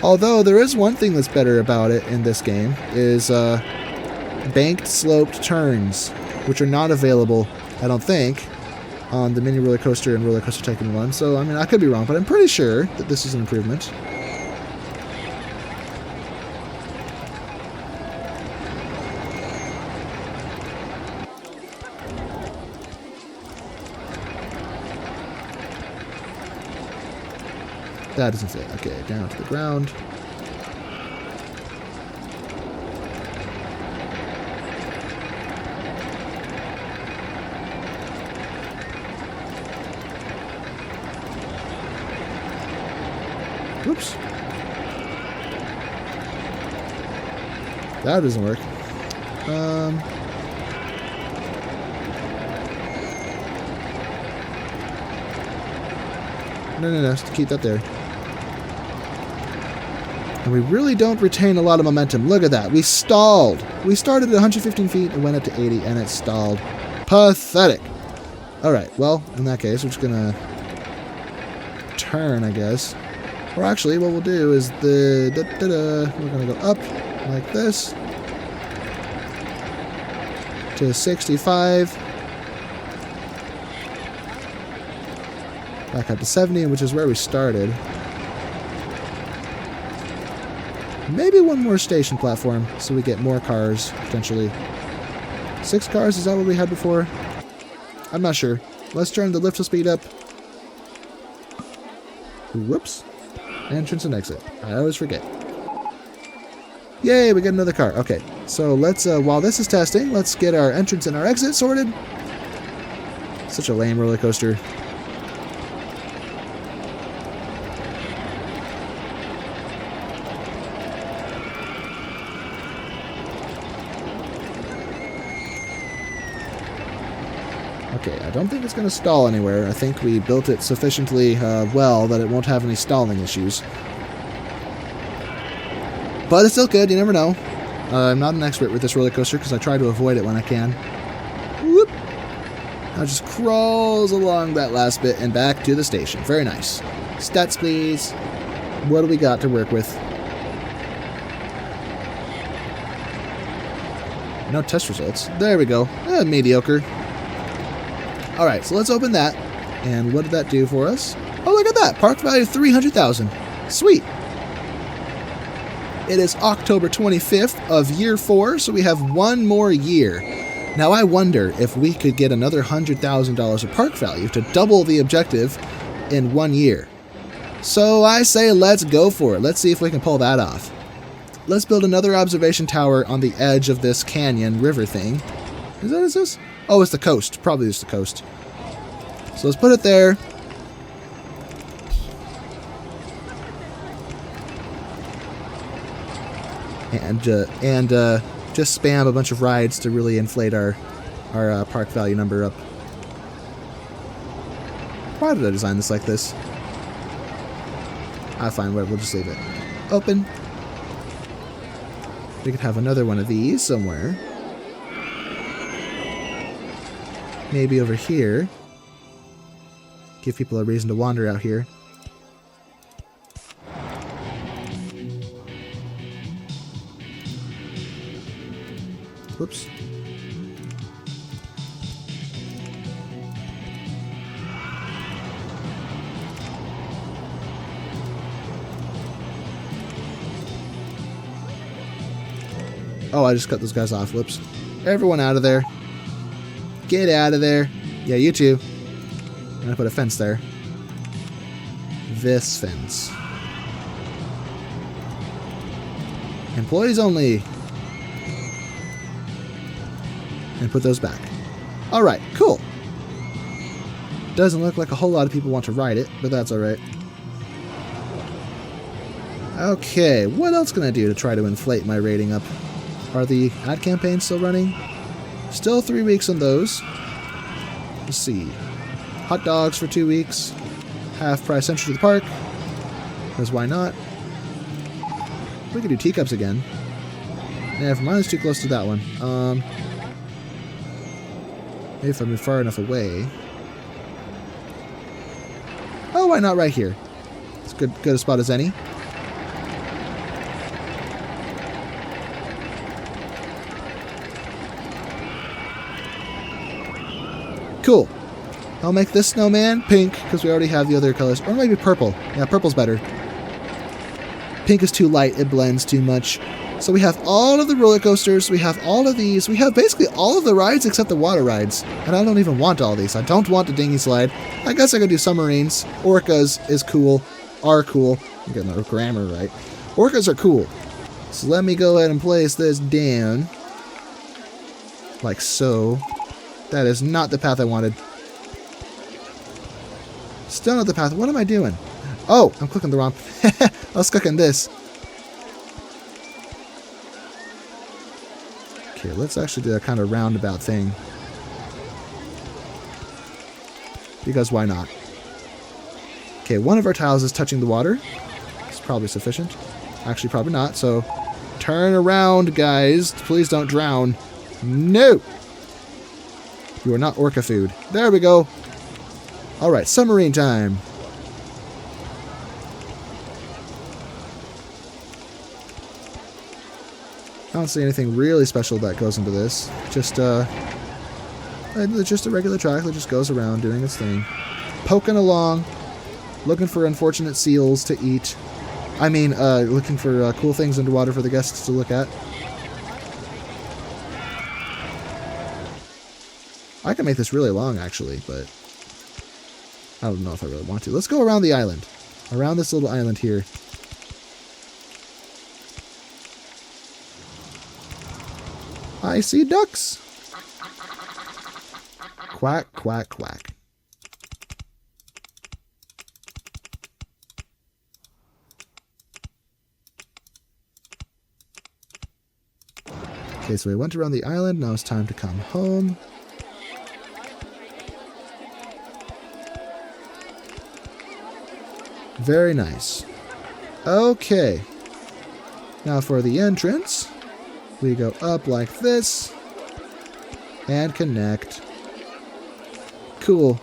Although there is one thing that's better about it in this game is banked sloped turns, which are not available, I don't think, on the mini roller coaster and RollerCoaster Tycoon 1. So, I mean, I could be wrong, but I'm pretty sure that this is an improvement. That doesn't fit. Okay, down to the ground. Whoops. That doesn't work. No, just keep that there. And we really don't retain a lot of momentum. Look at that. We stalled. We started at 115 feet and went up to 80, and it stalled. Pathetic. Alright, well, in that case, we're just going to turn, I guess. Or actually, what we'll do is we're going to go up like this to 65. Back up to 70, which is where we started. Maybe one more station platform so we get more cars, potentially. 6 cars, is that what we had before? I'm not sure. Let's turn the lift to speed up. Whoops. Entrance and exit. I always forget. Yay, we got another car. Okay, so let's, while this is testing, let's get our entrance and our exit sorted. Such a lame roller coaster. Okay, I don't think it's going to stall anywhere. I think we built it sufficiently well that it won't have any stalling issues. But it's still good, you never know. I'm not an expert with this roller coaster because I try to avoid it when I can. Whoop! Now it just crawls along that last bit and back to the station. Very nice. Stats, please. What do we got to work with? No test results. There we go. Mediocre. Alright, so let's open that. And what did that do for us? Oh, look at that! Park value of $300,000. Sweet! It is October 25th of year 4, so we have one more year. Now I wonder if we could get another $100,000 of park value to double the objective in 1 year. So I say let's go for it. Let's see if we can pull that off. Let's build another observation tower on the edge of this canyon river thing. Is this? Oh, it's the coast. Probably just the coast. So let's put it there. And just spam a bunch of rides to really inflate our park value number up. Why did I design this like this? Fine, we'll just leave it. Open. We could have another one of these somewhere. Maybe over here. Give people a reason to wander out here. Whoops. Oh, I just cut those guys off. Whoops. Everyone out of there. Get out of there. Yeah, you too. I'm gonna put a fence there. This fence. Employees only. And put those back. Alright, cool. Doesn't look like a whole lot of people want to ride it, but that's alright. Okay, what else can I do to try to inflate my rating up? Are the ad campaigns still running? Still 3 weeks on those. Let's see. Hot dogs for 2 weeks. Half price entry to the park. Because why not? We could do teacups again. Yeah, mine is too close to that one. Maybe if I move far enough away. Oh, why not right here? It's good a spot as any. Cool. I'll make this snowman pink, because we already have the other colors. Or maybe purple. Yeah, purple's better. Pink is too light. It blends too much. So we have all of the roller coasters. We have all of these. We have basically all of the rides except the water rides. And I don't even want all these. I don't want the dinghy slide. I guess I could do submarines. Orcas is cool. Are cool. I'm getting the grammar right. Orcas are cool. So let me go ahead and place this down. Like so. That is not the path I wanted. Still not the path. What am I doing? Oh, I'm clicking the wrong... I was clicking this. Okay, let's actually do a kind of roundabout thing. Because why not? Okay, one of our tiles is touching the water. It's probably sufficient. Actually, probably not. So, turn around, guys. Please don't drown. No! You are not orca food. There we go. Alright, submarine time. I don't see anything really special that goes into this. Just a regular track that just goes around doing its thing. Poking along. Looking for unfortunate seals to eat. I mean, looking for cool things underwater for the guests to look at. I can make this really long, actually, but I don't know if I really want to. Let's go around the island. Around this little island here. I see ducks. Quack, quack, quack. Okay, so we went around the island. Now it's time to come home. Very nice. Okay. Now for the entrance, we go up like this and connect. Cool.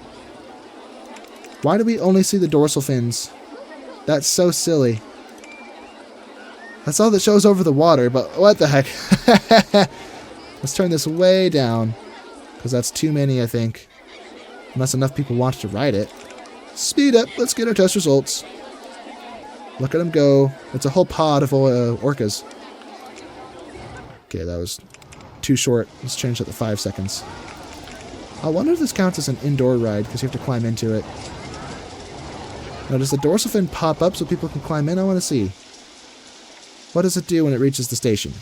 Why do we only see the dorsal fins? That's so silly. That's all that shows over the water, but what the heck? Let's turn this way down, because that's too many, I think. Unless enough people want to ride it. Speed up. Let's get our test results. Look at them go. It's a whole pod of orcas. Okay, that was too short. Let's change that to 5 seconds. I wonder if this counts as an indoor ride, because you have to climb into it. Now, does the dorsal fin pop up so people can climb in? I want to see. What does it do when it reaches the station?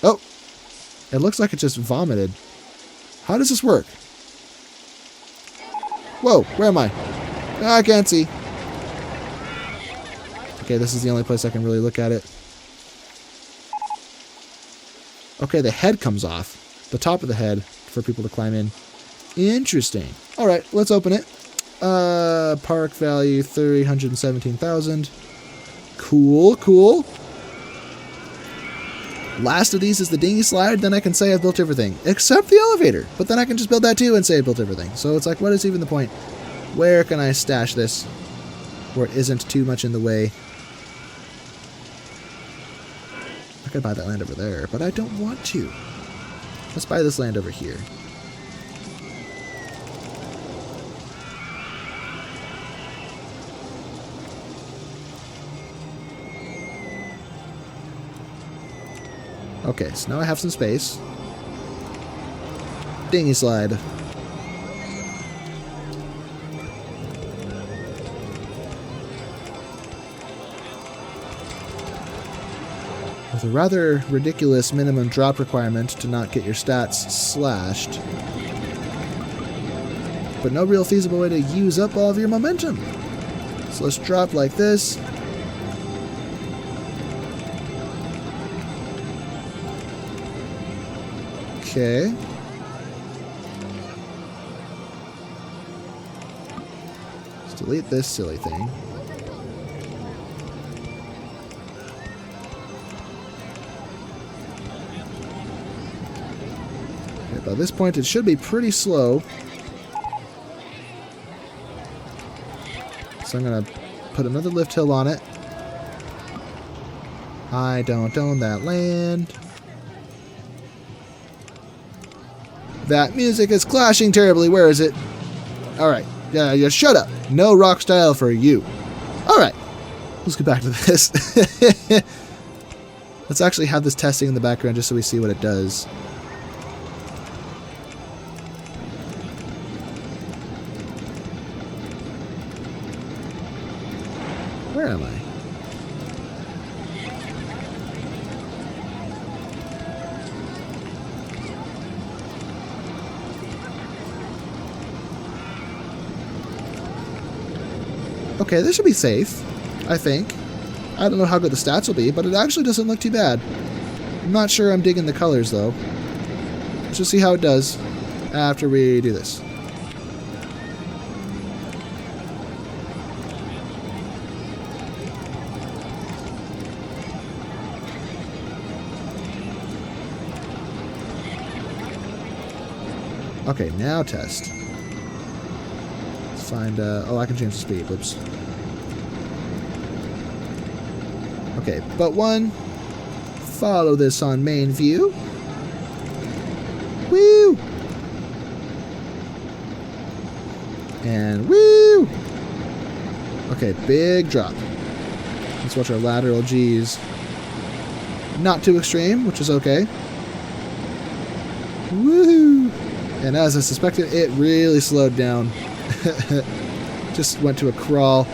Oh! It looks like it just vomited. How does this work? Whoa, where am I? I can't see. Okay, this is the only place I can really look at it. Okay, the head comes off. The top of the head for people to climb in. Interesting. Alright, let's open it. Park value 317,000. Cool, cool. Last of these is the dinghy slide, then I can say I've built everything. Except the elevator. But then I can just build that too and say I built everything. So it's like, what is even the point? Where can I stash this where it isn't too much in the way? I could buy that land over there, but I don't want to. Let's buy this land over here. Okay, so now I have some space. Dinghy slide. With a rather ridiculous minimum drop requirement to not get your stats slashed. But no real feasible way to use up all of your momentum. So let's drop like this. Okay. Let's delete this silly thing. Okay, by this point it should be pretty slow. So I'm going to put another lift hill on it. I don't own that land. That music is clashing terribly. Where is it? Alright. Yeah, shut up. No rock style for you. Alright. Let's get back to this. Let's actually have this testing in the background just so we see what it does. Where am I? Okay, this should be safe, I think. I don't know how good the stats will be, but it actually doesn't look too bad. I'm not sure I'm digging the colors, though. Let's just see how it does after we do this. Okay, now test. Let's find, oh, I can change the speed. Whoops. Okay, but one. Follow this on main view. Woo! And woo! Okay, big drop. Let's watch our lateral G's. Not too extreme, which is okay. Woohoo! And as I suspected, it really slowed down. Just went to a crawl.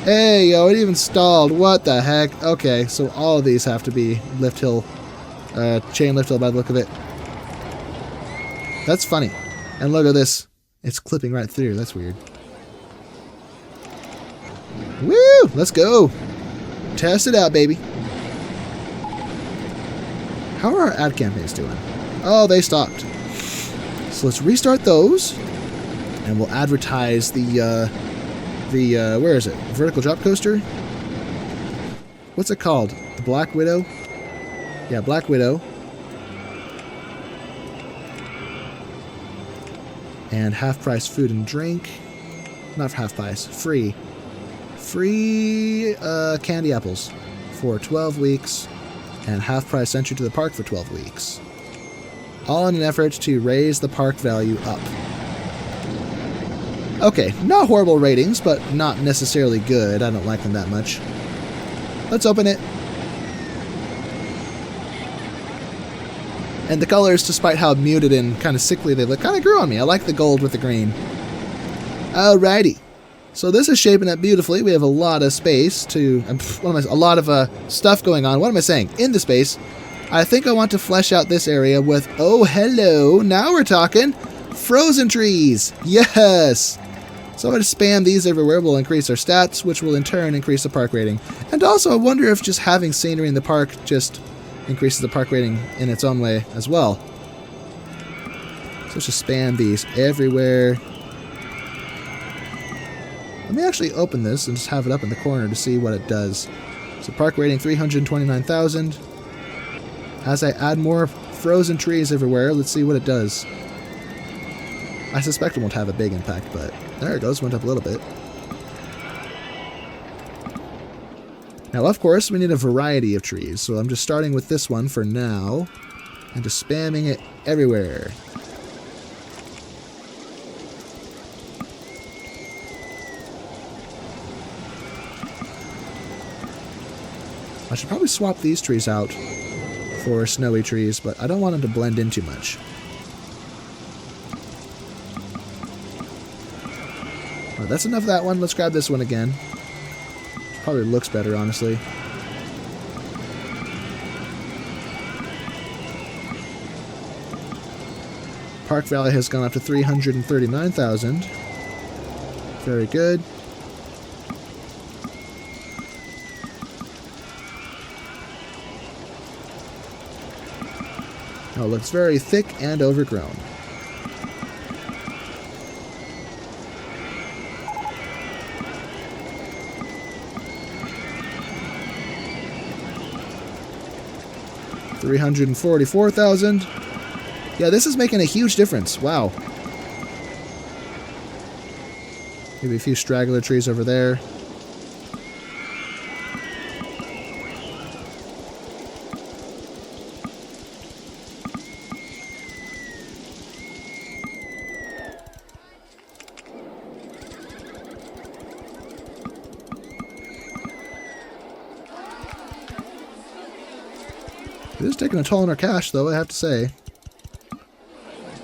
Hey, yo, it even stalled. What the heck? Okay, so all of these have to be lift hill, chain lift hill by the look of it. That's funny. And look at this. It's clipping right through. That's weird. Woo! Let's go. Test it out, baby. How are our ad campaigns doing? Oh, they stopped. So let's restart those, and we'll advertise the where is it? Vertical drop coaster? What's it called? The Black Widow? Yeah, Black Widow. And half-price food and drink. Not half-price, free. Free candy apples for 12 weeks, and half-price entry to the park for 12 weeks. All in an effort to raise the park value up. Okay, not horrible ratings, but not necessarily good. I don't like them that much. Let's open it. And the colors, despite how muted and kind of sickly they look, kind of grew on me. I like the gold with the green. Alrighty. So this is shaping up beautifully. We have a lot of space to... a lot of stuff going on. What am I saying? In the space. I think I want to flesh out this area with... Oh, hello. Now we're talking. Frozen trees. Yes. So I'm going to spam these everywhere. Will increase our stats, which will in turn increase the park rating. And also, I wonder if just having scenery in the park just increases the park rating in its own way as well. So let's just spam these everywhere. Let me actually open this and just have it up in the corner to see what it does. So park rating 329,000. As I add more frozen trees everywhere, let's see what it does. I suspect it won't have a big impact, but there it goes, went up a little bit. Now, of course, we need a variety of trees, so I'm just starting with this one for now, and just spamming it everywhere. I should probably swap these trees out for snowy trees, but I don't want them to blend in too much. Alright, that's enough of that one. Let's grab this one again. Probably looks better, honestly. Park value has gone up to 339,000. Very good. Oh, it looks very thick and overgrown. $344,000. Yeah, this is making a huge difference. Wow. Maybe a few straggler trees over there. It is taking a toll on our cash, though, I have to say.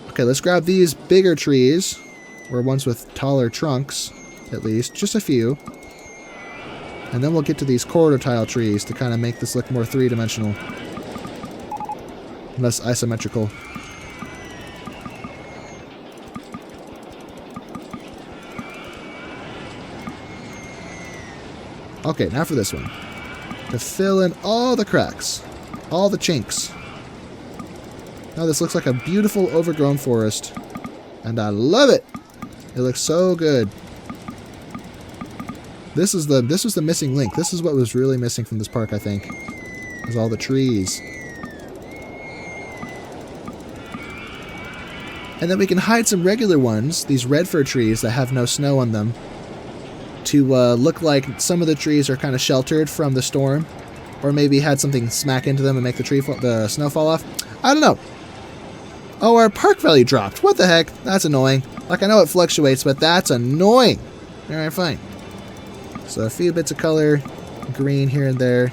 Okay, let's grab these bigger trees, or ones with taller trunks, at least. Just a few. And then we'll get to these corridor tile trees to kind of make this look more three-dimensional. Less isometrical. Okay, now for this one. To fill in all the cracks. All the chinks. Now this looks like a beautiful overgrown forest. And I love it! It looks so good. This was the missing link. This is what was really missing from this park, I think. Was all the trees. And then we can hide some regular ones, these red fir trees that have no snow on them, to look like some of the trees are kind of sheltered from the storm. Or maybe had something smack into them and make the snow fall off. I don't know. Oh, our park value dropped. What the heck? That's annoying. Like, I know it fluctuates, but that's annoying. Alright, fine. So a few bits of color. Green here and there.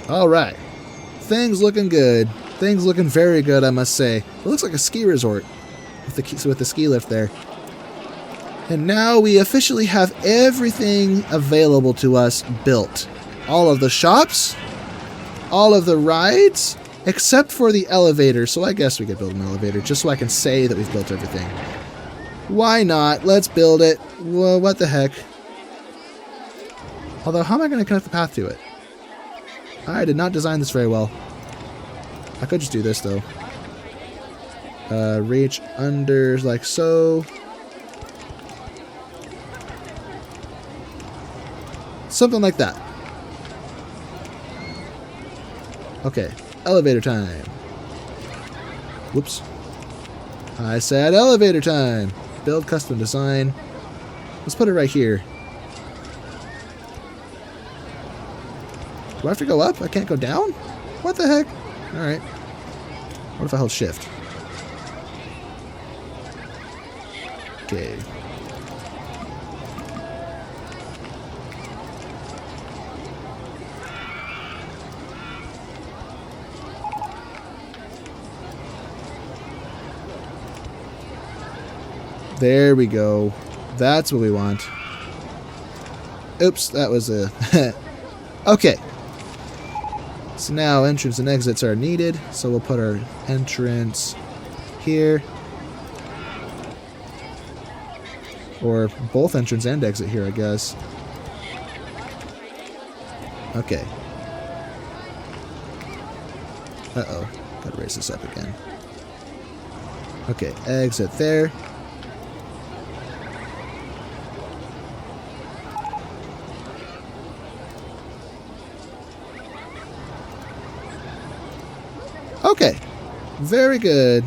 Alright. Things looking good. Things looking very good, I must say. It looks like a ski resort with the ski lift there. And now we officially have everything available to us built. All of the shops, all of the rides, except for the elevator. So I guess we could build an elevator just so I can say that we've built everything. Why not? Let's build it. Whoa, what the heck? Although, how am I going to connect the path to it? I did not design this very well. I could just do this, though. Reach under, like so. Something like that. Okay, elevator time. Whoops. I said elevator time. Build custom design. Let's put it right here. Do I have to go up? I can't go down? What the heck? Alright. What if I hold shift? Okay. There we go. That's what we want. Oops, that was a... Okay. So now entrance and exits are needed. So we'll put our entrance here. Or both entrance and exit here, I guess. Okay. Uh-oh. Gotta raise this up again. Okay, exit there. Okay, very good.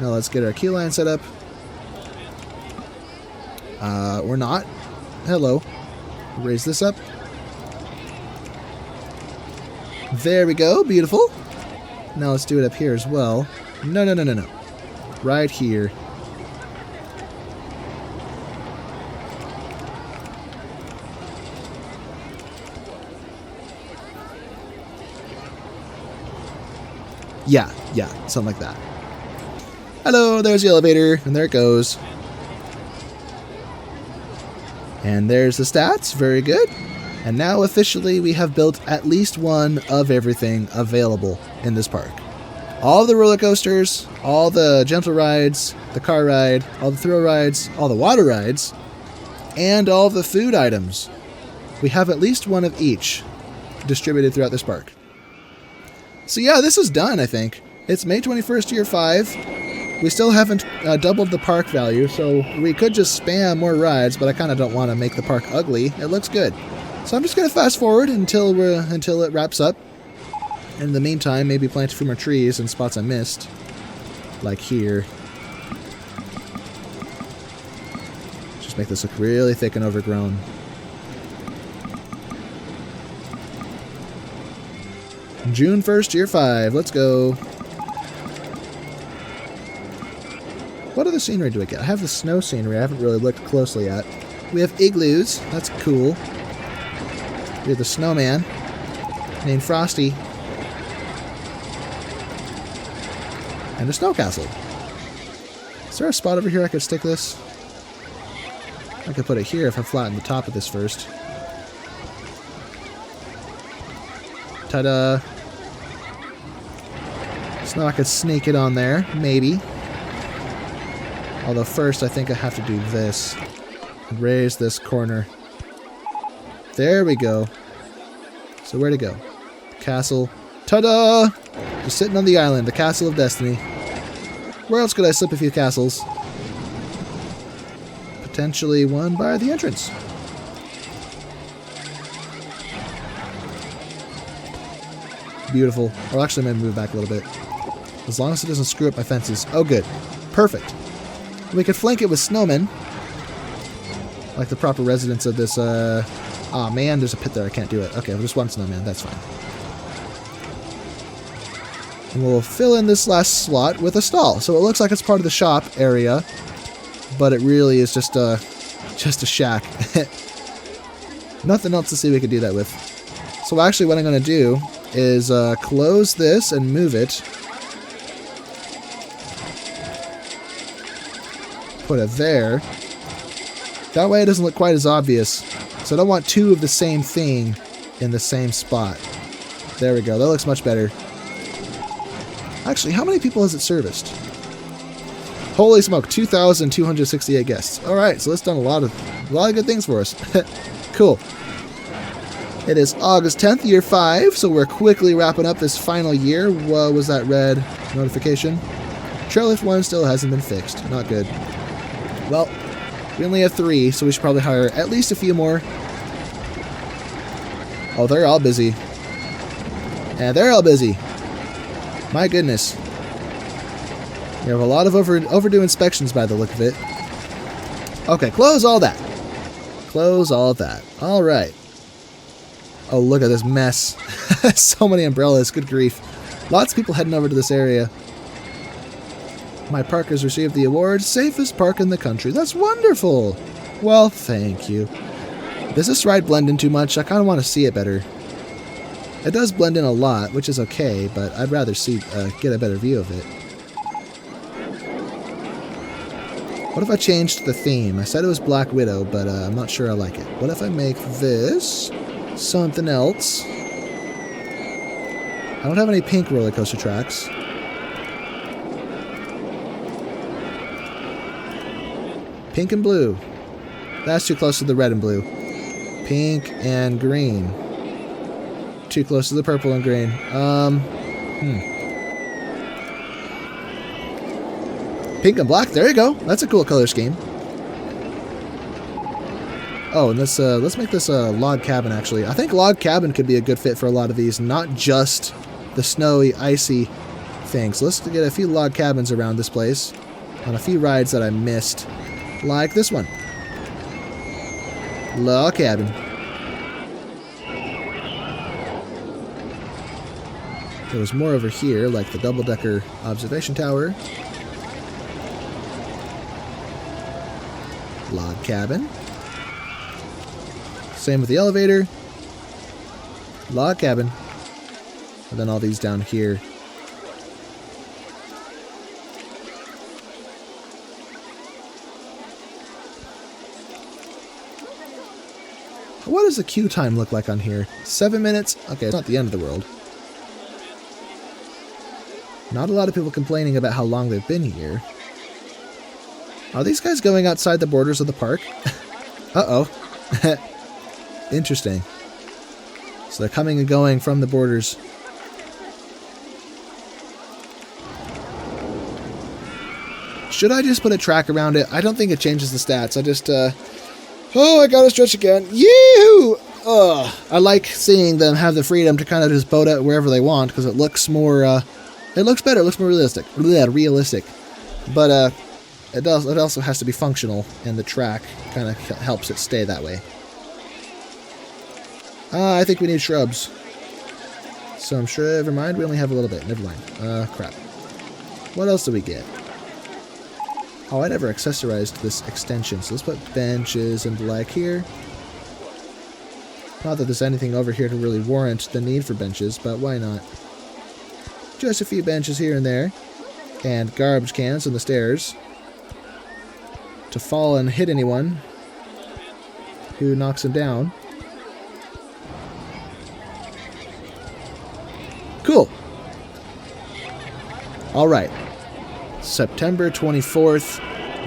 Now let's get our queue line set up. We're not. Hello. Raise this up. There we go, beautiful. Now let's do it up here as well. No, no, no, no, no. Right here. Yeah, something like that. Hello, there's the elevator, and there it goes. And there's the stats, very good. And now officially we have built at least one of everything available in this park. All the roller coasters, all the gentle rides, the car ride, all the thrill rides, all the water rides, and all the food items. We have at least one of each distributed throughout this park. So yeah, this is done, I think. It's May 21st, year 5. We still haven't doubled the park value, so we could just spam more rides, but I kind of don't want to make the park ugly. It looks good. So I'm just going to fast forward until it wraps up. In the meantime, maybe plant a few more trees in spots I missed. Like here. Just make this look really thick and overgrown. June 1st, year 5. Let's go. What other scenery do I get? I have the snow scenery I haven't really looked closely at. We have igloos. That's cool. We have the snowman named Frosty. And a snow castle. Is there a spot over here I could stick this? I could put it here if I flatten the top of this first. Ta-da! So now I could sneak it on there, maybe. Although first I think I have to do this. Raise this corner. There we go. So where to go? Castle. Ta-da! Just sitting on the island, the Castle of Destiny. Where else could I slip a few castles? Potentially one by the entrance. Beautiful. Or actually, maybe move back a little bit. As long as it doesn't screw up my fences. Oh, good. Perfect. We could flank it with snowmen. Like the proper residents of this, Aw, man, there's a pit there. I can't do it. Okay, well, just one snowman. That's fine. And we'll fill in this last slot with a stall. So it looks like it's part of the shop area, but it really is just a shack. Nothing else to see we could do that with. So actually what I'm going to do is close this and move it. Put it there. That way it doesn't look quite as obvious. So I don't want two of the same thing in the same spot. There we go. That looks much better. Actually, how many people has it serviced? Holy smoke, 2,268 guests. Alright, so it's done a lot of good things for us. Cool. It is August 10th, year 5, so we're quickly wrapping up this final year. What was that red notification? Chairlift 1 still hasn't been fixed. Not good. Well, we only have 3, so we should probably hire at least a few more. Oh, they're all busy. And they're all busy. My goodness. We have a lot of overdue inspections by the look of it. Okay, close all that. Close all that. All right. Oh, look at this mess. So many umbrellas. Good grief. Lots of people heading over to this area. My park has received the award, Safest Park in the Country. That's wonderful. Well, thank you. Does this ride blend in too much? I kind of want to see it better. It does blend in a lot, which is okay, but I'd rather get a better view of it. What if I changed the theme? I said it was Black Widow, but I'm not sure I like it. What if I make this something else? I don't have any pink roller coaster tracks. Pink and blue. That's too close to the red and blue. Pink and green. Too close to the purple and green. Pink and black. There you go. That's a cool color scheme. Oh, and let's make this a log cabin, actually. I think log cabin could be a good fit for a lot of these, not just the snowy, icy things. So let's get a few log cabins around this place on a few rides that I missed, like this one. Log cabin. There was more over here, like the double-decker observation tower. Log cabin. Same with the elevator. Log cabin. And then all these down here. What does the queue time look like on here? 7 minutes? Okay, it's not the end of the world. Not a lot of people complaining about how long they've been here. Are these guys going outside the borders of the park? Uh-oh. Interesting. So they're coming and going from the borders. Should I just put a track around it? I don't think it changes the stats. I just, oh, I gotta stretch again. Yee-hoo! Ugh. I like seeing them have the freedom to kind of just boat out wherever they want, because it looks more, it looks better, it looks more realistic. Realistic. But, it also has to be functional, and the track kind of helps it stay that way. I think we need shrubs. So I'm sure, never mind, we only have a little bit. Never mind. Crap. What else do we get? Oh, I never accessorized this extension, so let's put benches and the like here. Not that there's anything over here to really warrant the need for benches, but why not? Just a few benches here and there. And garbage cans on the stairs. To fall and hit anyone who knocks him down. Cool. Alright. September 24th,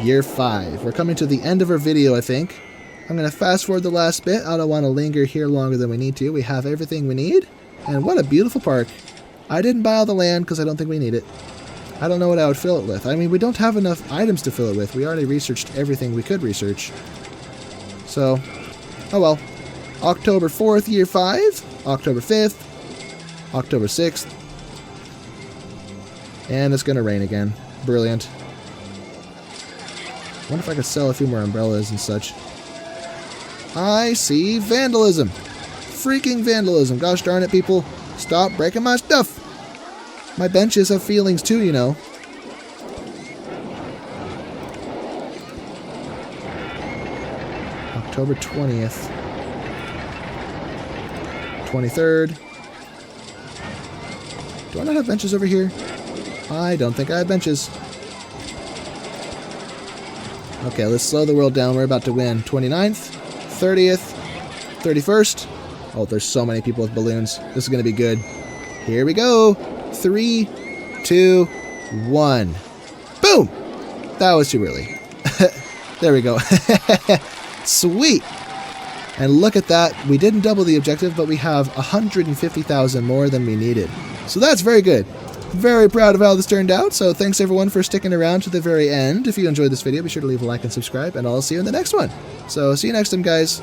year 5. We're coming to the end of our video, I think. I'm going to fast forward the last bit. I don't want to linger here longer than we need to. We have everything we need. And what a beautiful park. I didn't buy all the land because I don't think we need it. I don't know what I would fill it with. I mean, we don't have enough items to fill it with. We already researched everything we could research. So, oh well. October 4th, year 5. October 5th. October 6th. And it's going to rain again. Brilliant. Wonder if I could sell a few more umbrellas and such. I see vandalism. Freaking vandalism. Gosh darn it, people. Stop breaking my stuff. My benches have feelings too, you know. October 20th. 23rd. Do I not have benches over here? I don't think I have benches. Okay, let's slow the world down. We're about to win. 29th. 30th. 31st. Oh, there's so many people with balloons. This is going to be good. Here we go. 3, 2, 1. Boom! That was too early. There we go. Sweet! And look at that. We didn't double the objective, but we have 150,000 more than we needed. So that's very good. Very proud of how this turned out. So thanks everyone for sticking around to the very end. If you enjoyed this video, be sure to leave a like and subscribe, and I'll see you in the next one. So see you next time, guys.